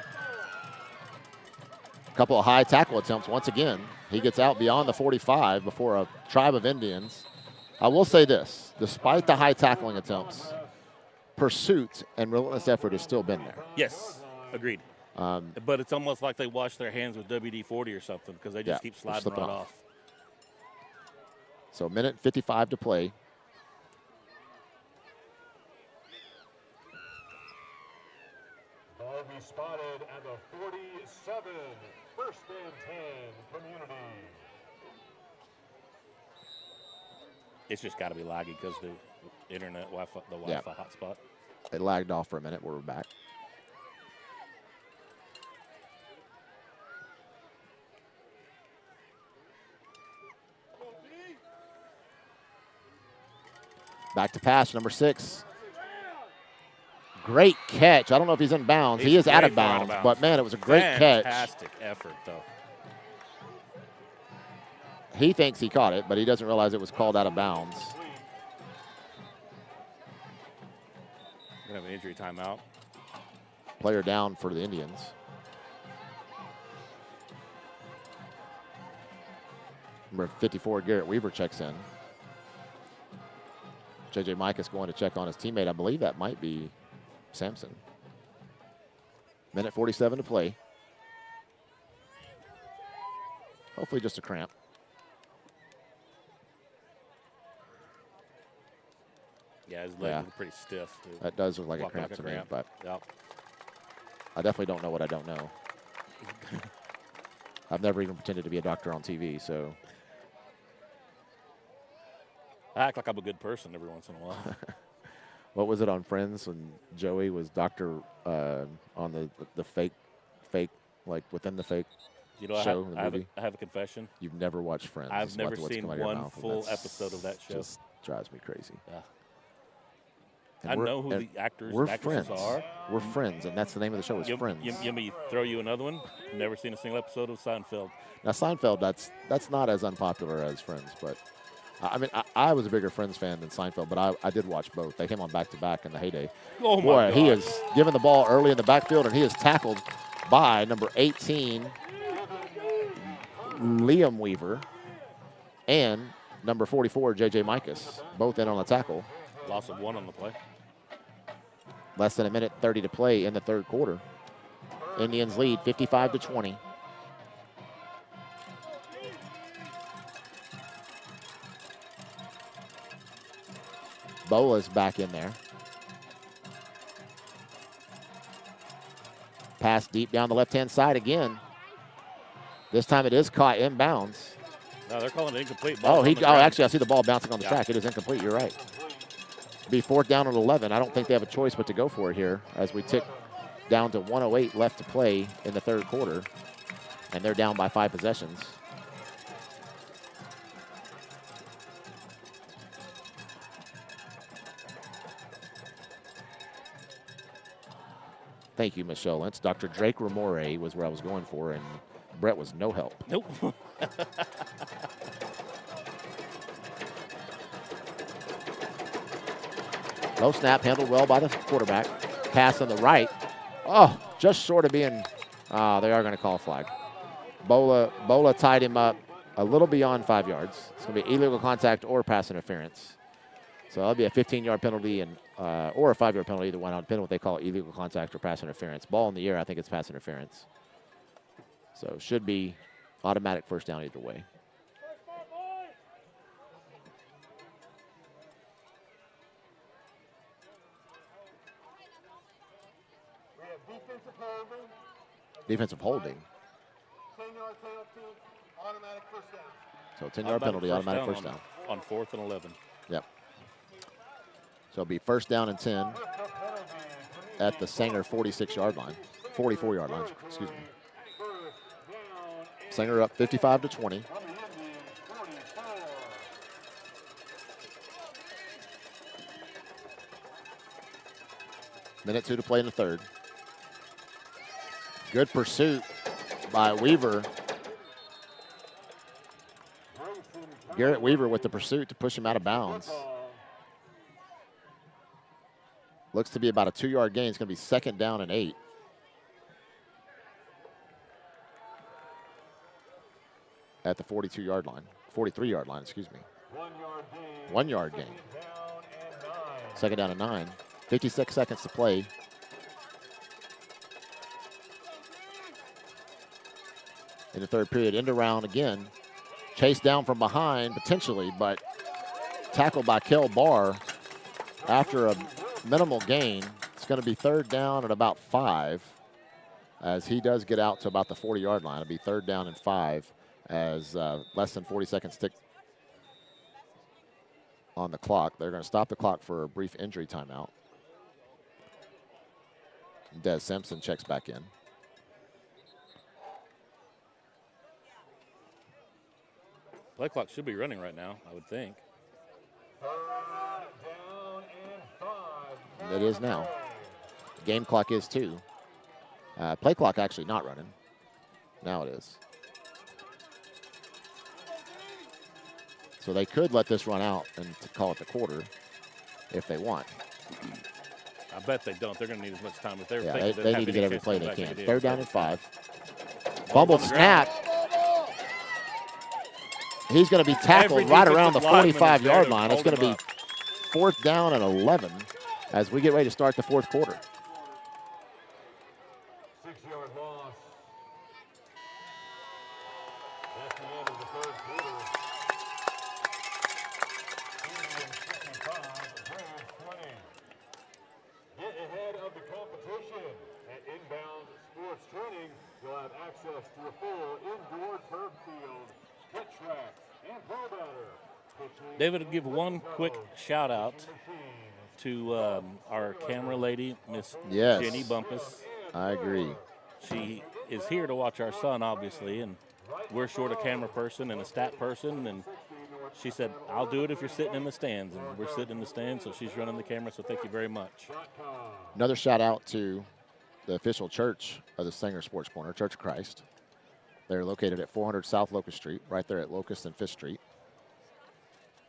A couple of high tackle attempts once again. He gets out beyond the 45 before a tribe of Indians. I will say this, despite the high tackling attempts, pursuit and relentless effort has still been there. Yes, agreed. But it's almost like they wash their hands with WD-40 or something because they just keep sliding right off. So 1:55 to play. Ball be spotted at the 47. 1st and 10, Community. It's just got to be laggy because the internet, Wi-Fi, the Wi-Fi hotspot. It lagged off for a minute. We're back. Back to pass, number 6. Great catch. I don't know if he's in bounds. He is out of bounds, but, man, it was a great catch. Fantastic effort, though. He thinks he caught it, but he doesn't realize it was called out of bounds. We're going to have an injury timeout. Player down for the Indians. Number 54, Garrett Weaver checks in. J.J. Micah's going to check on his teammate. I believe that might be Sampson. Minute 47 to play. Hopefully just a cramp. Yeah, his legs are pretty stiff. That does look like a cramp to me, but I definitely don't know what I don't know. I've never even pretended to be a doctor on TV, so. I act like I'm a good person every once in a while. What was it on Friends when Joey was doctor on the fake, like within the fake show? I have a confession. You've never watched Friends. I've never seen one full episode of that show. Just drives me crazy. Yeah. I know who the actors and actresses are. We're friends, and that's the name of the show is Friends. You me throw you another one? Never seen a single episode of Seinfeld. Now, Seinfeld, that's not as unpopular as Friends, but I mean, I was a bigger Friends fan than Seinfeld, but I did watch both. They came on back-to-back in the heyday. Oh, my Boy, God. he is given the ball early in the backfield, and he is tackled by number 18, Liam Weaver, and number 44, J.J. Micahs, both in on the tackle. Loss of 1 on the play. Less than a minute 30 to play in the third quarter. Indians lead 55-20. Bola's back in there. Pass deep down the left-hand side again. This time it is caught inbounds. No, they're calling it incomplete. Ball Actually, I see the ball bouncing on the track. It is incomplete. You're right. Be 4th down and 11. I don't think they have a choice but to go for it here as we tick down to 1:08 left to play in the third quarter, and they're down by 5 possessions. Thank you, Michelle Lentz. Dr. Drake Ramore was where I was going for, and Brett was no help. Nope. Low snap, handled well by the quarterback. Pass on the right. Oh, just short of being, they are going to call a flag. Bola tied him up a little beyond 5 yards. It's going to be illegal contact or pass interference. So that'll be a 15-yard penalty and or a 5-yard penalty, either one. On depending on what they call illegal contact or pass interference. Ball in the air, I think it's pass interference. So should be automatic first down either way. Defensive holding. 10-yard penalty, automatic first down. So 10-yard penalty, automatic first down. On 4th and 11. Yep. So it'll be first down and 10 at the Sanger 46-yard line. 44-yard line, excuse me. Sanger up 55-20. Minute 2 to play in the third. Good pursuit by Weaver. Garrett Weaver with the pursuit to push him out of bounds. Looks to be about a 2-yard gain. It's going to be 2nd down and 8. At the 42-yard line. 43-yard line, excuse me. 1-yard gain. 2nd down and 9. 56 seconds to play. In the third period, end around again. Chased down from behind, potentially, but tackled by Kel Barr after a minimal gain. It's going to be 3rd down at about 5 as he does get out to about the 40-yard line. It'll be 3rd down and 5 as less than 40 seconds tick. on the clock. They're going to stop the clock for a brief injury timeout. Des Simpson checks back in. Play clock should be running right now, I would think. It is now. Game clock is too. Play clock actually not running. Now it is. So they could let this run out and to call it the quarter if they want. I bet they don't. They're going to need as much time as they're Yeah, thinking. they need to get every play they can. 3rd down and 5. Bumbled snap. He's going to be tackled right around the 45-yard line. It's going to be 4th down and 11 as we get ready to start the 4th quarter. 6-yard loss. That's the end of the 3rd quarter. Indians 55, Braves 20. Get ahead of the competition. At Inbound Sports Training, you'll have access to a full indoor turf field, pitch tracks, and throw batter. David, give one quick shout out to our camera lady, Miss Jenny Bumpus. I agree. She is here to watch our son, obviously, and we're short a camera person and a stat person, and she said, I'll do it if you're sitting in the stands, and we're sitting in the stands, so she's running the camera, so thank you very much. Another shout out to the official church of the Sanger Sports Corner, Church of Christ. They're located at 400 South Locust Street, right there at Locust and 5th Street.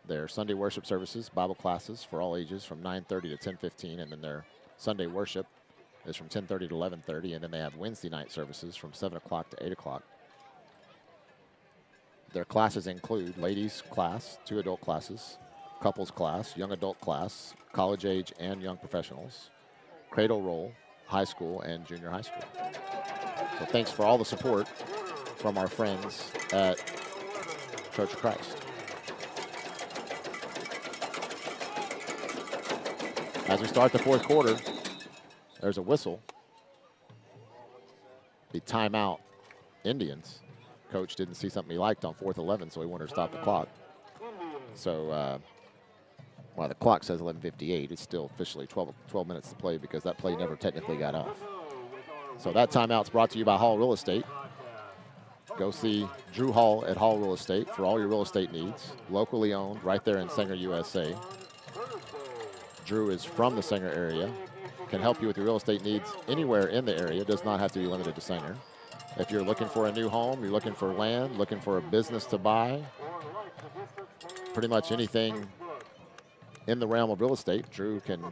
Their Sunday worship services, Bible classes for all ages from 9:30 to 10:15, and then their Sunday worship is from 10:30 to 11:30, and then they have Wednesday night services from 7 o'clock to 8 o'clock. Their classes include ladies class, 2 adult classes, couples class, young adult class, college age and young professionals, cradle roll, high school, and junior high school. So thanks for all the support from our friends at Church of Christ. As we start the 4th quarter, there's a whistle. The timeout Indians. Coach didn't see something he liked on 4th 11, so he wanted to stop the clock. So while the clock says 11:58, it's still officially 12 minutes to play because that play never technically got off. So that timeout's brought to you by Hall Real Estate. Go see Drew Hall at Hall Real Estate for all your real estate needs. Locally owned, right there in Sanger, USA. Drew is from the Sanger area, can help you with your real estate needs anywhere in the area. Does not have to be limited to Sanger. If you're looking for a new home, you're looking for land, looking for a business to buy, pretty much anything in the realm of real estate, Drew can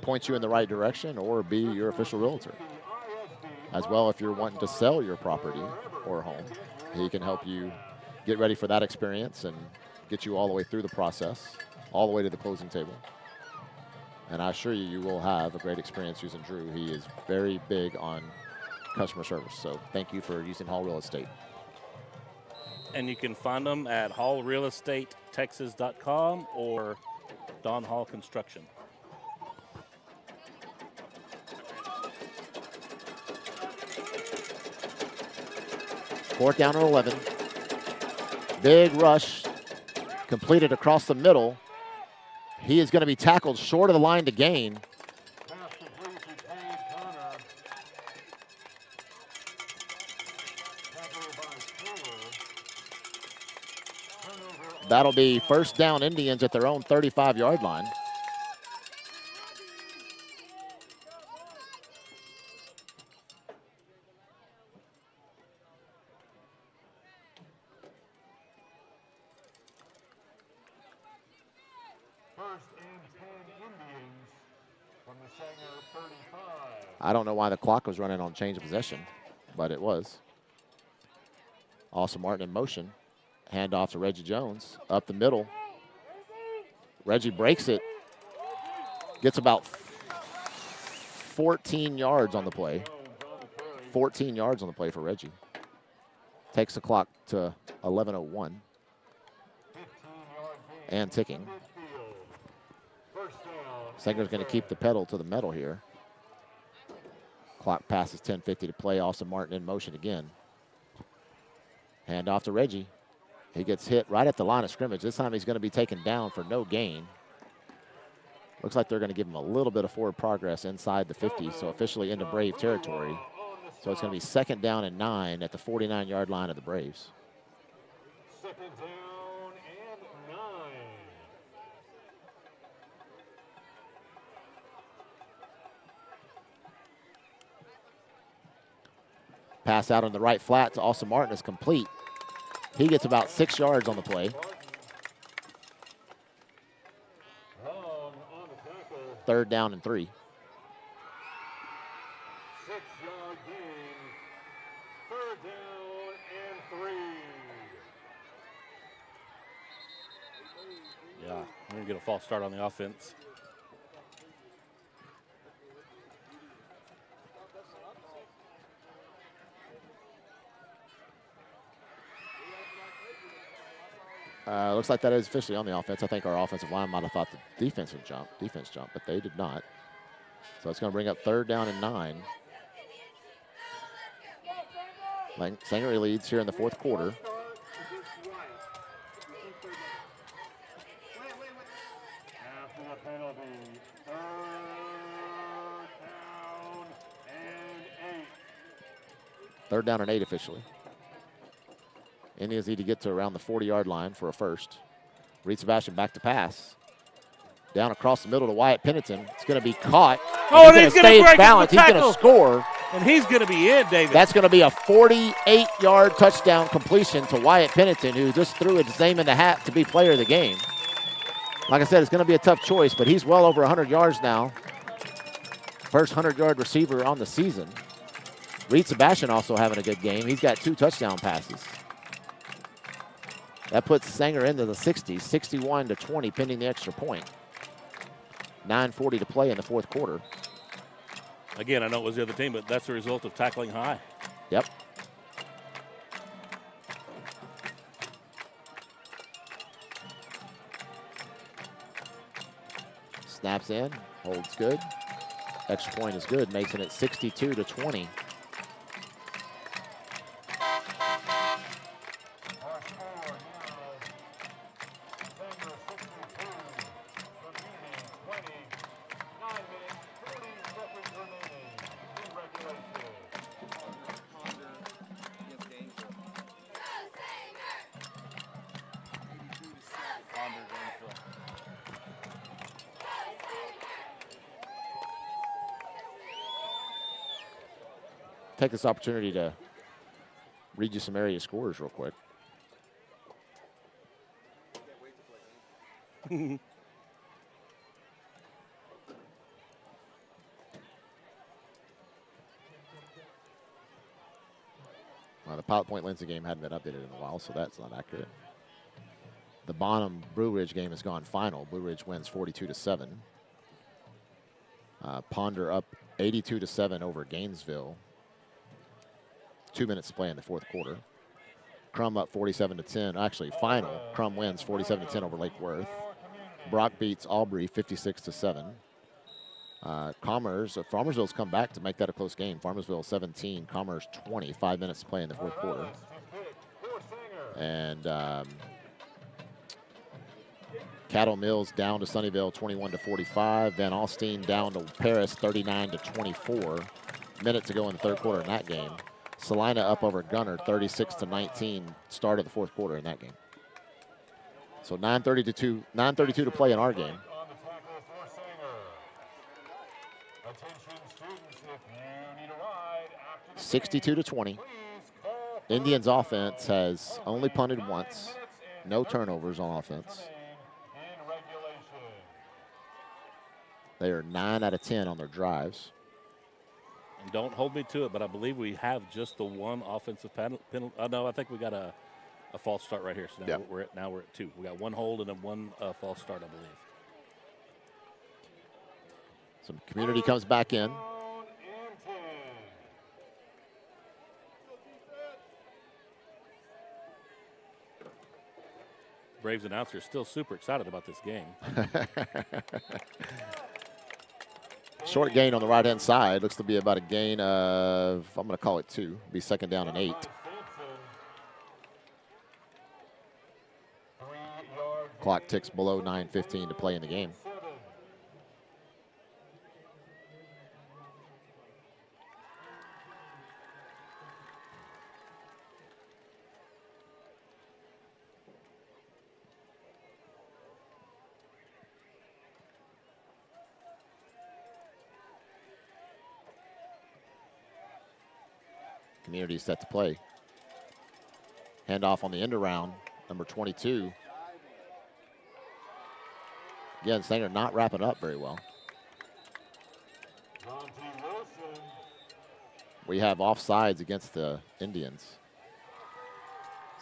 point you in the right direction or be your official realtor. As well, if you're wanting to sell your property or home, he can help you get ready for that experience and get you all the way through the process, all the way to the closing table. And I assure you, you will have a great experience using Drew. He is very big on customer service. So thank you for using Hall Real Estate. And you can find them at hallrealestatetexas.com or Don Hall Construction. Fourth down and 11. Big rush completed across the middle. He is going to be tackled short of the line to gain. That'll be 1st down Indians at their own 35-yard line. I don't know why the clock was running on change of possession, but it was. Austin Martin in motion. Handoff to Reggie Jones. Up the middle. Reggie breaks it. Gets about 14 yards on the play. 14 yards on the play for Reggie. Takes the clock to 11:01. And ticking. Sanger's going to keep the pedal to the metal here. Clock passes 10:50 to play. Austin Martin in motion again. Hand off to Reggie. He gets hit right at the line of scrimmage. This time he's going to be taken down for no gain. Looks like they're going to give him a little bit of forward progress inside the 50, so officially into Brave territory. So it's going to be 2nd down and 9 at the 49-yard line of the Braves. 2nd down and 9. Pass out on the right flat to Austin Martin is complete. He gets about 6 yards on the play. Long on the tackle. 3rd down and 3. 6-yard gain. 3rd down and 3. Yeah, we're going to get a false start on the offense. Looks like that is officially on the offense. I think our offensive line might have thought the defense jumped, but they did not. So it's going to bring up 3rd down and 9. Sanger leads here in the 4th quarter. After the penalty, 3rd down and 8. 3rd down and 8 officially. Indians need to get to around the 40-yard line for a first. Reed Sebastian back to pass. Down across the middle to Wyatt Pennington. It's going to be caught. Oh, and he's going to break balance. He's going to score. And he's going to be in, David. That's going to be a 48-yard touchdown completion to Wyatt Pennington, who just threw his name in the hat to be player of the game. Like I said, it's going to be a tough choice, but he's well over 100 yards now. First 100-yard receiver on the season. Reed Sebastian also having a good game. He's got 2 touchdown passes. That puts Sanger into the 60s, 61-20, pending the extra point. 9:40 to play in the 4th quarter. Again, I know it was the other team, but that's the result of tackling high. Yep. Snaps in, holds good. Extra point is good, making it 62-20. Take this opportunity to read you some area scores real quick. The Pilot Point Lindsay game hadn't been updated in a while, so that's not accurate. The Bonham Blue Ridge game has gone final. Blue Ridge wins 42-7. Ponder up 82-7 over Gainesville. 2 minutes to play in the 4th quarter. Crum up 47-10. Actually, final. Crum wins 47-10 over Lake Worth. Brock beats Albury 56-7. Farmersville's come back to make that a close game. Farmersville 17, Commerce 20. 5 minutes to play in the 4th quarter. And Cattle Mills down to Sunnyvale 21-45. Van Alstyne down to Paris 39-24. Minute to go in the 3rd quarter in that game. Salina up over Gunner 36-19. Start of the 4th quarter in that game. So 9:32 to play in our game. 62-20. Indians offense has only punted once. No turnovers on offense. They are 9 out of 10 on their drives. And don't hold me to it, but I believe we have just the one offensive penalty. No, I think we got a false start right here. So now, we're at 2. We got 1 hold and then 1 false start, I believe. Some community comes back in. Braves announcer is still super excited about this game. Short gain on the right-hand side. Looks to be about a gain of, I'm going to call it 2. Be 2nd down and 8. Clock ticks below 9:15 to play in the game. Community set to play. Handoff on the end around, number 22. Again, Sanger not wrapping up very well. We have offsides against the Indians.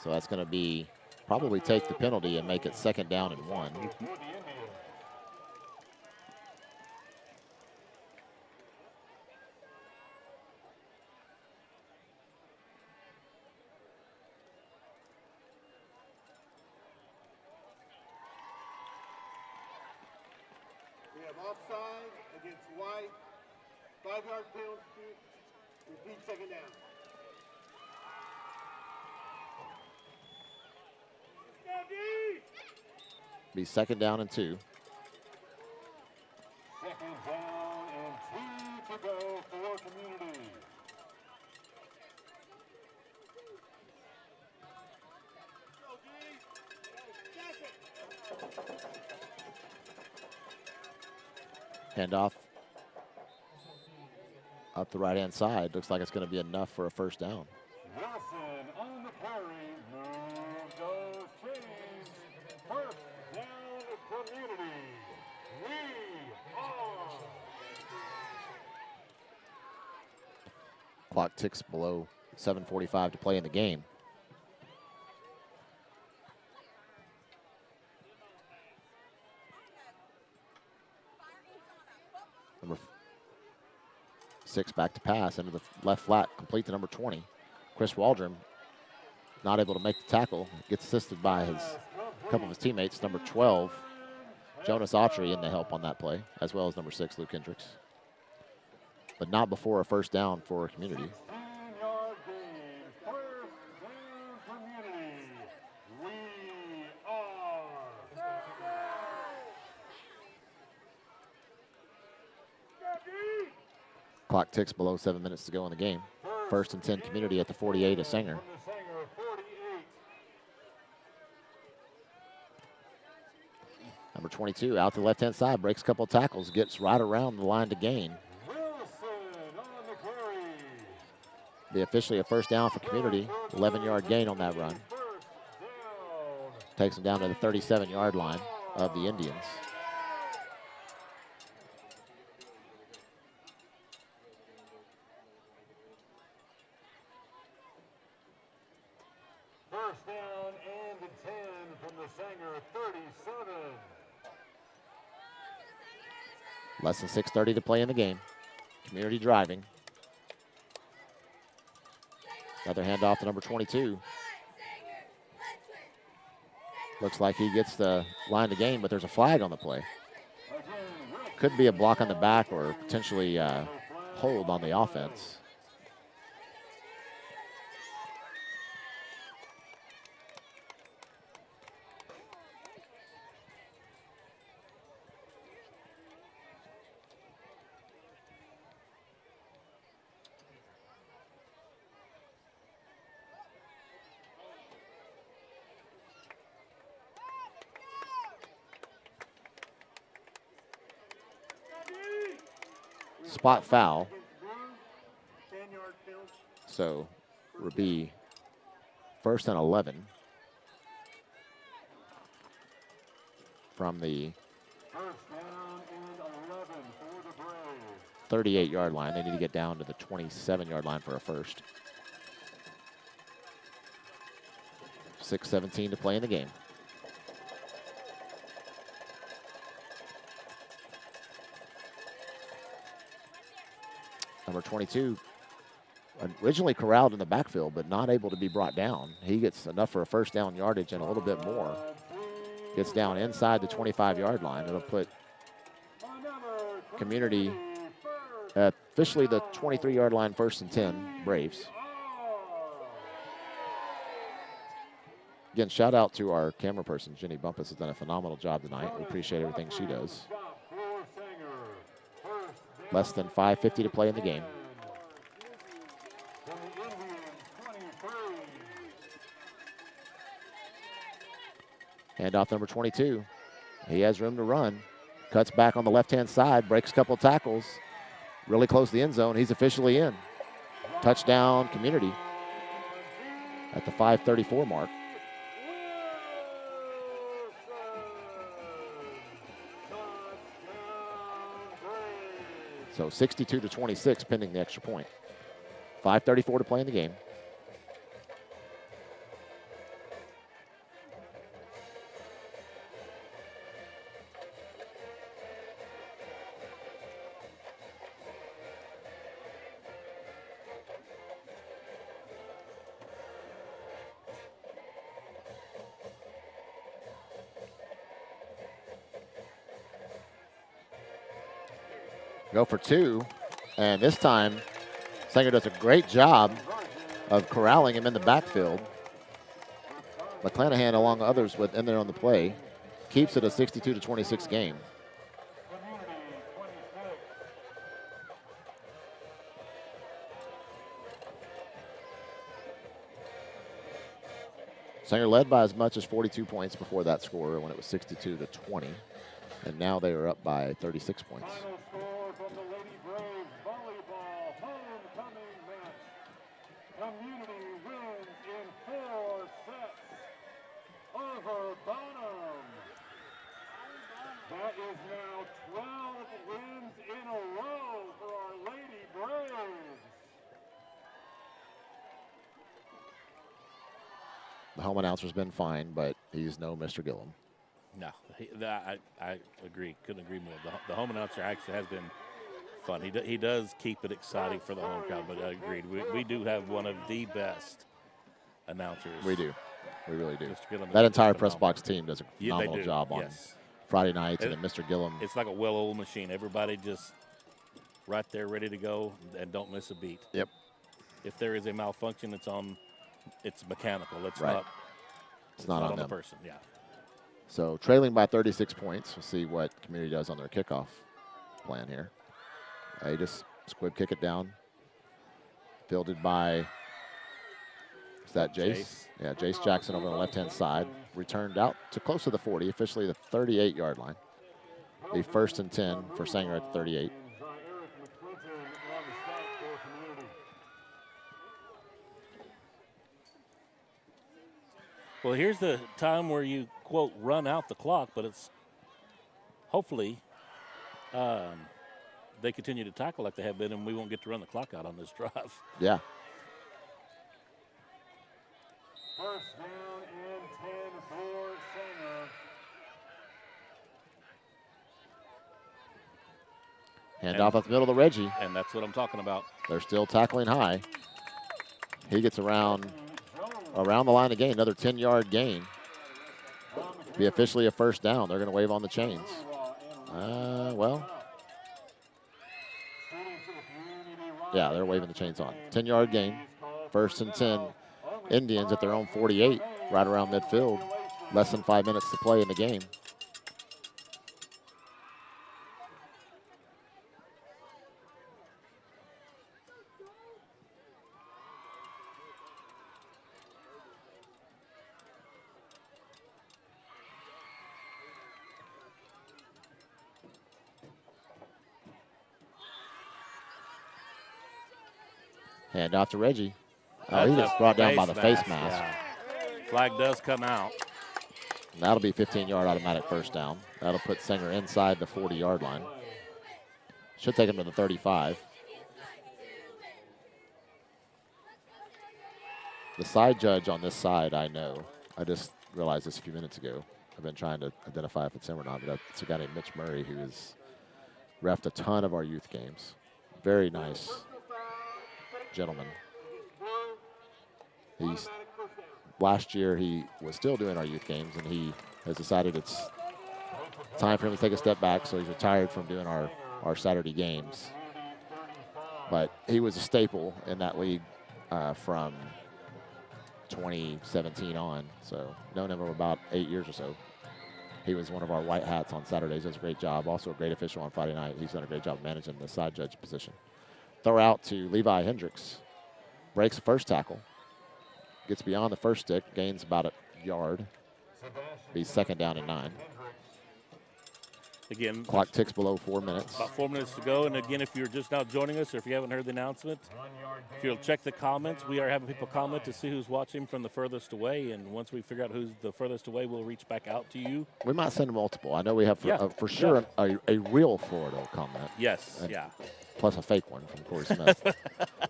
So that's going to be probably take the penalty and make it 2nd down and 1. We have offside against White. 5-yard penalty. Repeat 2nd down. Be 2nd down and 2. 2nd down and 2 to go for Community. Handoff up the right-hand side. Looks like it's going to be enough for a 1st down. Wilson on the carry. Move those chains. 1st down Community. We are. Clock ticks below 7:45 to play in the game. Number 6 back to pass into the left flat, complete to number 20. Chris Waldron not able to make the tackle. Gets assisted by a couple of his teammates. Number 12, Jonas Autry in the help on that play, as well as number 6, Luke Hendricks. But not before a 1st down for Community. 16-yard gain. 1st down Community. We are. Clock ticks below 7 minutes to go in the game. 1st and 10 Community at the 48 of Sanger. From the Sanger 48. Number 22 out to the left-hand side, breaks a couple of tackles, gets right around the line to gain. Wilson on the carry. Be officially a 1st down for Community. 11-yard gain on that run. 1st down. Takes them down to the 37-yard line of the Indians. First down and 10 from the Sanger 37. Less than 6:30 to play in the game. Community driving. Another handoff to number 22. Looks like he gets the line to gain, but there's a flag on the play. Could be a block on the back or potentially hold on the offense. Spot foul. So it would be 1st and 11 from the 38-yard line. They need to get down to the 27-yard line for a 1st. 6:17 to play in the game. Number 22, originally corralled in the backfield, but not able to be brought down. He gets enough for a 1st down yardage and a little bit more. Gets down inside the 25-yard line. It'll put Community officially the 23-yard line, 1st and 10, Braves. Again, shout out to our camera person, Jenny Bumpus, has done a phenomenal job tonight. We appreciate everything she does. Less than 5:50 to play in the game. Handoff number 22. He has room to run. Cuts back on the left-hand side, breaks a couple of tackles. Really close to the end zone. He's officially in. Touchdown Community at the 5:34 mark. So 62-26 pending the extra point. 5:34 to play in the game. Go for two, and this time Sanger does a great job of corralling him in the backfield. McClanahan, along with others in there on the play, keeps it a 62-26 game. Sanger led by as much as 42 points before that score when it was 62-20, and now they are up by 36 points. Community wins in 4 sets over Bonham. That is now 12 wins in a row for our Lady Braves. The home announcer's been fine, but he's no Mr. Gillum. No, I agree. Couldn't agree more. The home announcer actually has been fun. He does keep it exciting for the home crowd, but I agreed. We do have one of the best announcers. We do. We really do. Mr. Gillum That entire press box team does a phenomenal job on yes. Friday nights, and then Mr. Gillum. It's like a well-oiled machine. Everybody just right there ready to go and don't miss a beat. Yep. If there is a malfunction, it's mechanical. It's right. not. It's not on the them. person. Yeah. So trailing by 36 points. We'll see what Community does on their kickoff plan here. They just squib kick it down. Fielded by, is that Jace? Yeah, Jace Jackson over on the left-hand side. Returned out to close to the 40, officially the 38-yard line. The 1st and 10 for Sanger at the 38. Well, here's the time where you, quote, run out the clock, but it's hopefully they continue to tackle like they have been, and we won't get to run the clock out on this drive. Yeah. First down and 10 for Sanger. Handoff up the middle to Reggie. And that's what I'm talking about. They're still tackling high. He gets around the line of gain, another 10-yard gain. Be officially a first down. They're going to wave on the chains. Well. Yeah, they're waving the chains on. 10-yard gain. 1st and 10. Indians at their own 48, right around midfield. Less than 5 minutes to play in the game. Hand off to Reggie. Oh, he just brought down by the face mask. Yeah. Flag does come out. And that'll be 15-yard automatic first down. That'll put Sanger inside the 40-yard line. Should take him to the 35. The side judge on this side, I know. I just realized this a few minutes ago. I've been trying to identify if it's him or not, but it's a guy named Mitch Murray who has reffed a ton of our youth games. Very nice gentleman. Last year he was still doing our youth games, and he has decided it's time for him to take a step back, so he's retired from doing our Saturday games. But he was a staple in that league from 2017 on. So known him for about 8 years or so. He was one of our white hats on Saturdays. Does a great job. Also a great official on Friday night. He's done a great job managing the side judge position. Throw out to Levi Hendricks. Breaks the first tackle. Gets beyond the first stick. Gains about a yard. Be second down and 9. Again, Clock ticks below 4 minutes. about 4 minutes to go. And again, if you're just now joining us or if you haven't heard the announcement, if you'll check the comments, we are having people comment to see who's watching from the furthest away. And once we figure out who's the furthest away, we'll reach back out to you. We might send multiple. I know we have for Yeah. sure a real Florida comment. Yes, And yeah. Plus a fake one from Corey Smith.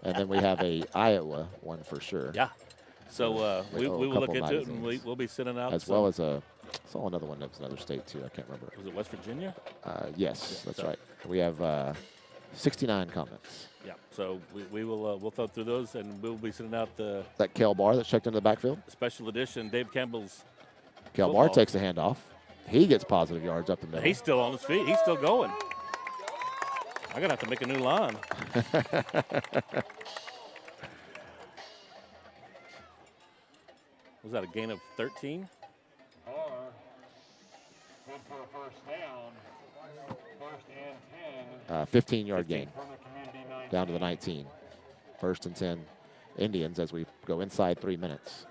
And then we have a Iowa one for sure. Yeah. So we a will look couple into it, and magazines. we'll be sending out As well as saw another one that was another state too. I can't remember. Was it West Virginia? Yes, that's so- right. We have 69 comments. Yeah. So we will we'll throw through those, and we'll be sending out the Is that Kale Barr that's checked into the backfield? special edition Dave Campbell's. Kale football. Barr takes the handoff. He gets positive yards up the middle. He's still on his feet. He's still going. I'm gonna have to make a new line. Was that a gain of 13? Or good for a first down. First and 10. 15-yard gain From the community 19. down to the 19. First and 10 Indians as we go inside 3 minutes.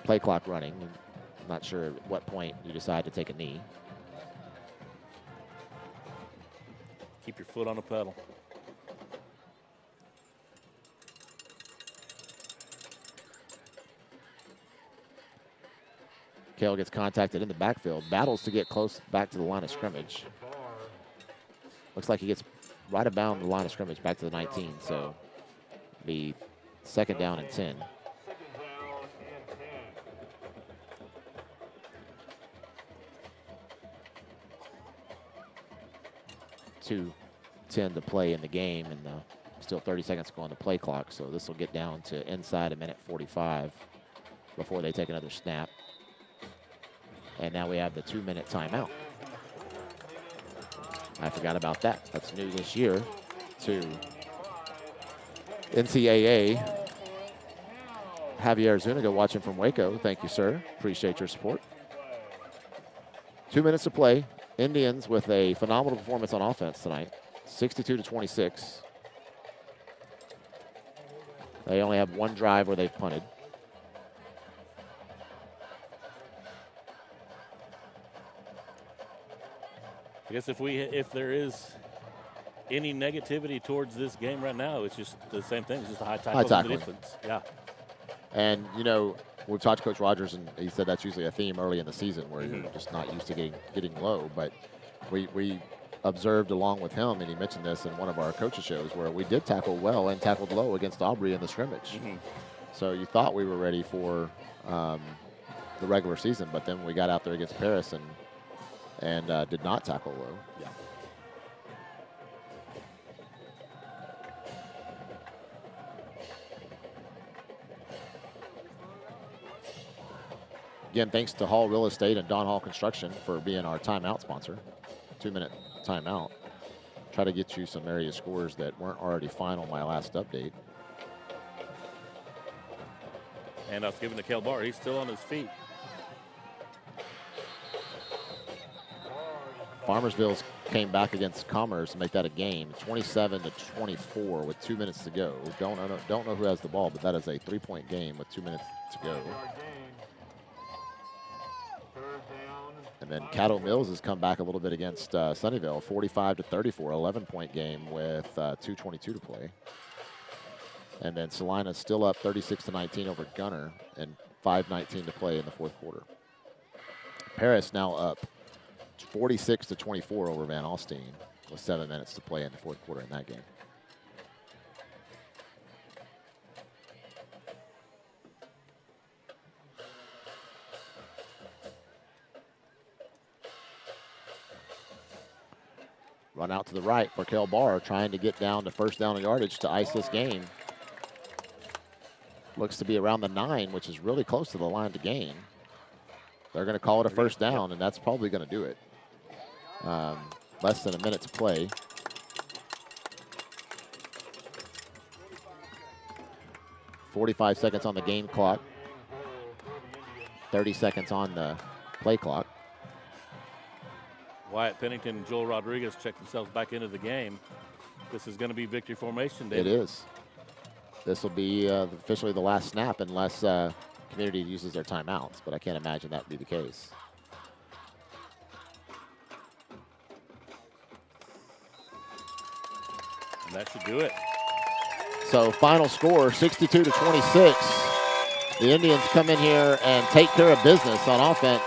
Play clock running. I'm not sure at what point you decide to take a knee. Keep your foot on the pedal. Kale gets contacted in the backfield, battles to get close back to the line of scrimmage. Looks like he gets right about the line of scrimmage back to the 19, so be second down and 10. Second down and 10. 2:10 to play in the game, and still 30 seconds to go on the play clock, so this will get down to inside a minute 45 before they take another snap. And now we have the 2-minute timeout. I forgot about that. That's new this year to NCAA. Javier Zuniga watching from Waco. Thank you, sir. Appreciate your support. 2 minutes to play. Indians with a phenomenal performance on offense tonight. 62-26. They only have one drive where they've punted. I guess if there is any negativity towards this game right now, it's just the same thing. It's just a high tackle on the tackling. defense. Yeah. And, you know, we've talked to Coach Rogers, and he said that's usually a theme early in the season where you're just not used to getting low. But we observed along with him, and he mentioned this in one of our coaches shows, where we did tackle well and tackled low against Aubrey in the scrimmage. So you thought we were ready for the regular season, but then we got out there against Paris and did not tackle low. Yeah. Again, thanks to Hall Real Estate and Don Hall Construction for being our timeout sponsor. 2-minute timeout. Try to get you some area scores that weren't already final my last update. And I was giving to Kale Barr. He's still on his feet. Farmersville came back against Commerce to make that a game, 27-24 with 2 minutes to go. Don't know who has the ball, but that is a 3-point game with 2 minutes to go. And then Caddo Mills has come back a little bit against Sunnyvale, 45-34, 11-point game with 2:22 to play. And then Salina's still up 36-19 over Gunner and 5:19 to play in the fourth quarter. Paris now up 46-24 over Van Alstyne with 7 minutes to play in the fourth quarter in that game. Run out to the right for Kale Barr, trying to get down to first down yardage to ice this game. Looks to be around the 9, which is really close to the line to gain. They're going to call it a first down, and that's probably going to do it. Less than a minute to play. 45 seconds on the game clock. 30 seconds on the play clock. Wyatt Pennington and Joel Rodriguez check themselves back into the game. This is going to be victory formation, David. It is. This will be officially the last snap unless Community uses their timeouts, but I can't imagine that would be the case. And that should do it. So final score, 62-26. The Indians come in here and take care of business on offense.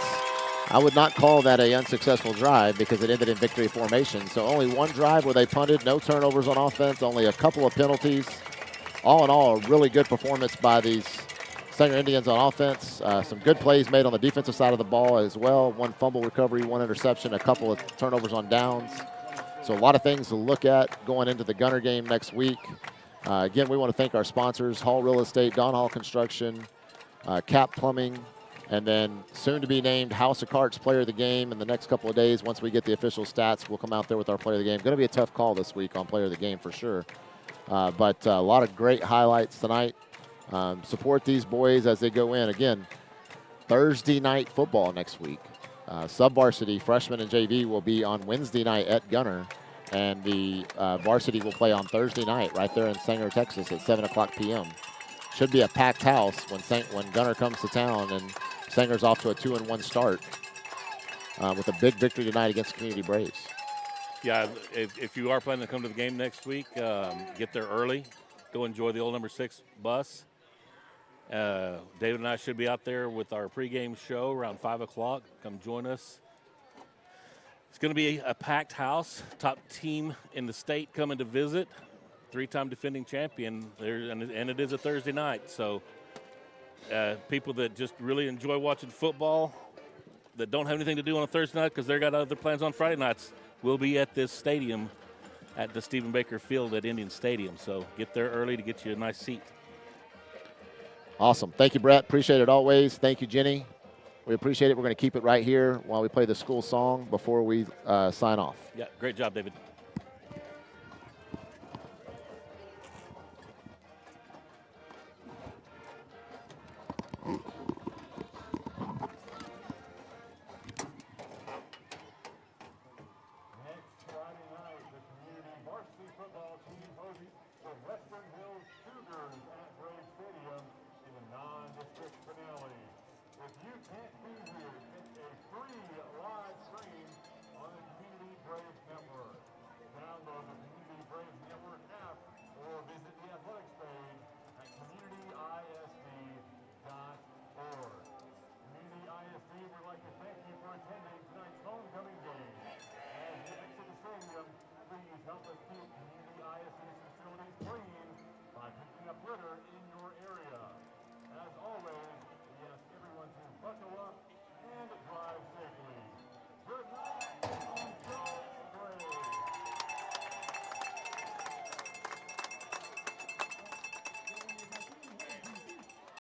I would not call that an unsuccessful drive because it ended in victory formation. So only one drive where they punted, no turnovers on offense, only a couple of penalties. All in all, a really good performance by these Sanger Indians on offense. Some good plays made on the defensive side of the ball as well. One fumble recovery, one interception, a couple of turnovers on downs. So a lot of things to look at going into the Gunner game next week. Again, we want to thank our sponsors, Hall Real Estate, Don Hall Construction, Cap Plumbing, and then soon to be named House of Carts Player of the Game in the next couple of days. Once we get the official stats, we'll come out there with our Player of the Game. Going to be a tough call this week on Player of the Game for sure. But a lot of great highlights tonight. Support these boys as they go in. Again, Thursday night football next week. Sub-varsity, freshman and JV will be on Wednesday night at Gunner. And the varsity will play on Thursday night right there in Sanger, Texas at 7 o'clock p.m. Should be a packed house when Gunner comes to town, and Sanger's off to a 2-1 start with a big victory tonight against Community Braves. Yeah, if you are planning to come to the game next week, get there early. Go enjoy the old number 6 bus. David and I should be out there with our pregame show around 5 o'clock. Come join us. It's going to be a packed house. Top team in the state coming to visit. 3-time defending champion, and it is a Thursday night. So people that just really enjoy watching football, that don't have anything to do on a Thursday night because they've got other plans on Friday nights, will be at this stadium at the Stephen Baker Field at Indian Stadium. So get there early to get you a nice seat. Awesome. Thank you, Brett. Appreciate it always. Thank you, Jenny. We appreciate it. We're going to keep it right here while we play the school song before we sign off. Yeah, great job, David.